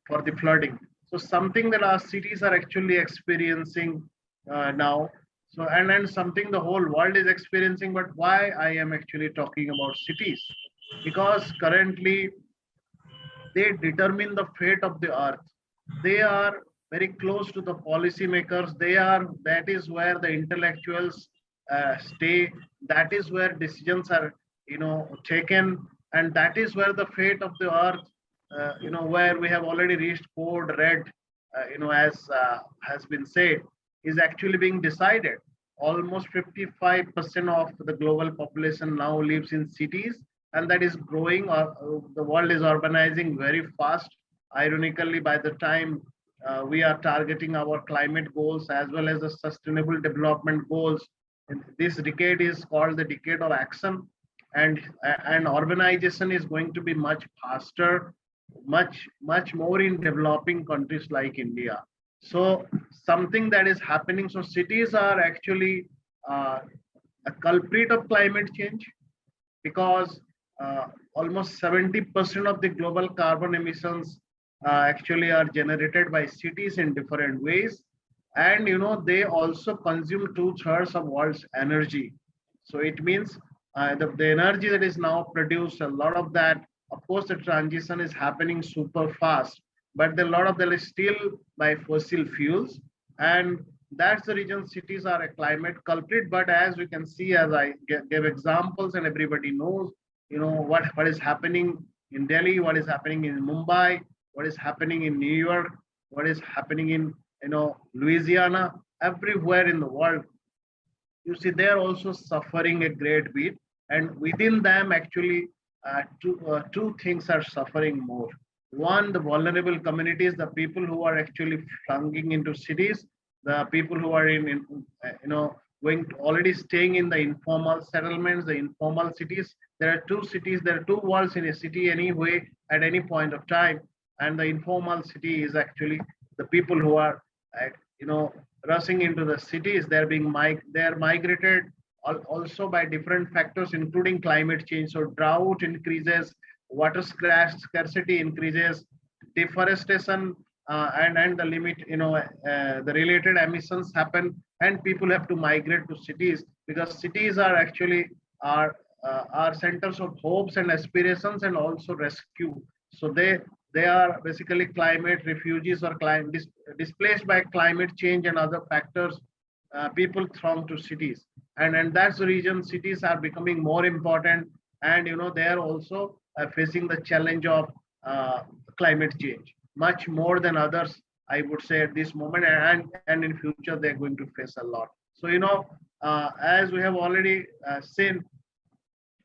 for the flooding. So something that our cities are actually experiencing now. So and something the whole world is experiencing. But why I am actually talking about cities? Because currently they determine the fate of the earth. They are very close to the policymakers. That is where the intellectuals stay. That is where decisions are taken, and that is where the fate of the earth where we have already reached code red, as has been said, is actually being decided. Almost 55% of the global population now lives in cities, and that is growing. The world is urbanizing very fast. Ironically, by the time we are targeting our climate goals as well as the sustainable development goals, this decade is called the decade of action, and urbanization is going to be much faster, much more in developing countries like India. So something that is happening. So cities are actually a culprit of climate change, because almost 70% of the global carbon emissions actually are generated by cities in different ways. And they also consume 2/3 of world's energy. So it means the energy that is now produced, a lot of that, of course, the transition is happening super fast, but a lot of that is still by fossil fuels. And that's the reason cities are a climate culprit. But as we can see, as I gave examples, and everybody knows, what is happening in Delhi, what is happening in Mumbai, what is happening in New York, what is happening in Louisiana, everywhere in the world. You see, they're also suffering a great bit, and within them, actually, two things are suffering more. One, the vulnerable communities, the people who are actually flunking into cities, the people who are already staying in the informal settlements, the informal cities. There are two cities, there are two worlds in a city anyway at any point of time, and the informal city is actually the people who are, rushing into the cities. They're migrated also by different factors, including climate change. So drought increases, water scarcity increases, deforestation, and the limit, the related emissions happen, and people have to migrate to cities, because cities are actually are centers of hopes and aspirations, and also rescue. So they are basically climate refugees, or displaced by climate change and other factors. People throng to cities, and that's the reason cities are becoming more important, and they are also facing the challenge of climate change much more than others, I would say, at this moment, and in future they're going to face a lot. So as we have already seen,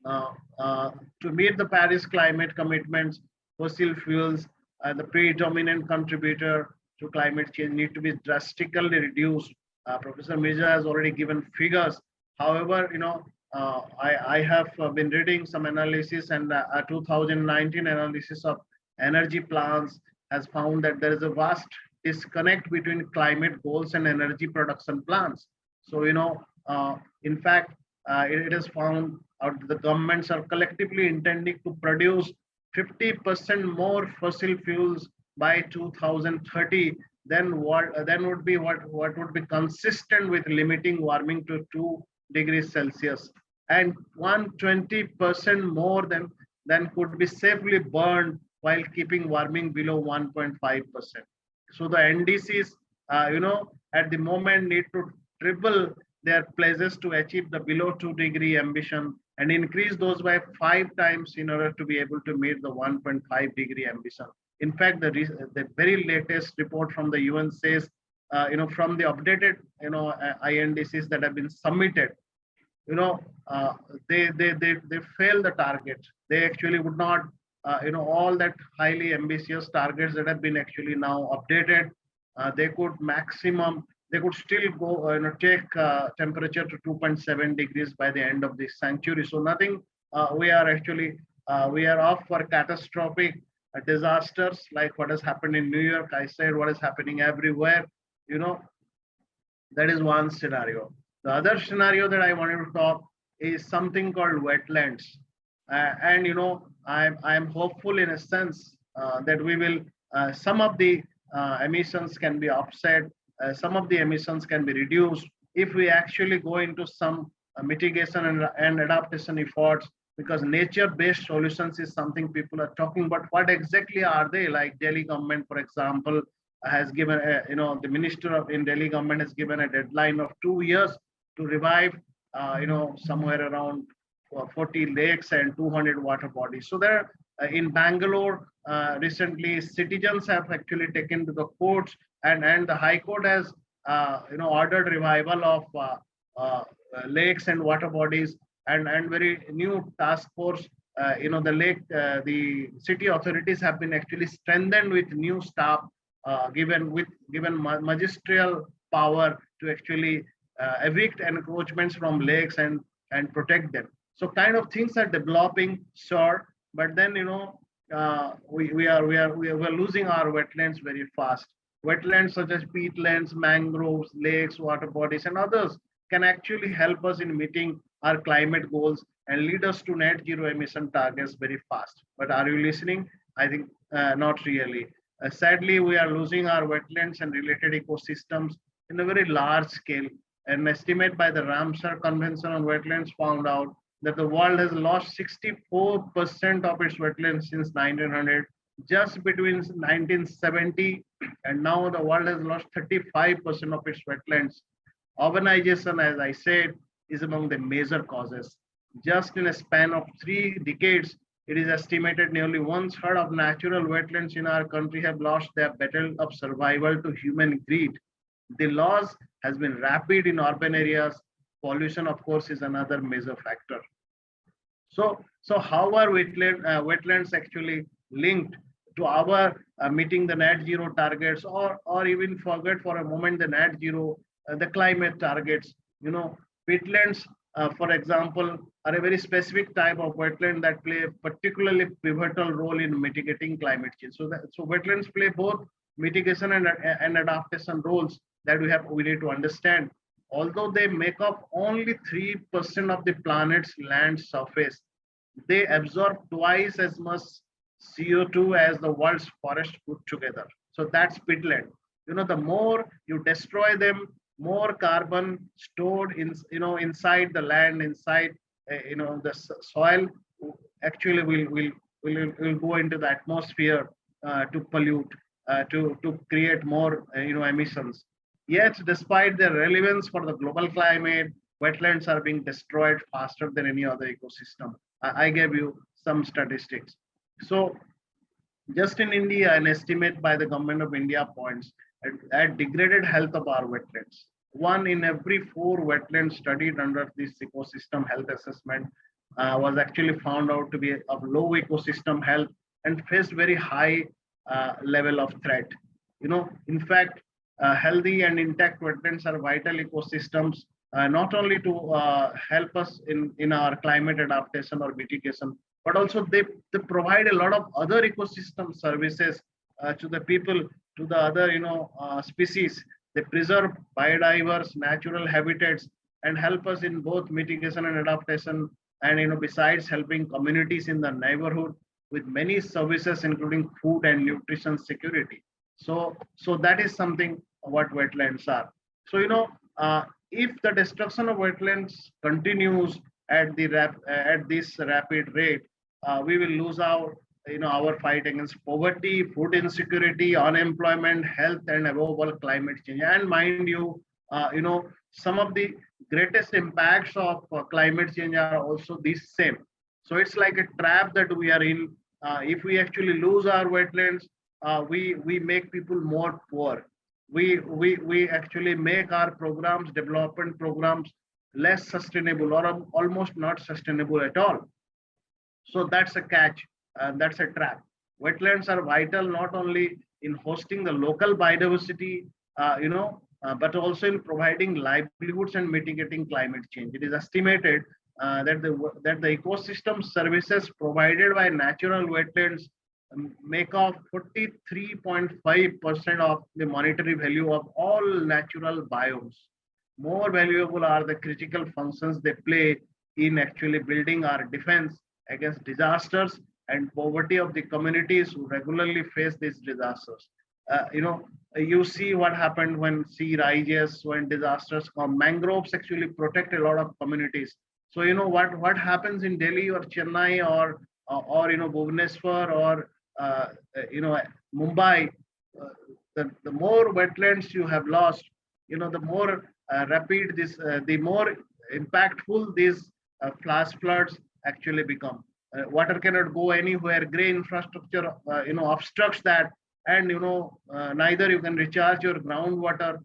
to meet the Paris climate commitments, fossil fuels, the predominant contributor to climate change, need to be drastically reduced. Professor Mirza has already given figures. However, I have been reading some analysis, and a 2019 analysis of energy plans has found that there is a vast disconnect between climate goals and energy production plans. So, in fact, it is found out that the governments are collectively intending to produce 50% more fossil fuels by 2030 than what would be consistent with limiting warming to 2 degrees Celsius, and 120% more than could be safely burned while keeping warming below 1.5%. So the NDCs, at the moment need to triple their pledges to achieve the below 2-degree ambition, and increase those by 5 times in order to be able to meet the 1.5-degree ambition. In fact, the very latest report from the UN says, from the updated, INDCs that have been submitted, they fail the target. They actually would not, all that highly ambitious targets that have been actually now updated, they could still go, take temperature to 2.7 degrees by the end of this century. So nothing, we are off for catastrophic disasters like what has happened in New York. I said what is happening everywhere, that is one scenario. The other scenario that I wanted to talk is something called wetlands. And I'm hopeful in a sense that we will, some of the emissions can be offset, some of the emissions can be reduced if we actually go into some mitigation and adaptation efforts, because nature-based solutions is something people are talking about. What exactly are they? Like Delhi government, for example, has given, the minister in Delhi government has given a deadline of 2 years to revive, somewhere around 40 lakes and 200 water bodies. So there, in Bangalore, recently, citizens have actually taken to the courts, and the High Court has, ordered revival of lakes and water bodies, and very new task force. The city authorities have been actually strengthened with new staff, given magisterial power to actually evict encroachments from lakes and protect them. So kind of things are developing, sure, but then we are losing our wetlands very fast. Wetlands such as peatlands, mangroves, lakes, water bodies, and others can actually help us in meeting our climate goals and lead us to net zero emission targets very fast. But are you listening? I think not really. Sadly, we are losing our wetlands and related ecosystems in a very large scale. An estimate by the Ramsar Convention on Wetlands found out that the world has lost 64% of its wetlands since 1900. Just between 1970 and now, the world has lost 35% of its wetlands. Urbanization, as I said, is among the major causes. Just in a span of 3 decades, it is estimated nearly 1/3 of natural wetlands in our country have lost their battle of survival to human greed. The loss has been rapid in urban areas. Pollution, of course, is another major factor. So how are wetlands actually linked to our meeting the net zero targets, or even forget for a moment the net zero, the climate targets? You know, wetlands, for example, are a very specific type of wetland that play a particularly pivotal role in mitigating climate change. So wetlands play both mitigation and adaptation roles that we need to understand. Although they make up only 3% of the planet's land surface, they absorb twice as much CO2 as the world's forest put together. So that's peatland. You know, the more you destroy them, more carbon stored in, inside the land, inside the soil, actually will go into the atmosphere to pollute, to create more emissions. Yet, despite their relevance for the global climate, wetlands are being destroyed faster than any other ecosystem. I gave you some statistics. So just in India, an estimate by the government of India points at degraded health of our wetlands. 1 in every 4 wetlands studied under this ecosystem health assessment was actually found out to be of low ecosystem health and faced very high level of threat. In fact, healthy and intact wetlands are vital ecosystems, not only to help us in our climate adaptation or mitigation, but also they provide a lot of other ecosystem services to the people, to the other species. They preserve biodiverse natural habitats and help us in both mitigation and adaptation, and besides helping communities in the neighborhood with many services including food and nutrition security. So that is something what wetlands are. So if the destruction of wetlands continues at this rapid rate, we will lose our fight against poverty, food insecurity, unemployment, health, and above all climate change. And mind you, some of the greatest impacts of climate change are also these same. So it's like a trap that we are in. If we actually lose our wetlands, we make people more poor. We actually make our programs, development programs, less sustainable or almost not sustainable at all. So that's a catch. That's a trap. Wetlands are vital not only in hosting the local biodiversity, but also in providing livelihoods and mitigating climate change. It is estimated that the ecosystem services provided by natural wetlands make up 43.5% of the monetary value of all natural biomes. More valuable are the critical functions they play in actually building our defense against disasters and poverty of the communities who regularly face these disasters. You see what happened when sea rises, when disasters come. Mangroves actually protect a lot of communities. So what happens in Delhi or Chennai or Bhubaneswar or Mumbai, the more wetlands you have lost, the more rapid this, the more impactful these flash floods actually become. Water cannot go anywhere. Grey infrastructure, obstructs that, and neither you can recharge your groundwater,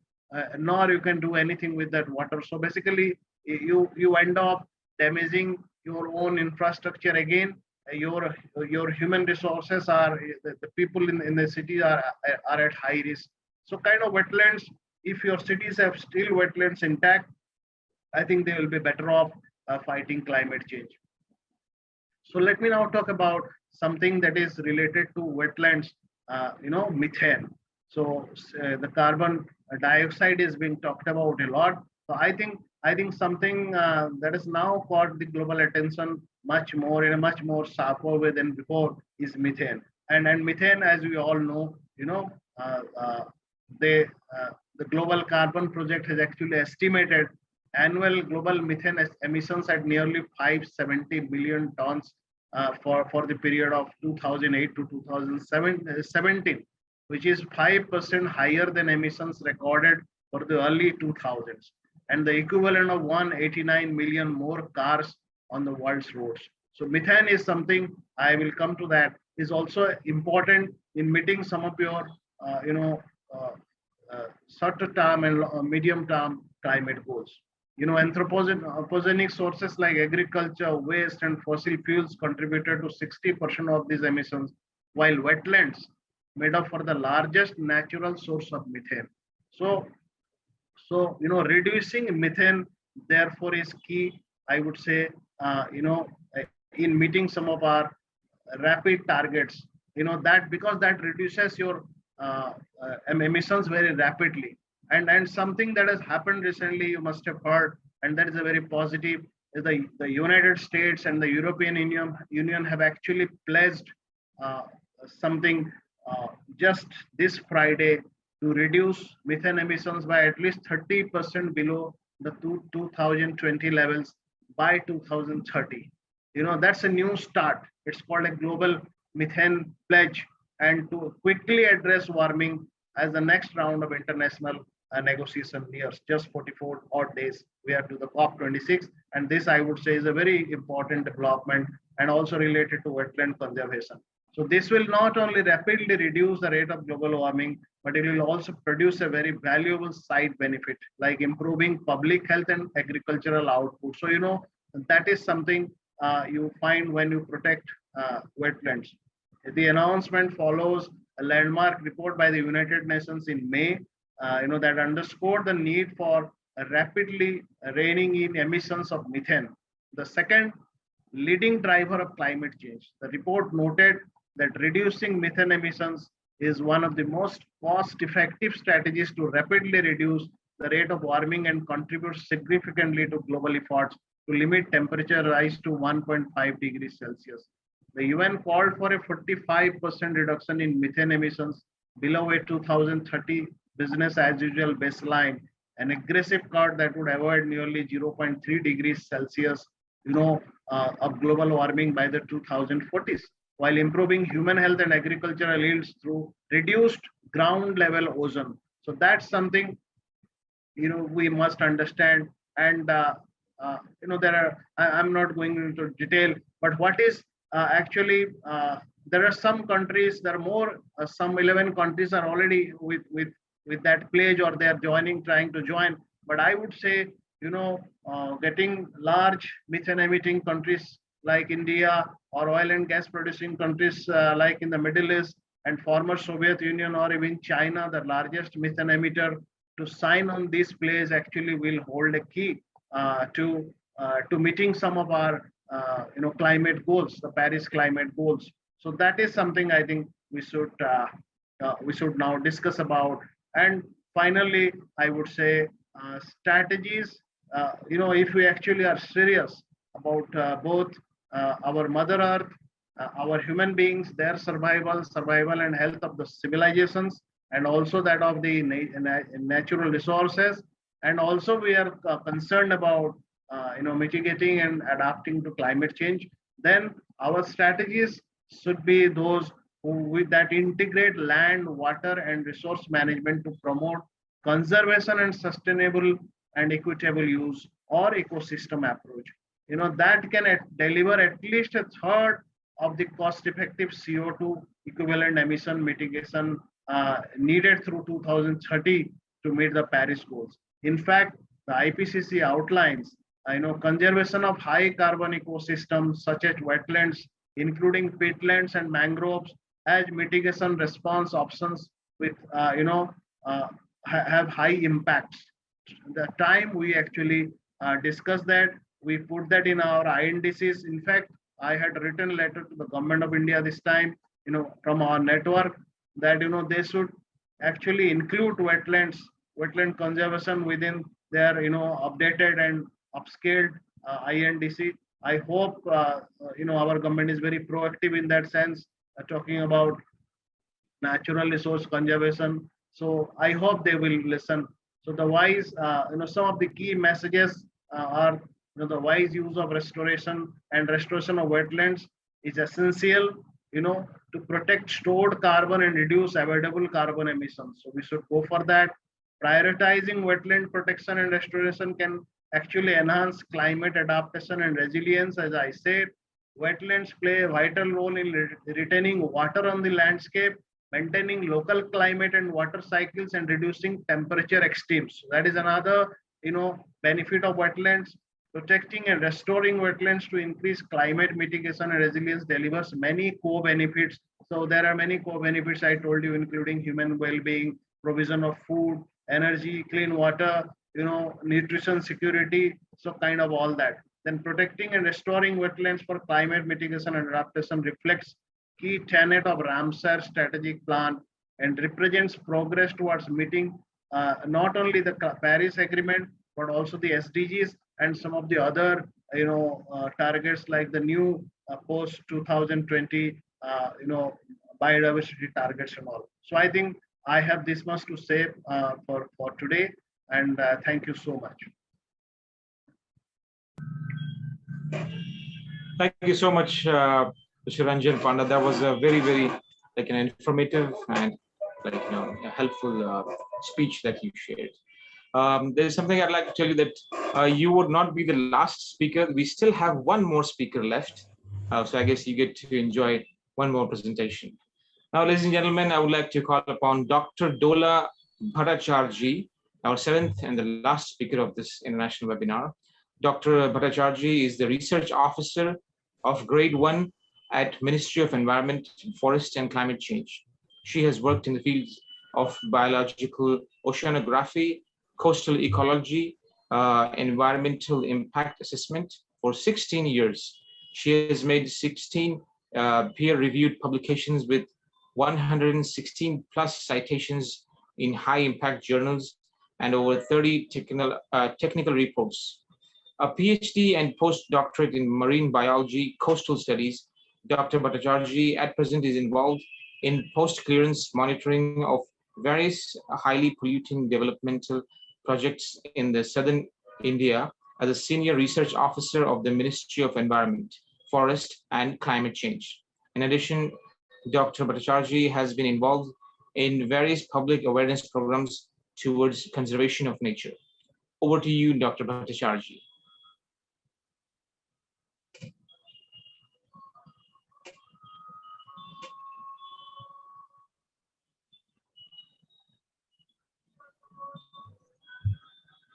nor you can do anything with that water. So basically, you end up damaging your own infrastructure again. Your human resources are the people in the city are at high risk. So kind of wetlands. If your cities have still wetlands intact, I think they will be better off fighting climate change. So let me now talk about something that is related to wetlands, methane. So the carbon dioxide is being talked about a lot. So I think I think something that is now caught the global attention much more in a much more sharper way than before is methane. And methane, as we all know, uh, uh, they the global carbon project has actually estimated annual global methane emissions at nearly 570 million tons for the period of 2008 to 2017, which is 5% higher than emissions recorded for the early 2000s, and the equivalent of 189 million more cars on the world's roads. So methane is something, I will come to that, is also important in meeting some of your, uh, shorter term and medium term climate goals. Anthropogenic sources like agriculture, waste, and fossil fuels contributed to 60% of these emissions, while wetlands made up for the largest natural source of methane. So, reducing methane, therefore, is key, I would say, in meeting some of our rapid targets, that because that reduces your emissions very rapidly. And something that has happened recently, you must have heard, and that is a very positive, is the United States and the European Union have actually pledged something just this Friday to reduce methane emissions by at least 30% below the 2020 levels by 2030. That's a new start. It's called a global methane pledge, and to quickly address warming as the next round of international negotiation nears. Just 44 odd days we are to the COP26, and this, I would say, is a very important development and also related to wetland conservation. So this will not only rapidly reduce the rate of global warming, but it will also produce a very valuable side benefit like improving public health and agricultural output. So that is something you find when you protect wetlands. The announcement follows a landmark report by the United Nations in May, that underscored the need for rapidly reining in emissions of methane, the second leading driver of climate change. The report noted that reducing methane emissions is one of the most cost-effective strategies to rapidly reduce the rate of warming and contribute significantly to global efforts to limit temperature rise to 1.5 degrees Celsius. The UN called for a 45% reduction in methane emissions below a 2030 business as usual baseline, an aggressive curve that would avoid nearly 0.3 degrees Celsius, of global warming by the 2040s, while improving human health and agricultural yields through reduced ground level ozone. So that's something, we must understand. And, there are, I'm not going into detail, but what is actually, there are some countries, there are more, some 11 countries are already with that pledge, or they are trying to join. But I would say, getting large methane emitting countries like India, or oil and gas producing countries like in the Middle East and former Soviet Union, or even China, the largest methane emitter, to sign on this pledge actually will hold a key to meeting some of our climate goals, the Paris climate goals. So that is something I think we should now discuss about. And finally, I would say strategies. If we actually are serious about both our Mother Earth, our human beings, their survival and health of the civilizations, and also that of the natural resources, and also we are concerned about mitigating and adapting to climate change, then our strategies should be those that integrate land, water, and resource management to promote conservation and sustainable and equitable use, or ecosystem approach. That can deliver at least a third of the cost-effective CO2 equivalent emission mitigation needed through 2030 to meet the Paris goals. In fact, the IPCC outlines conservation of high carbon ecosystems such as wetlands, including peatlands and mangroves, as mitigation response options with have high impacts. The time we actually discussed that, we put that in our INDCs. In fact, I had written a letter to the government of India this time, from our network, that they should actually include wetland conservation within they are updated and upscaled INDC. I hope our government is very proactive in that sense, talking about natural resource conservation. So I hope they will listen. So the wise, some of the key messages are, the wise use of restoration and restoration of wetlands is essential, to protect stored carbon and reduce avoidable carbon emissions. So we should go for that. Prioritizing wetland protection and restoration can actually enhance climate adaptation and resilience. As I said, wetlands play a vital role in retaining water on the landscape, maintaining local climate and water cycles, and reducing temperature extremes. So that is another, benefit of wetlands. Protecting and restoring wetlands to increase climate mitigation and resilience delivers many co-benefits. So there are many co-benefits I told you, including human well-being, provision of food, energy, clean water, nutrition security, so kind of all that. Then protecting and restoring wetlands for climate mitigation and adaptation reflects key tenet of Ramsar strategic plan and represents progress towards meeting not only the Paris Agreement, but also the SDGs and some of the other, targets like the new post 2020, biodiversity targets and all. So I think I have this much to say for today, and thank you so much. Thank you so much, Mr. Ranjan Panda. That was a very, very an informative and a helpful speech that you shared. There's something I'd like to tell you that you would not be the last speaker. We still have one more speaker left. So I guess you get to enjoy one more presentation. Now, ladies and gentlemen, I would like to call upon Dr. Dola Bhattacharjee, our seventh and the last speaker of this international webinar. Dr. Bhattacharjee is the research officer of grade 1 at Ministry of Environment, Forest and Climate Change. She has worked in the fields of biological oceanography, coastal ecology, environmental impact assessment for 16 years. She has made 16 peer-reviewed publications with 116 plus citations in high-impact journals and over 30 technical reports. A PhD and postdoctorate in marine biology, coastal studies, Dr. Bhattacharjee at present is involved in post-clearance monitoring of various highly polluting developmental projects in the southern India as a senior research officer of the Ministry of Environment, Forest and Climate Change. In addition, Dr. Bhattacharjee has been involved in various public awareness programs towards conservation of nature. Over to you, Dr. Bhattacharjee.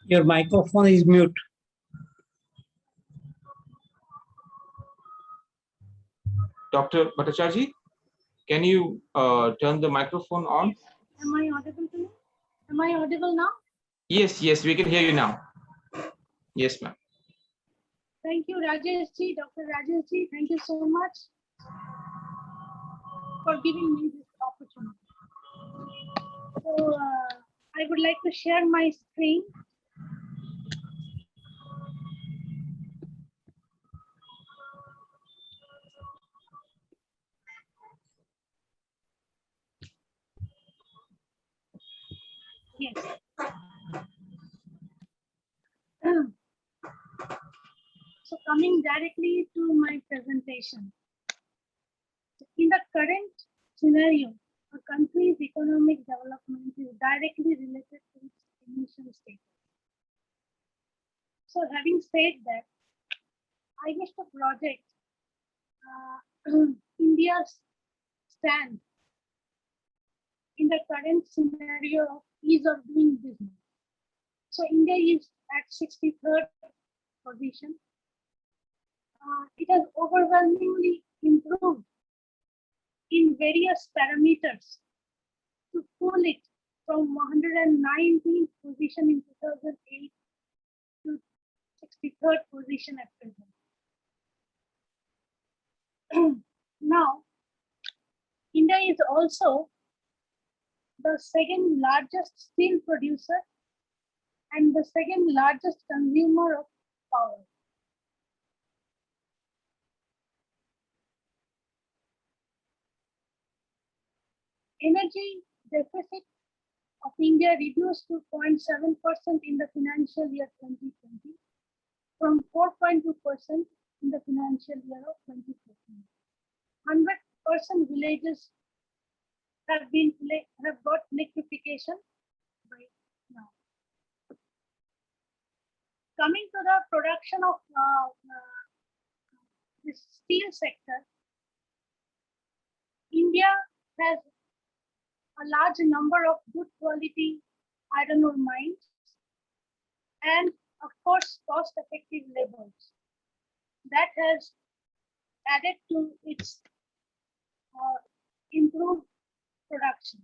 Your microphone is mute. Dr. Bhattacharjee, can you turn the microphone on? Am I audible to you? Am I audible now? Yes, we can hear you now. Yes, ma'am. Thank you, Rajeshji, Dr. Rajeshji. Thank you so much for giving me this opportunity. So I would like to share my screen. Yes. So coming directly to my presentation. In the current scenario, a country's economic development is directly related to its emission status. So having said that, I wish to project India's stand in the current scenario of ease of doing business. So India is at 63rd position. It has overwhelmingly improved in various parameters to pull it from 119th position in 2008 to 63rd position at present. Now, India is also the second largest steel producer and the second largest consumer of power. Energy deficit of India reduced to 0.7% in the financial year 2020 from 4.2% in the financial year of 2014. 100% villages have got electrification by now. Coming to the production of the steel sector, India has a large number of good quality iron ore mines and of course cost-effective labors. That has added to its improved production.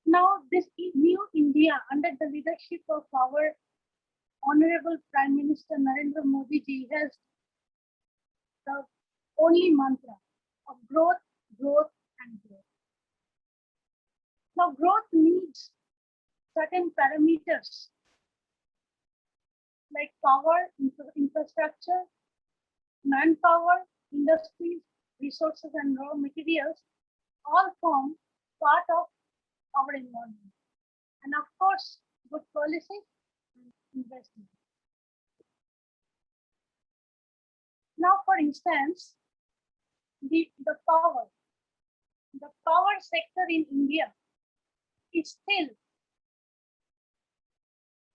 Now, this new India under the leadership of our Honorable Prime Minister Narendra Modi ji has the only mantra of growth, growth, and growth. Now, growth needs certain parameters like power, infrastructure, manpower, industries, resources, and raw materials all form part of our environment. And of course, good policy and investment. Now, for instance, the power sector in India is still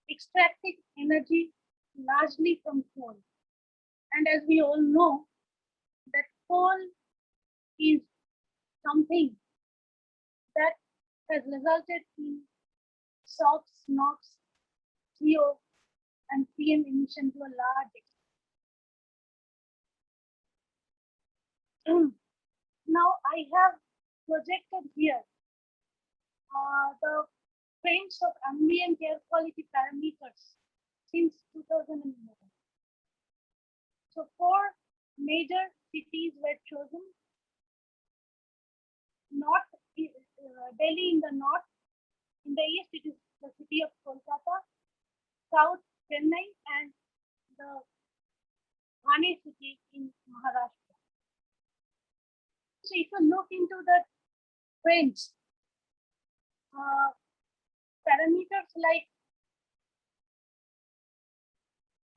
extracting energy largely from coal. And as we all know, that coal is something that has resulted in SOx, NOx, CO, and PM emission to a large extent. Now I have projected here the trends of ambient air quality parameters since 2011. So 4 major cities were chosen. North, Delhi in the north. In the east, it is the city of Kolkata. South, Chennai, and the Thane city in Maharashtra. So if you look into the trends, parameters like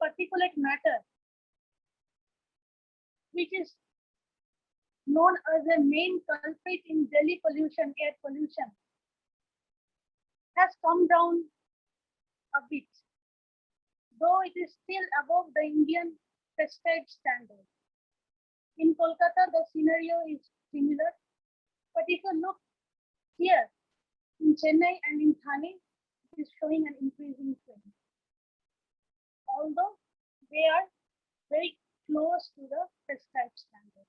particulate matter, which is known as a main culprit in Delhi pollution, air pollution, has come down a bit, though it is still above the Indian prescribed standard. In Kolkata, the scenario is similar, but if you look here in Chennai and in Thane, it is showing an increasing trend, although they are very close to the prescribed standard.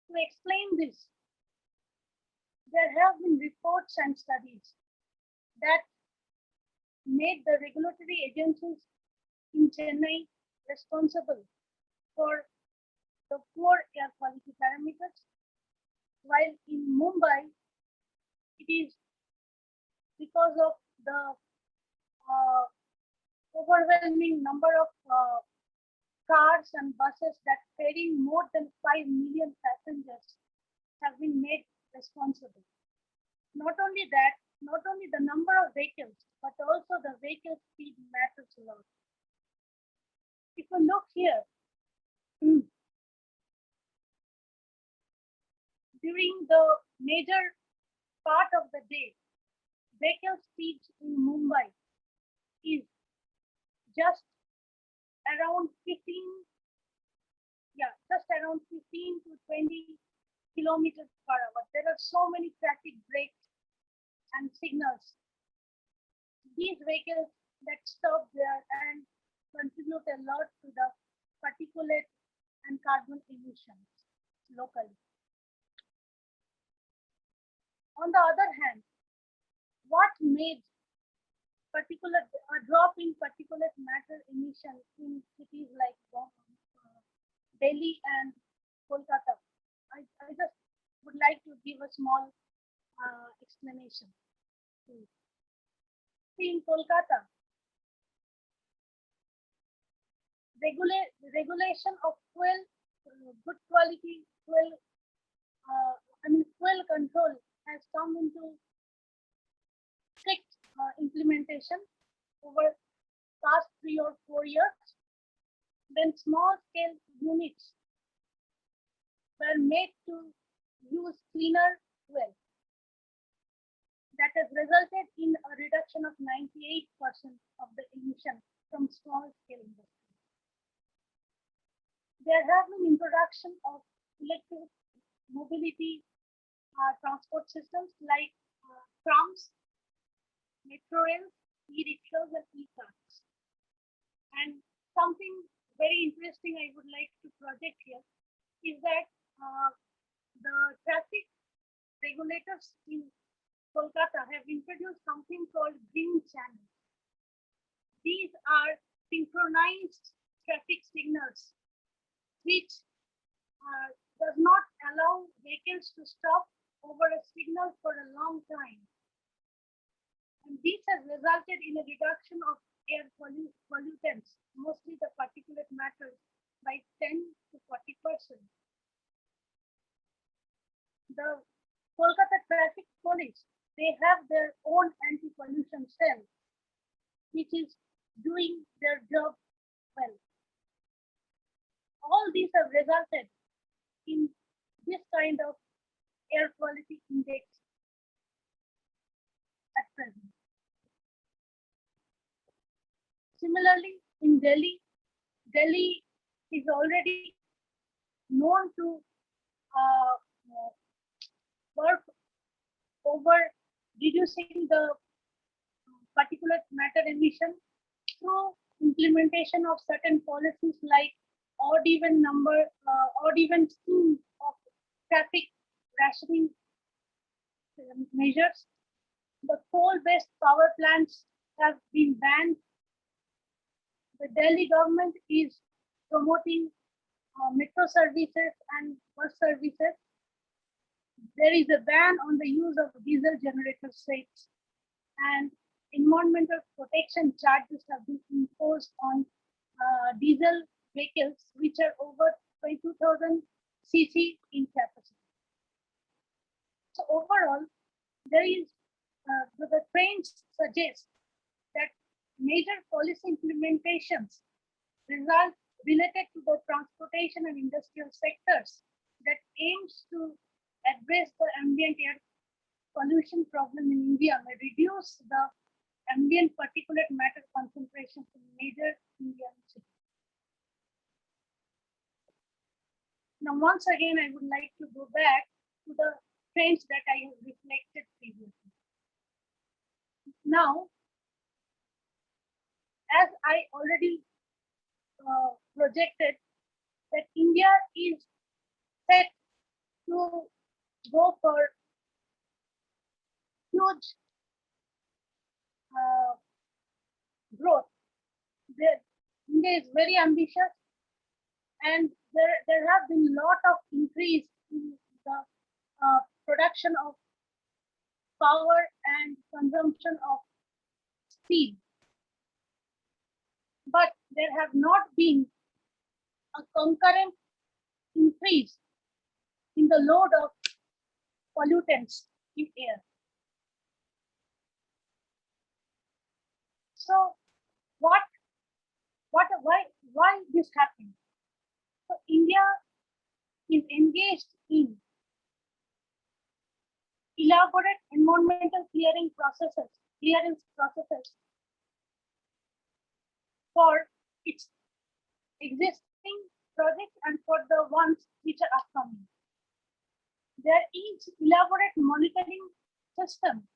To explain this, there have been reports and studies that made the regulatory agencies in Chennai responsible for the poor air quality parameters, while in Mumbai, it is because of the overwhelming number of cars and buses that carrying more than 5 million passengers have been made responsible. Not only that, not only the number of vehicles, but also the vehicle speed matters a lot. If you look here, during the major part of the day, vehicle speed in Mumbai is just around 15 to 20 kilometers per hour. There are so many traffic breaks and signals. These vehicles that stop there and contribute a lot to the particulate and carbon emissions locally. On the other hand, what made a drop in particulate matter emissions in cities like Delhi and Kolkata? I just would like to give a small explanation. See, in Kolkata, regulation of fuel, good quality fuel, fuel control has come into strict implementation over past 3 or 4 years. Then small scale units were made to use cleaner fuel. That has resulted in a reduction of 98% of the emission from small scale industry. There have been introduction of electric mobility transport systems like trams, metro rails, e-rickshaws, and e-cars. And something very interesting I would like to project here is that the traffic regulators in Kolkata have introduced something called green channels. These are synchronized traffic signals which does not allow vehicles to stop over a signal for a long time. And this has resulted in a reduction of air pollutants, mostly the particulate matter, by 10 to 40%. The Kolkata Traffic Police, they have their own anti-pollution cell, which is doing their job well. All these have resulted in this kind of air quality index at present. Similarly, in Delhi, Delhi is already known to work over reducing the particulate matter emission through implementation of certain policies like odd even scheme of traffic rationing measures. The coal-based power plants have been banned. The Delhi government is promoting metro services and bus services. There is a ban on the use of diesel generator sets, and environmental protection charges have been imposed on diesel vehicles which are over 22,000 cc in capacity. So overall, there is the trends suggest that major policy implementations result related to the transportation and industrial sectors that aims to address the ambient air pollution problem in India may reduce the ambient particulate matter concentrations in major Indian cities. Now, once again, I would like to go back to the trends that I have reflected previously. Now, as I already projected, that India is set to go for huge growth. India is very ambitious, and there have been a lot of increase in the production of power and consumption of steel. But there have not been a concurrent increase in the load of pollutants in air. So why this happened? So India is engaged in elaborate environmental clearance processes for its existing projects and for the ones which are upcoming. There is elaborate monitoring system.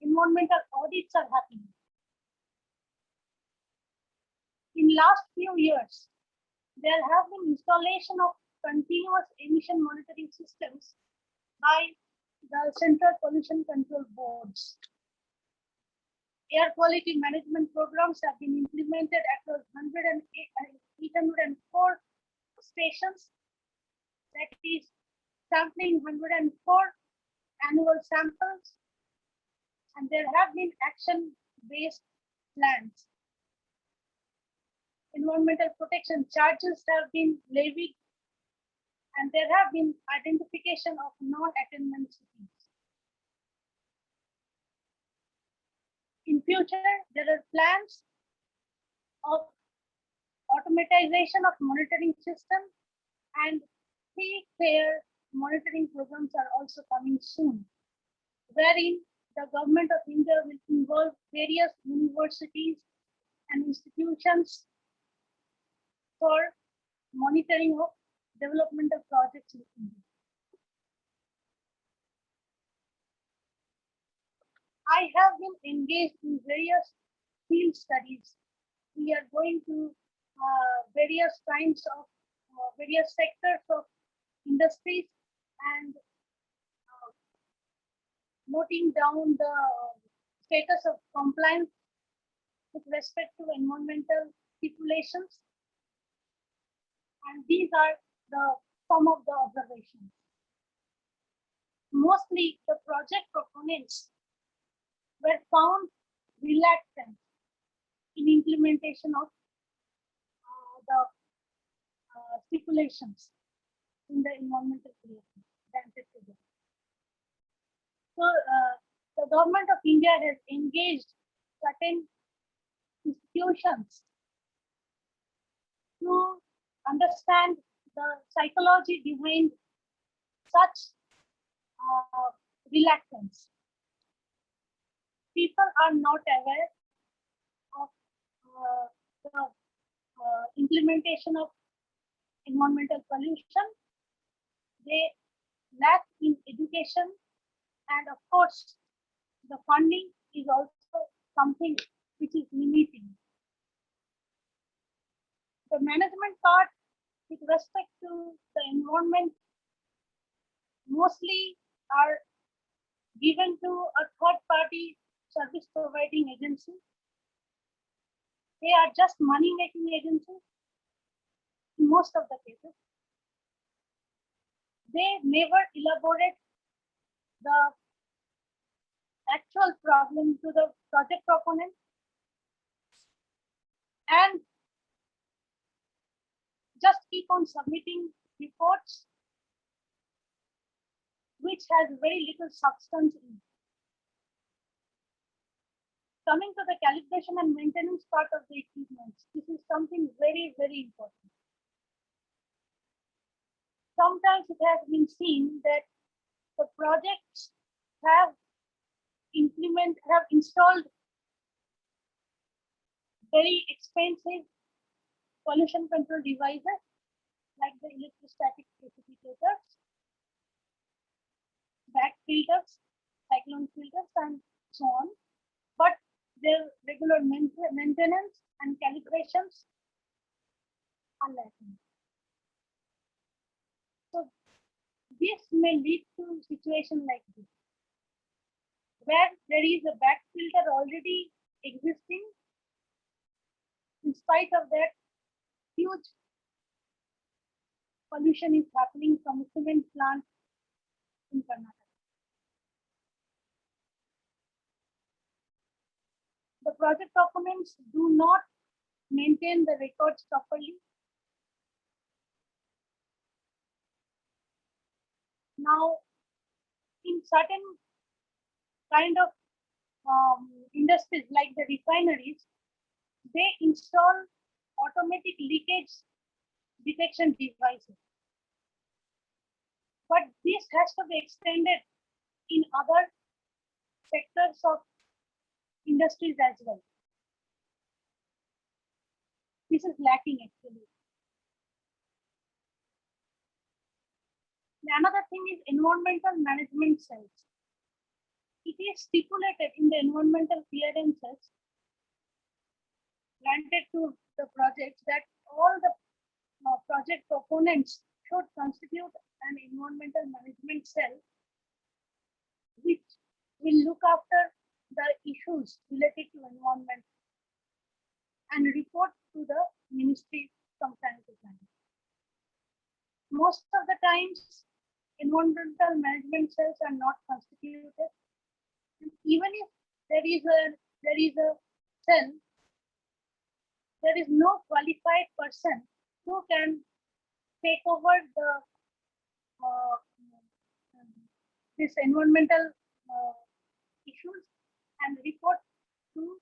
Environmental audits are happening. In last few years, there have been installation of continuous emission monitoring systems by the Central Pollution Control Boards. Air quality management programs have been implemented across 804 stations, that is sampling 104 annual samples, and there have been action-based plans. Environmental protection charges have been levied, and there have been identification of non-attainment cities. In future, there are plans of automatization of monitoring system, and three-tier monitoring programs are also coming soon, wherein the government of India will involve various universities and institutions for monitoring of developmental projects in India. I have been engaged in various field studies. We are going to various kinds of various sectors of industries and noting down the status of compliance with respect to environmental stipulations. And these are some of the observations. Mostly the project proponents were found reluctant in implementation of the stipulations in the environmental creation granted to them. So the government of India has engaged certain institutions to understand the psychology behind such reluctance. People are not aware of the implementation of environmental pollution. They lack in education, and of course, the funding is also something which is limiting. The management part with respect to the environment mostly are given to a third-party service providing agency. They are just money-making agencies in most of the cases. They never elaborate the actual problem to the project proponent, and just keep on submitting reports which has very little substance in. Coming to the calibration and maintenance part of the equipment, this is something very, very important. Sometimes it has been seen that the projects have installed very expensive pollution control devices like the electrostatic precipitators, back filters, cyclone filters, and so on. But their regular maintenance and calibrations are lacking. So this may lead to a situation like this, where there is a back filter already existing. In spite of that, huge pollution is happening from a cement plant in Karnataka. The project documents do not maintain the records properly. Now, in certain kind of industries like the refineries, they install automatic leakage detection devices. But this has to be extended in other sectors of industries as well. This is lacking actually. Another thing is environmental management cells. It is stipulated in the environmental clearances granted to the projects that all the project proponents should constitute an environmental management cell which will look after the issues related to environment and report to the ministry from time to time. Most of the times, environmental management cells are not constituted. And even if there is a cell, there is no qualified person who can take over the this environmental issues and report to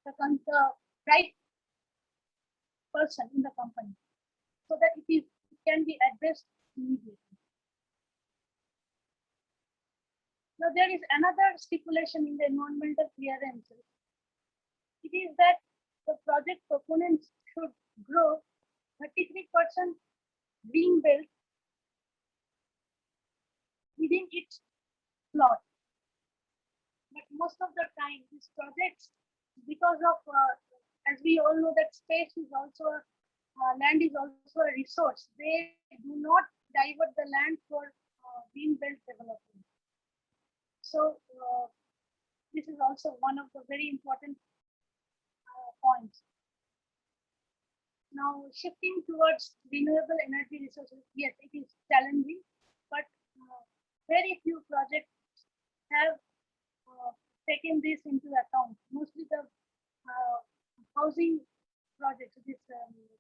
the right person in the company, so that it can be addressed immediately. Now there is another stipulation in the environmental clearances. It is that the project proponents should grow 33% green belt within its plot. But most of the time, these projects, because of, as we all know, that space is also, land is also a resource. They do not divert the land for green belt development. So this is also one of the very important points. Now, shifting towards renewable energy resources, yes, it is challenging, but very few projects have taken this into account. Mostly the housing projects, these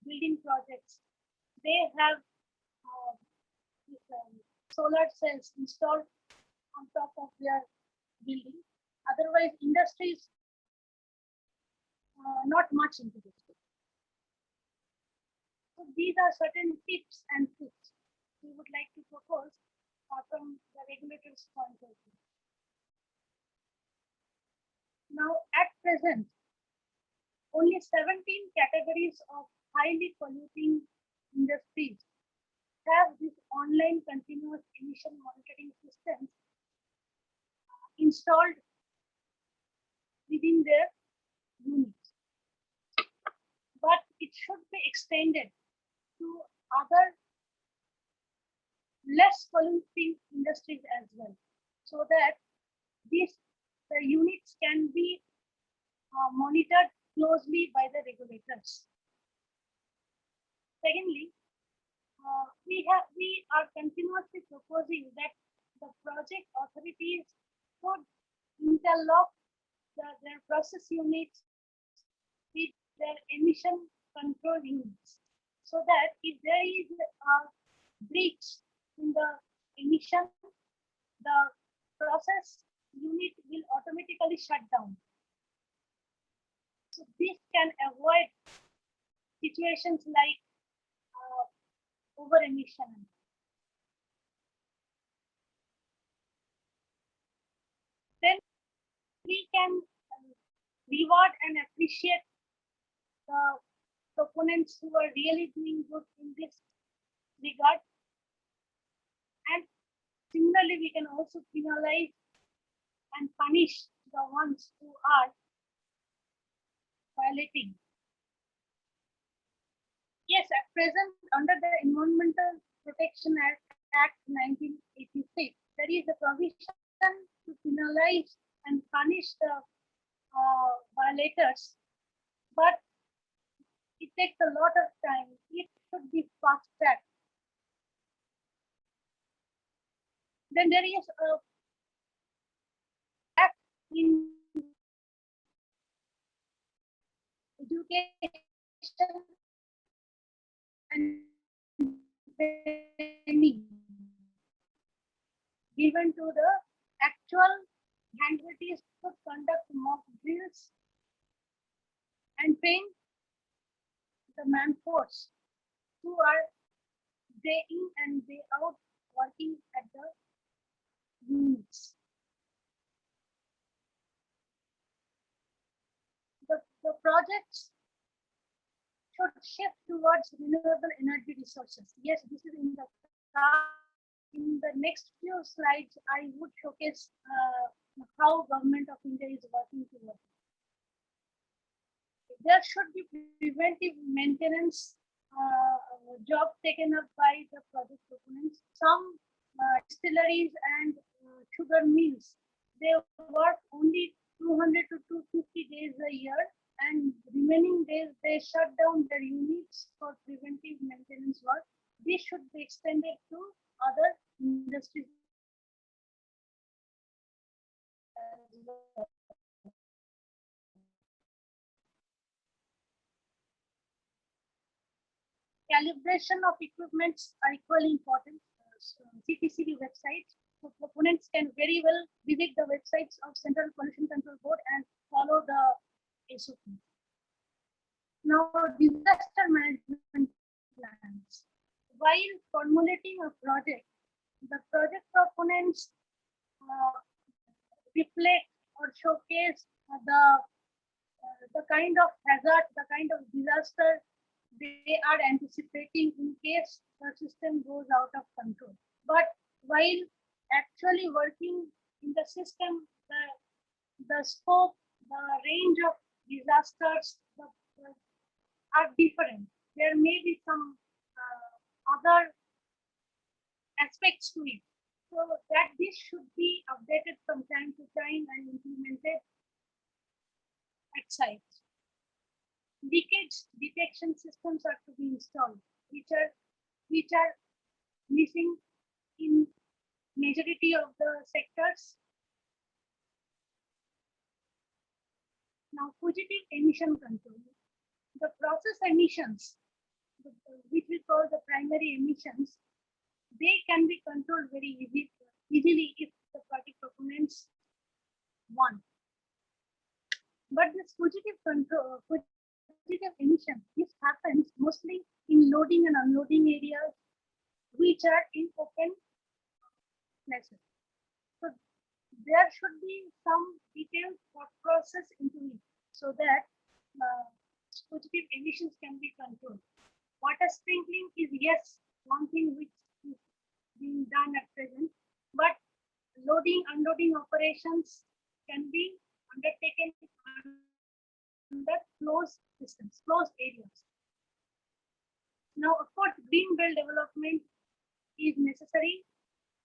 building projects, they have solar cells installed on top of their building. Otherwise, industries not much into this. So these are certain tips and tricks we would like to propose from the regulator's point of view. Now, at present, only 17 categories of highly polluting industries have this online continuous emission monitoring systems installed within their units. But it should be extended to other less polluting industries as well, so that the units can be monitored closely by the regulators. Secondly, we are continuously proposing that the project authorities should interlock their process units with their emission control units, so that if there is a breach in the emission, the process unit will automatically shut down. So this can avoid situations like over emission. Then we can reward and appreciate the proponents who are really doing good in this regard. And similarly, we can also penalize and punish the ones who are violating. Yes, at present, under the Environmental Protection Act 1986, there is a provision to penalize and punish the violators, but it takes a lot of time. It should be fast-tracked. Then there is a act in education and training given to the actual handlers to conduct mock drills and train the manforce who are day in and day out working at the units. The projects should shift towards renewable energy resources. Yes, this is in the next few slides. I would showcase how Government of India is working towards it. There should be preventive maintenance job taken up by the project proponents. Some distilleries and sugar mills, they work only 200 to 250 days a year, and remaining days they shut down their units for preventive maintenance work. This should be extended to other industries as well. Calibration of equipments are equally important. CPCB websites. So proponents can very well visit the websites of Central Pollution Control Board and follow the SOP. Now, disaster management plans. While formulating a project, the project proponents reflect or showcase the kind of hazard, the kind of disaster they are anticipating in case the system goes out of control. But while actually working in the system, the scope, the range of disasters are different. There may be some other aspects to it. So that this should be updated from time to time and implemented at sites. Leakage detection systems are to be installed, which are missing in majority of the sectors. Now, fugitive emission control. The process emissions, which we call the primary emissions, they can be controlled very easily if the project proponents want. But this fugitive control, fugitive emission, this happens mostly in loading and unloading areas, which are in open places. So there should be some detailed thought process into it so that fugitive emissions can be controlled. Water sprinkling is, yes, one thing which is being done at present, but loading, unloading operations can be undertaken under closed systems, closed areas. Now, of course, green belt development is necessary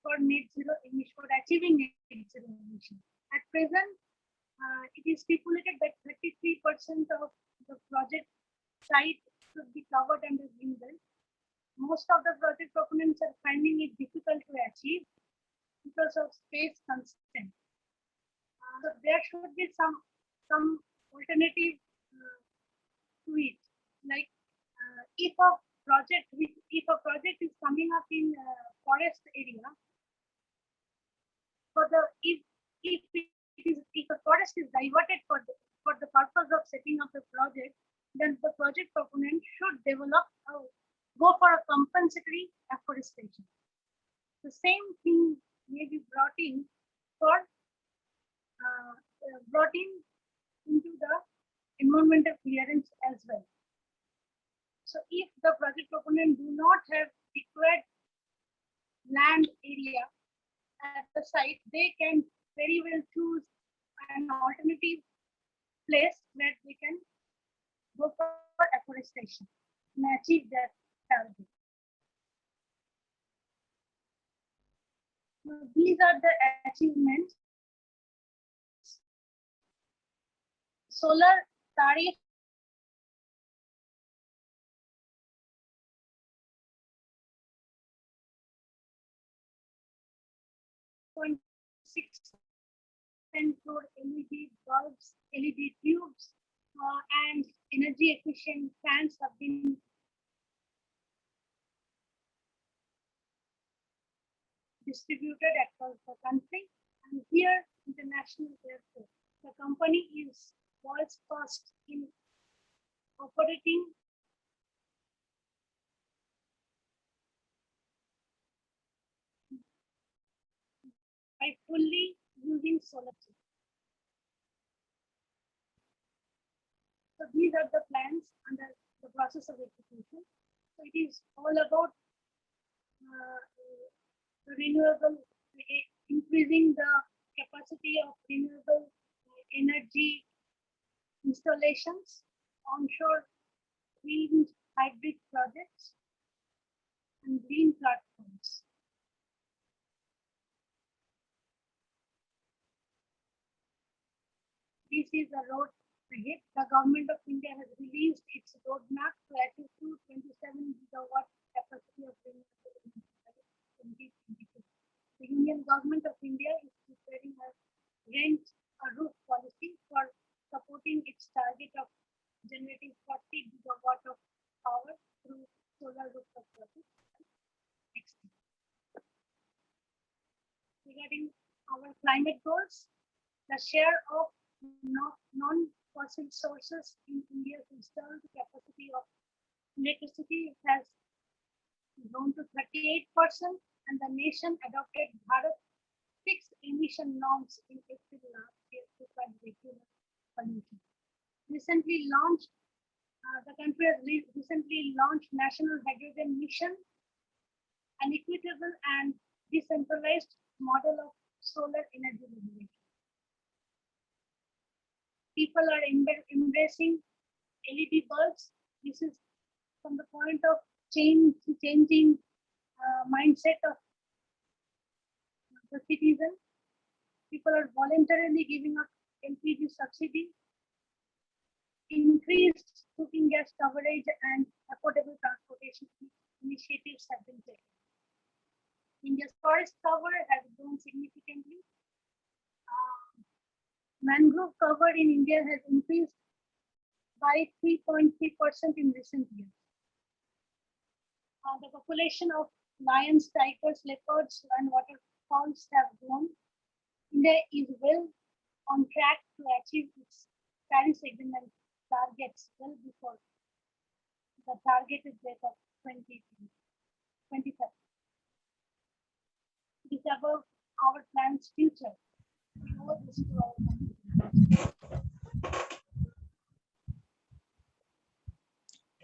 for net zero emission, for achieving net zero emission. At present, it is stipulated that 33% of the project site should be covered under green belt. Most of the project proponents are finding it difficult to achieve because of space constraint. So there should be some alternative to it. Like if a project is coming up in forest area, if a forest is diverted for the purpose of setting up a project, then the project proponent should go for a compensatory afforestation. The same thing may be brought in into the environmental clearance as well. So if the project proponent do not have required land area at the site, they can very well choose an alternative place where they can go for afforestation and achieve that target. So these are the achievements. Solar tariff crore LED bulbs, LED tubes, and energy efficient fans have been distributed across the country. And here, international airport, the company is world's first in operating by fully using solar system. So these are the plans under the process of execution. So it is all about renewable, increasing the capacity of renewable energy installations, onshore green hybrid projects, and green platforms. This is the road ahead. The government of India has released its roadmap to achieve 227 gigawatt capacity of renewable energy by Government of India is preparing a roof policy for supporting its target of generating 40 gigawatt of power through solar rooftop projects. Regarding our climate goals, the share of non-fossil sources in India's installed capacity of electricity has grown to 38%, and the nation adopted Bharat fixed emission norms in April last year to cut vehicular pollution. The country has recently launched National Hydrogen Mission, an equitable and decentralized model of solar energy regulation. People are embracing LED bulbs. This is from the point of changing mindset of the citizen. People are voluntarily giving up LPG subsidy. Increased cooking gas coverage and affordable transportation initiatives have been taken. India's forest cover has grown significantly. Mangrove cover in India has increased by 3.3% in recent years. The population of lions, tigers, leopards, and waterfowls have grown. India is well on track to achieve its Paris Agreement targets well before the targeted date of 2030. It is above our plan's future. We owe this to our country.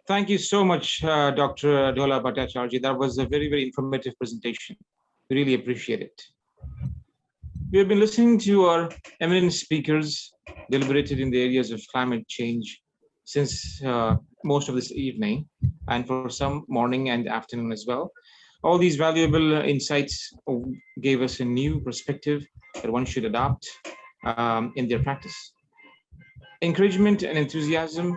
Thank you so much, Dr. Dhola Bhattacharjee. That was a very, very informative presentation. We really appreciate it. We have been listening to our eminent speakers deliberated in the areas of climate change since most of this evening, and for some morning and afternoon as well. All these valuable insights gave us a new perspective that one should adopt in their practice. Encouragement and enthusiasm,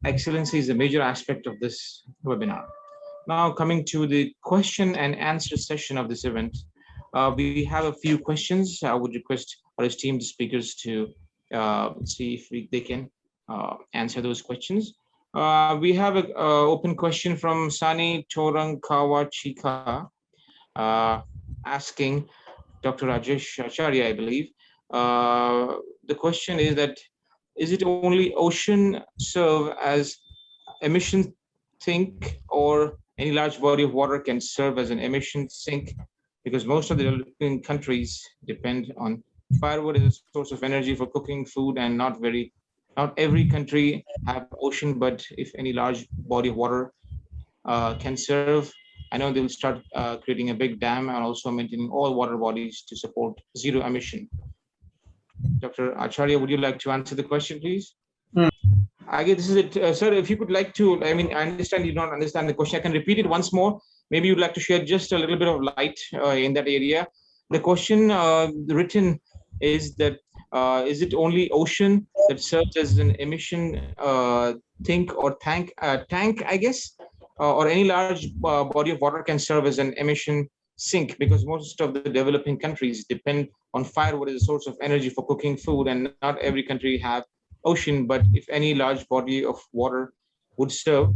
excellency is a major aspect of this webinar. Now coming to the question and answer session of this event, we have a few questions. I would request our esteemed speakers to see if they can answer those questions. We have an open question from Sani Torangkawa Chika asking Dr. Rajesh Acharya, I believe. The question is that, is it only ocean serve as emission sink, or any large body of water can serve as an emission sink? Because most of the developing countries depend on firewood as a source of energy for cooking food, and not every country have ocean, but if any large body of water can serve, I know they will start creating a big dam and also maintaining all water bodies to support zero emission. Dr. Acharya, would you like to answer the question, please? I guess this is it. Sir, if you could like to, I mean, I understand you don't understand the question. I can repeat it once more. Maybe you'd like to share just a little bit of light in that area. The question written is that, is it only ocean that serves as an emission sink or tank, I guess, or any large body of water can serve as an emission sink? Because most of the developing countries depend on firewood as a source of energy for cooking food, and not every country have ocean, but if any large body of water would serve,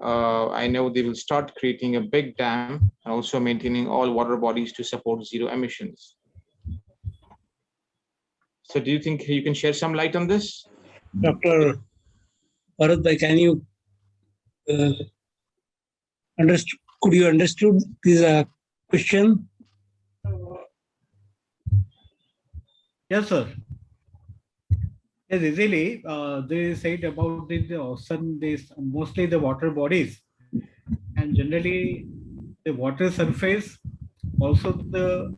I know they will start creating a big dam and also maintaining all water bodies to support zero emissions. So do you think you can shed some light on this? Dr. Bharat, can you could you understood this question? Yes, sir. Yes, easily. They said about the ocean, mostly the water bodies, and generally the water surface, also the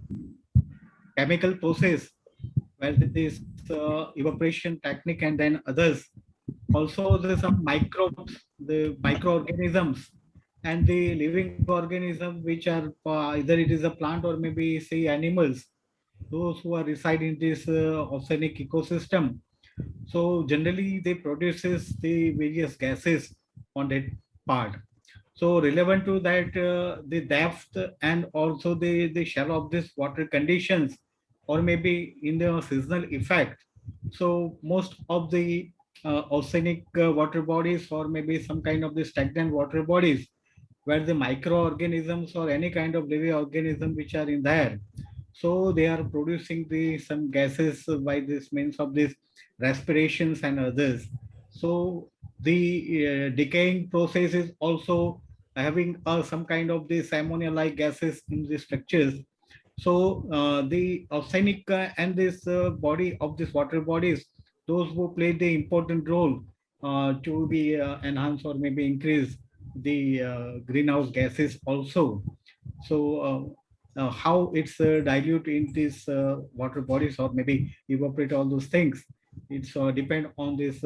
chemical process where this evaporation technique, and then others. Also, there's some microbes, the microorganisms, and the living organisms, which are either it is a plant or maybe say animals, those who are reside in this oceanic ecosystem. So generally they produces the various gases on that part. So relevant to that, the depth and also the shell of this water conditions, or maybe in the seasonal effect. So most of the oceanic water bodies, or maybe some kind of the stagnant water bodies, where the microorganisms or any kind of living organism which are in there, so they are producing the some gases by this means of this respirations and others. So the decaying process is also having some kind of this ammonia like gases in the structures. So the arsenic and this body of this water bodies, those who play the important role to be enhance or maybe increase the greenhouse gases also. So how it's dilute in these water bodies or maybe evaporate all those things, it's depend on this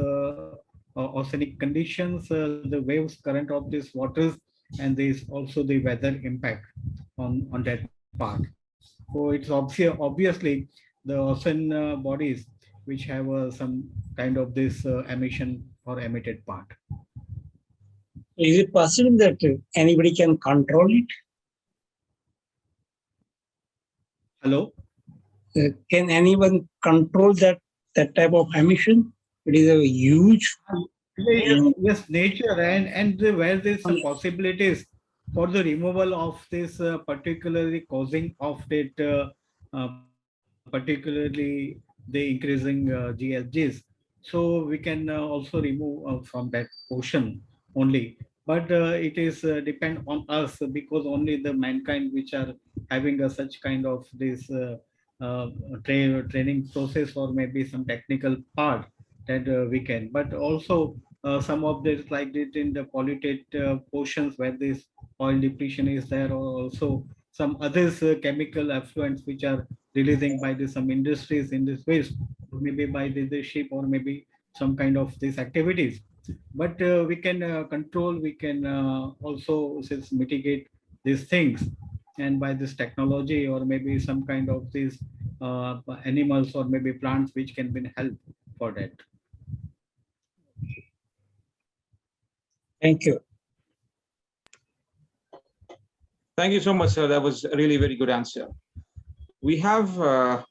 oceanic conditions, the waves current of these waters, and there's also the weather impact on that part. So it's obviously the ocean bodies which have some kind of this emission or emitted part. Is it possible that anybody can control it? Hello? Can anyone control that type of emission? It is a huge. Yes, nature and where there's some possibilities for the removal of this particularly causing of that particularly the increasing GHGs. So we can also remove from that portion only. But it is depend on us, because only the mankind which are having a such kind of this training process or maybe some technical part that we can. But also some of this like it in the polluted portions where this oil depletion is there, or also some others chemical effluents which are releasing by the some industries in this waste, or maybe by the ship, or maybe some kind of these activities. But we can control, we can also mitigate these things, and by this technology or maybe some kind of these animals or maybe plants which can be help for that. Thank you. Thank you so much, sir. That was a really very good answer. We have a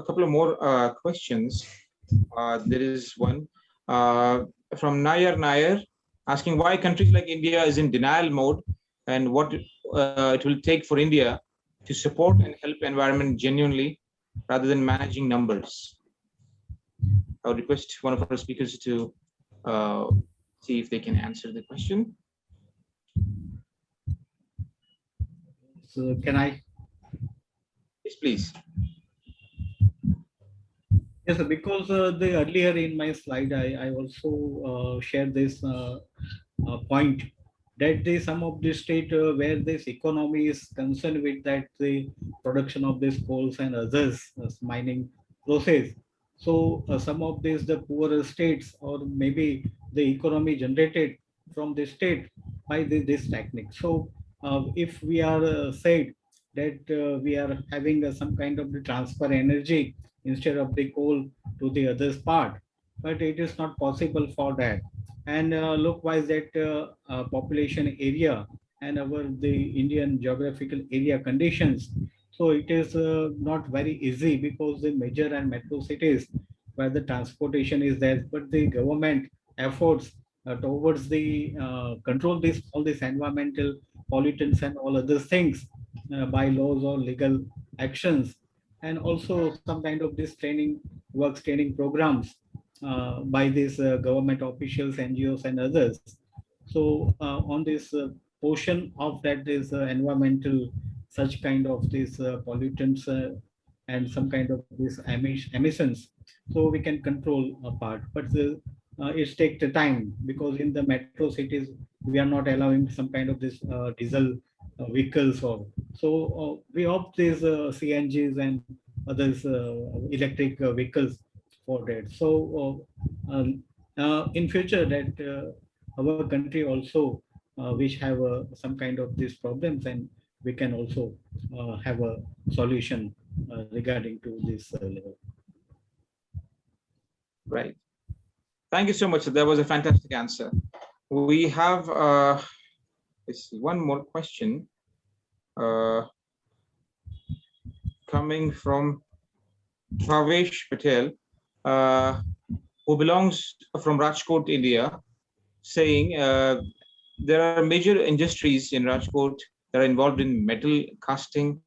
couple of more questions. There is one from Nair asking why countries like India is in denial mode, and what it will take for India to support and help environment genuinely rather than managing numbers. I would request one of our speakers to see if they can answer the question. So can I? Yes, please. Yes, because the earlier in my slide, I also shared this point that some of the state where this economy is concerned with that the production of this coals and others mining process. So some of these the poorer states, or maybe the economy generated from the state by this technique. So if we are said that we are having some kind of the transfer energy instead of the coal to the other part, but it is not possible for that. And look wise that population area and our the Indian geographical area conditions, so it is not very easy, because the major and metro cities where the transportation is there, but the government efforts towards the control this all these environmental pollutants and all other things by laws or legal actions, and also some kind of this training works training programs by these government officials, NGOs and others. So on this portion of that is environmental such kind of these pollutants and some kind of these emissions, so we can control a part. But it takes the time, because in the metro cities we are not allowing some kind of this diesel vehicles, or so we opt these CNGs and others electric vehicles for that. So in future that our country also which have some kind of these problems, and we can also have a solution regarding to this level. Right. Thank you so much. That was a fantastic answer. We have let's see, one more question coming from Bhavesh Patel, who belongs from Rajkot, India, saying there are major industries in Rajkot that are involved in metal casting,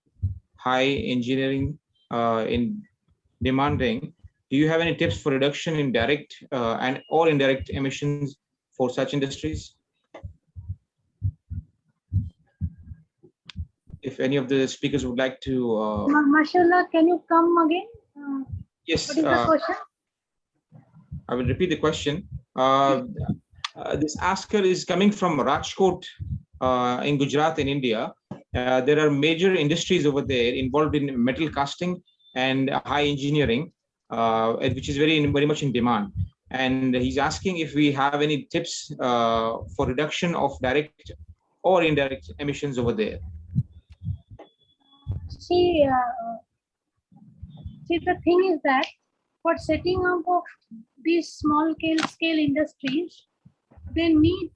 high engineering, in demanding. Do you have any tips for reduction in direct and or indirect emissions for such industries? If any of the speakers would like to. Mashallah, can you come again? Yes. What is the question? I will repeat the question. This asker is coming from Rajkot in Gujarat in India. There are major industries over there involved in metal casting and high engineering, which is very much in demand. And he's asking if we have any tips for reduction of direct or indirect emissions over there. See, the thing is that for setting up of these small scale industries, they need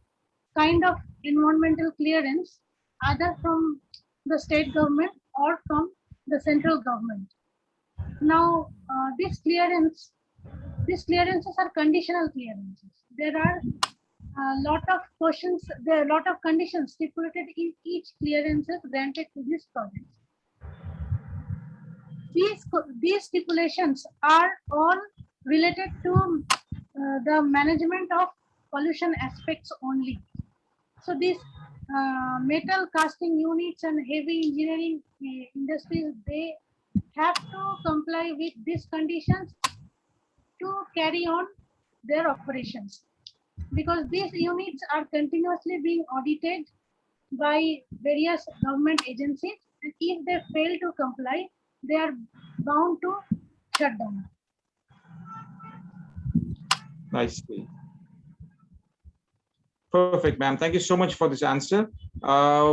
kind of environmental clearance either from the state government or from the central government. Now, these clearances are conditional clearances. There are a lot of questions, there are a lot of conditions stipulated in each clearances granted to this project. These stipulations are all related to the management of pollution aspects only. So these metal casting units and heavy engineering industries, they have to comply with these conditions to carry on their operations, because these units are continuously being audited by various government agencies, and if they fail to comply, they are bound to shut down. Nicely. Perfect, ma'am. Thank you so much for this answer.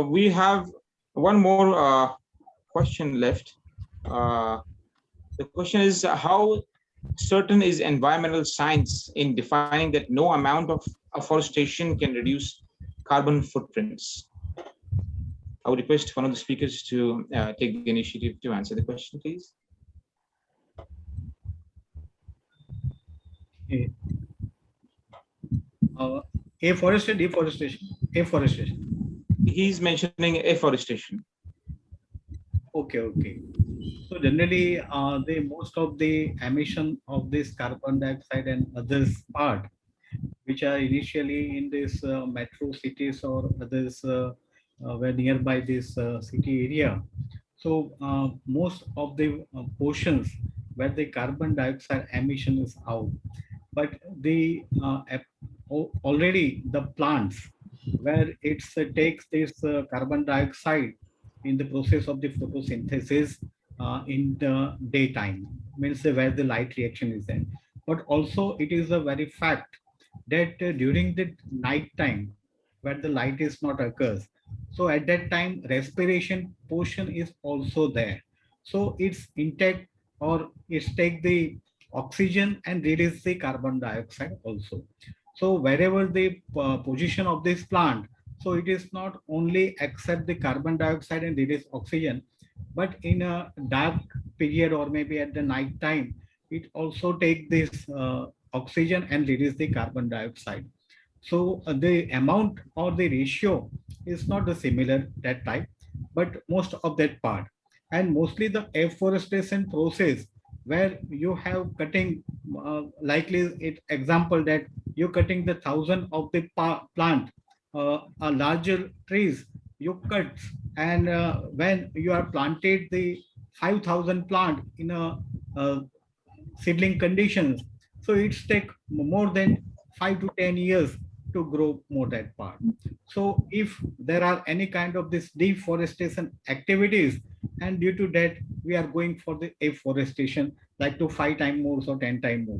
We have one more question left. The question is, how certain is environmental science in defining that no amount of afforestation can reduce carbon footprints? I would request one of the speakers to take the initiative to answer the question, please. Afforestation, deforestation, afforestation. He's mentioning afforestation. Okay. So generally, most of the emission of this carbon dioxide and others part, which are initially in this metro cities or others were nearby this city area. So most of the portions where the carbon dioxide emission is out, but the already the plants where it takes this carbon dioxide in the process of the photosynthesis in the daytime, means where the light reaction is there. But also it is a very fact that during the night time where the light is not occurs, so at that time respiration portion is also there. So it's intact, or it's take the oxygen and release the carbon dioxide also. So wherever the position of this plant, so it is not only accept the carbon dioxide and release oxygen, but in a dark period or maybe at the night time, it also take this oxygen and release the carbon dioxide. So the amount or the ratio is not the similar that type, but most of that part. And mostly the afforestation process where you have cutting, likely it example that you're cutting the 1,000 of the plant, a larger trees you cut, and when you are planted the 5,000 plant in a seedling conditions, so it's take more than 5 to 10 years to grow more that part. So if there are any kind of this deforestation activities, and due to that we are going for the afforestation, like to 5 times more or 10 times more,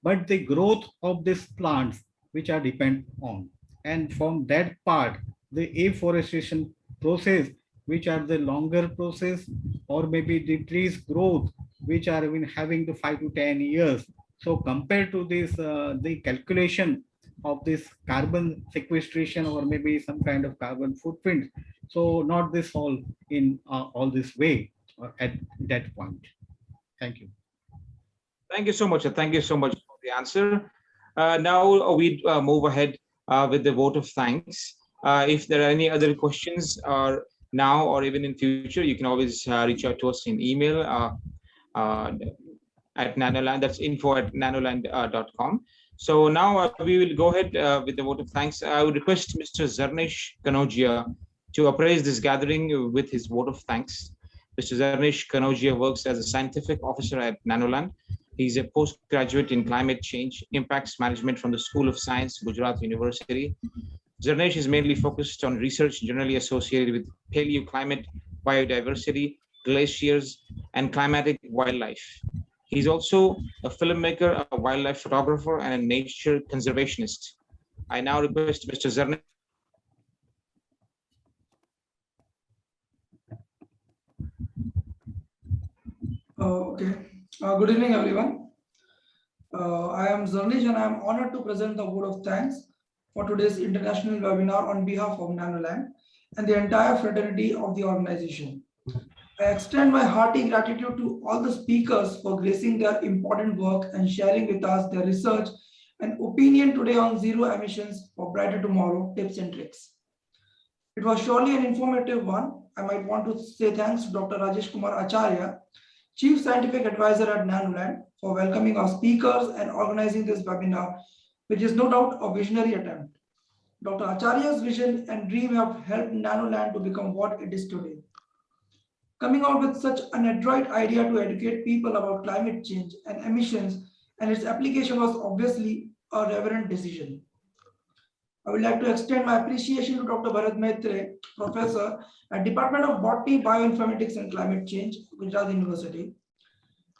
but the growth of these plants which are depend on, and from that part the afforestation process, which are the longer process, or maybe the trees growth which are even having the 5 to 10 years. So compared to this the calculation of this carbon sequestration or maybe some kind of carbon footprint. So not this all in all this way at that point. Thank you. Thank you so much. Thank you so much for the answer. Now we move ahead with the vote of thanks. If there are any other questions now or even in future, you can always reach out to us in email at Nanoland. That's info@nanoland.com. So now we will go ahead with the vote of thanks. I would request Mr. Zarnesh Kanogia to appraise this gathering with his vote of thanks. Mr. Zarnesh Kanogia works as a scientific officer at Nanoland. He's a postgraduate in climate change impacts management from the School of Science, Gujarat University. Zarnesh is mainly focused on research generally associated with paleoclimate, biodiversity, glaciers, and climatic wildlife. He's also a filmmaker, a wildlife photographer, and a nature conservationist. I now request Mr. Zarnesh. Okay. Good evening, everyone. I am Zarnesh and I am honored to present the vote of thanks for today's international webinar on behalf of Nanoland and the entire fraternity of the organization. I extend my hearty gratitude to all the speakers for gracing their important work and sharing with us their research and opinion today on zero emissions for brighter tomorrow tips and tricks. It was surely an informative one. I might want to say thanks to Dr. Rajesh Kumar Acharya, Chief Scientific Advisor at Nanoland, for welcoming our speakers and organizing this webinar, which is no doubt a visionary attempt. Dr. Acharya's vision and dream have helped Nanoland to become what it is today. Coming out with such an adroit idea to educate people about climate change and emissions and its application was obviously a reverent decision. I would like to extend my appreciation to Dr. Bharat Maitreya, Professor at Department of Botany, Bioinformatics and Climate Change, Gujarat University.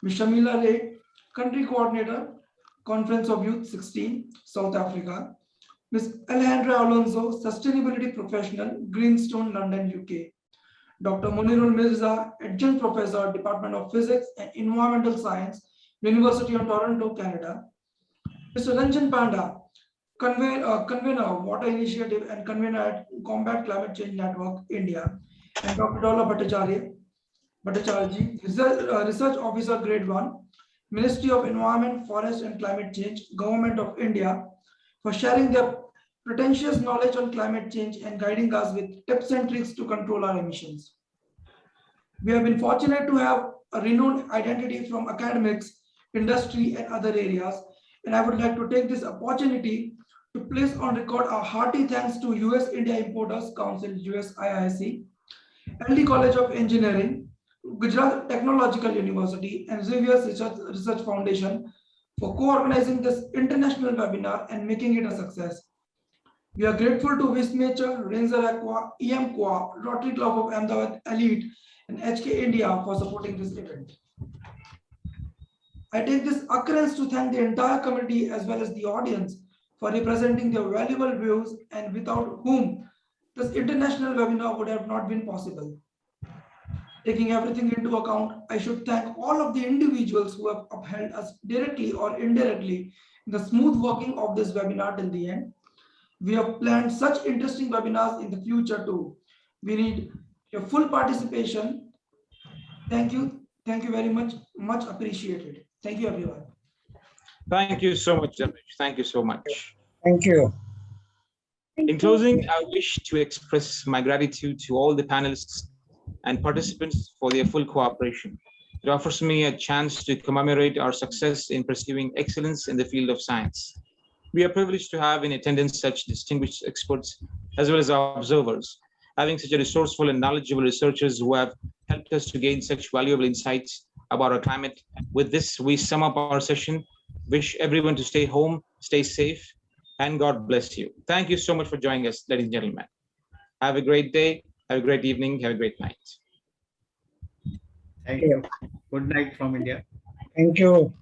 Ms. Shamiela, Reid, Country Coordinator, Conference of Youth 16, South Africa. Ms. Alejandra Alonso, Sustainability Professional, Greenstone, London, UK. Dr. Monirul Mirza, Adjunct Professor, Department of Physics and Environmental Science, University of Toronto, Canada. Mr. Ranjan Panda, Convener, Water Initiative and Convener at Combat Climate Change Network, India. And Dr. Dola Bhattacharya, Research Officer, Grade 1, Ministry of Environment, Forest and Climate Change, Government of India, for sharing their pretentious knowledge on climate change and guiding us with tips and tricks to control our emissions. We have been fortunate to have a renowned identity from academics, industry, and other areas. And I would like to take this opportunity to place on record our hearty thanks to US India Importers Council, USIIC, LD College of Engineering, Gujarat Technological University, and Xavier's Research Foundation for co-organizing this international webinar and making it a success. We are grateful to Wismature, Ranger Aqua, EMQA, Rotary Club of Ahmedabad Elite, and HK India for supporting this event. I take this occurrence to thank the entire committee as well as the audience for representing their valuable views and without whom this international webinar would have not been possible. Taking everything into account, I should thank all of the individuals who have upheld us directly or indirectly in the smooth working of this webinar till the end. We have planned such interesting webinars in the future too. We need your full participation. Thank you. Thank you very much. Much appreciated. Thank you, everyone. Thank you so much, Zarnesh. Thank you so much. Thank you. In closing, I wish to express my gratitude to all the panelists and participants for their full cooperation. It offers me a chance to commemorate our success in pursuing excellence in the field of science. We are privileged to have in attendance such distinguished experts as well as our observers, having such a resourceful and knowledgeable researchers who have helped us to gain such valuable insights about our climate. With this, we sum up our session. Wish everyone to stay home, stay safe, and God bless you. Thank you so much for joining us, ladies and gentlemen. Have a great day, have a great evening, have a great night. Thank you. Good night from India. Thank you.